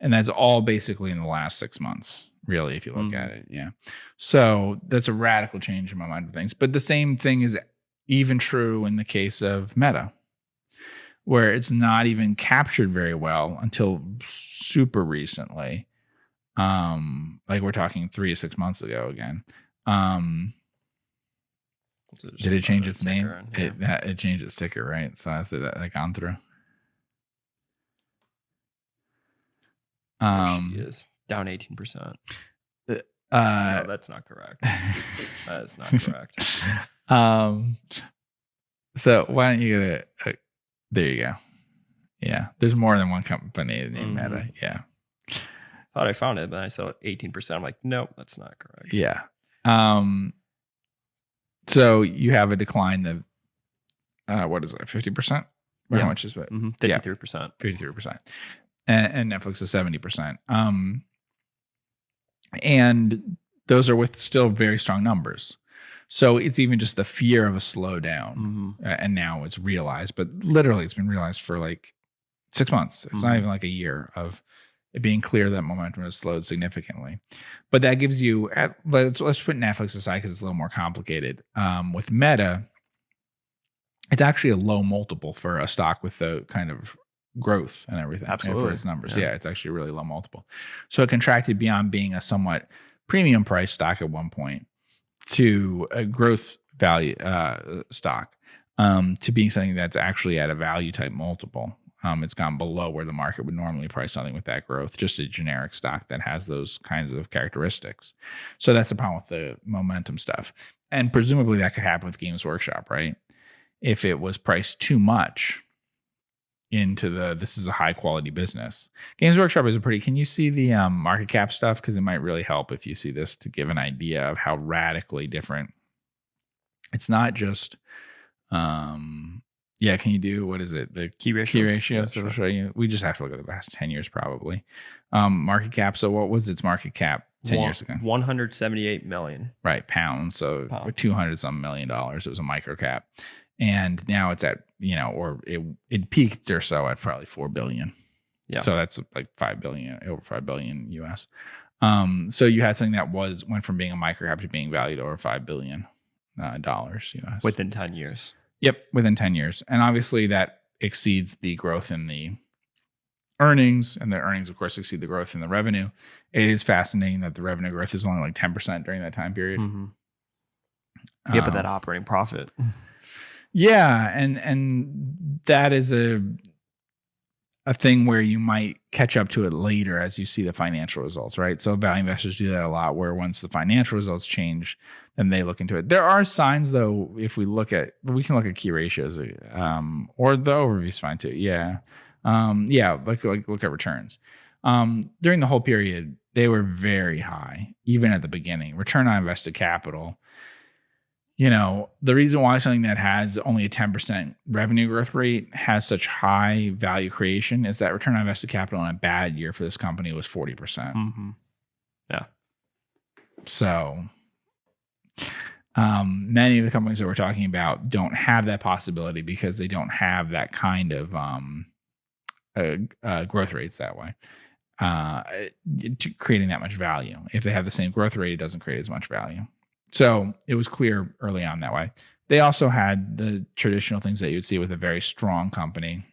And that's all basically in the last 6 months, really, if you look at it. Yeah. So that's a radical change in my mind of things. But the same thing is even true in the case of Meta, where it's not even captured very well until super recently. Like we're talking 3 to 6 months ago again. Did it change its name? It changed its ticker, right? So I said that gone through. She is down 18%. No, that's not correct. That is not correct. So why don't you get there you go. Yeah. There's more than one company named Meta. Yeah. Thought I found it, but I saw 18%. I'm like, nope, that's not correct. Yeah. So you have a decline of what is it, 50%? How much is it? 53%. Yeah, 53%. And Netflix is 70%. And those are with still very strong numbers. So it's even just the fear of a slowdown. And now it's realized, but literally it's been realized for like 6 months. It's not even like a year of it being clear that momentum has slowed significantly. But that gives you, let's put Netflix aside because it's a little more complicated. With Meta, it's actually a low multiple for a stock with the kind of growth and everything. Absolutely. For its numbers. Yeah, it's actually a really low multiple. So it contracted beyond being a somewhat premium price stock at one point to a growth value stock to being something that's actually at a value type multiple. It's gone below where the market would normally price something with that growth, just a generic stock that has those kinds of characteristics. So that's the problem with the momentum stuff. And presumably that could happen with Games Workshop, right? If it was priced too much into this is a high quality business. Games Workshop is can you see the market cap stuff? Because it might really help if you see this to give an idea of how radically different. It's not just, can you do, what is it? The key ratios. So it'll show you. We just have to look at the past 10 years probably. Market cap. So what was its market cap 10 years ago? 178 million. Right. Pounds. So $200 million. It was a micro cap. And now it's at, or it peaked or so at probably 4 billion. Yeah. So that's like 5 billion, over 5 billion US. So you had something that went from being a micro cap to being valued over $5 billion US. Within 10 years. Yep. Within 10 years. And obviously that exceeds the growth in the earnings, and the earnings of course exceed the growth in the revenue. It is fascinating that the revenue growth is only like 10% during that time period. Yeah, but that operating profit. Yeah, and that is a thing where you might catch up to it later as you see the financial results, right? So value investors do that a lot, where once the financial results change, then they look into it. There are signs, though, we can look at key ratios, or the overview is fine too. Yeah, like look at returns. During the whole period, they were very high, even at the beginning. Return on invested capital. The reason why something that has only a 10% revenue growth rate has such high value creation is that return on invested capital in a bad year for this company was 40%. Yeah. So many of the companies that we're talking about don't have that possibility because they don't have that kind of growth rates that way, creating that much value. If they have the same growth rate, it doesn't create as much value. So it was clear early on that way. They also had the traditional things that you would see with a very strong company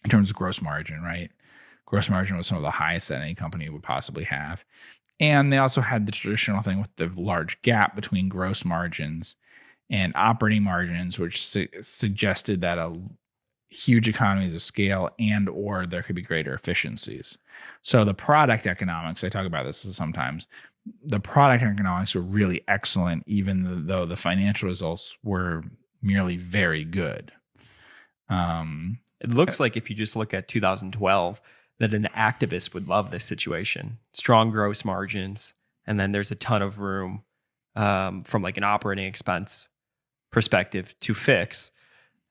in terms of gross margin, right? Gross margin was some of the highest that any company would possibly have. And they also had the traditional thing with the large gap between gross margins and operating margins, which suggested that a huge economies of scale and or there could be greater efficiencies. So the product economics, I talk about this sometimes, the product economics were really excellent, even though the financial results were merely very good. It looks like if you just look at 2012, that an activist would love this situation. Strong gross margins, and then there's a ton of room from like an operating expense perspective to fix,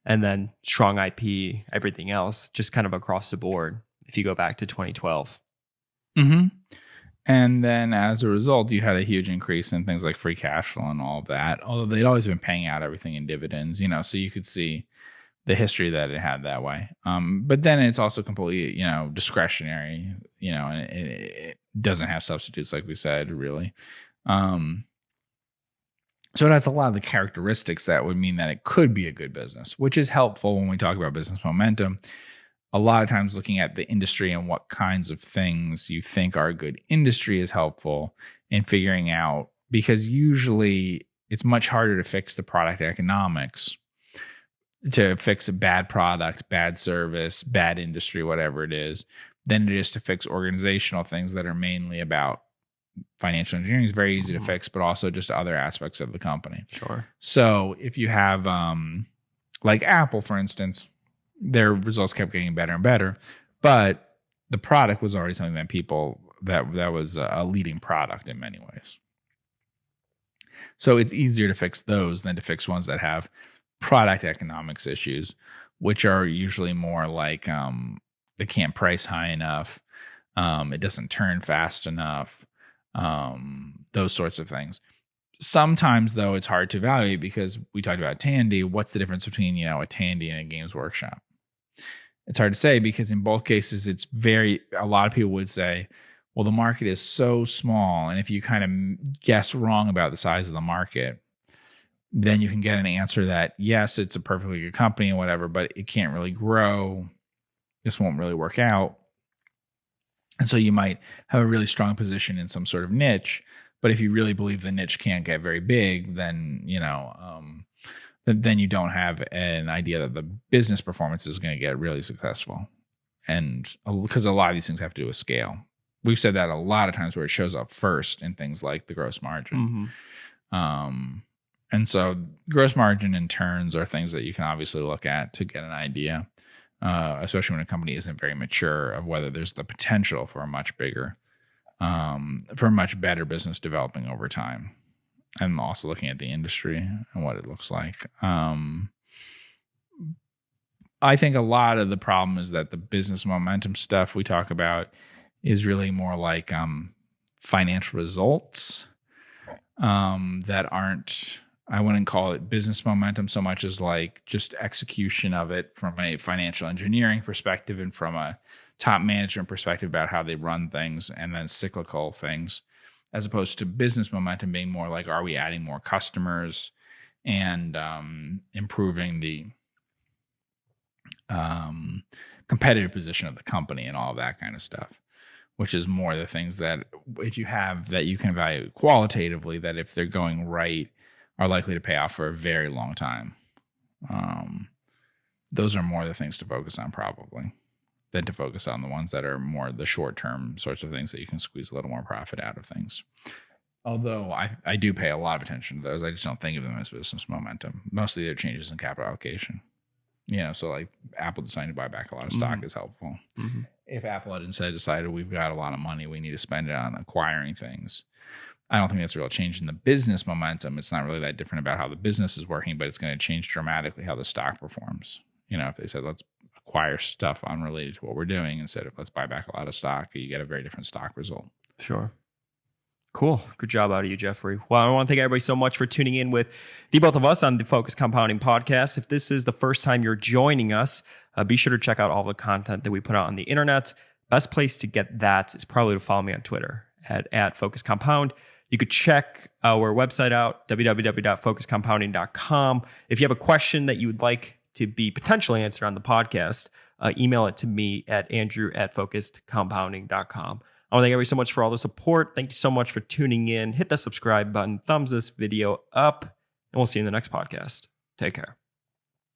and then strong IP, everything else, just kind of across the board if you go back to 2012. Mm-hmm. And then as a result, you had a huge increase in things like free cash flow and all of that, although they'd always been paying out everything in dividends, so you could see the history that it had that way. But then it's also completely, discretionary, and it doesn't have substitutes, like we said, really. So it has a lot of the characteristics that would mean that it could be a good business, which is helpful when we talk about business momentum. A lot of times looking at the industry and what kinds of things you think are a good industry is helpful in figuring out, because usually it's much harder to fix the product economics, to fix a bad product, bad service, bad industry, whatever it is, than it is to fix organizational things that are mainly about financial engineering. Is very easy to fix, but also just other aspects of the company. Sure. So if you have like Apple, for instance, their results kept getting better and better, but the product was already something that people that was a leading product in many ways. So it's easier to fix those than to fix ones that have product economics issues, which are usually more like they can't price high enough, it doesn't turn fast enough, those sorts of things. Sometimes, though, it's hard to evaluate because we talked about Tandy. What's the difference between a Tandy and a Games Workshop? It's hard to say because in both cases, a lot of people would say, well, the market is so small, and if you kind of guess wrong about the size of the market, then you can get an answer that, yes, it's a perfectly good company and whatever, but it can't really grow. This won't really work out. And so you might have a really strong position in some sort of niche, but if you really believe the niche can't get very big, then, then you don't have an idea that the business performance is going to get really successful. And because a lot of these things have to do with scale. We've said that a lot of times where it shows up first in things like the gross margin. Mm-hmm. And so gross margin and turns are things that you can obviously look at to get an idea, especially when a company isn't very mature, of whether there's the potential for a much bigger, for a much better business developing over time. And also looking at the industry and what it looks like. I think a lot of the problem is that the business momentum stuff we talk about is really more like financial results that aren't, I wouldn't call it business momentum so much as like just execution of it from a financial engineering perspective and from a top management perspective about how they run things, and then cyclical things, as opposed to business momentum being more like, are we adding more customers and improving the competitive position of the company and all of that kind of stuff, which is more the things that if you have that you can evaluate qualitatively, that if they're going right, are likely to pay off for a very long time. Those are more the things to focus on probably than to focus on the ones that are more the short-term sorts of things that you can squeeze a little more profit out of things. Although I do pay a lot of attention to those. I just don't think of them as business momentum. Mostly they're changes in capital allocation. So like Apple deciding to buy back a lot of stock is helpful. Mm-hmm. If Apple had instead decided we've got a lot of money, we need to spend it on acquiring things, I don't think that's a real change in the business momentum. It's not really that different about how the business is working, but it's going to change dramatically how the stock performs. If they said, let's acquire stuff unrelated to what we're doing instead of let's buy back a lot of stock, you get a very different stock result. Sure. Cool. Good job out of you, Jeffrey. Well, I want to thank everybody so much for tuning in with the both of us on the Focus Compounding podcast. If this is the first time you're joining us, be sure to check out all the content that we put out on the internet. Best place to get that is probably to follow me on Twitter at Focus Compound. You could check our website out, www.focuscompounding.com. If you have a question that you would like to be potentially answered on the podcast, email it to me at andrew@focusedcompounding.com. I want to thank everybody so much for all the support. Thank you so much for tuning in. Hit the subscribe button, thumbs this video up, and we'll see you in the next podcast. Take care.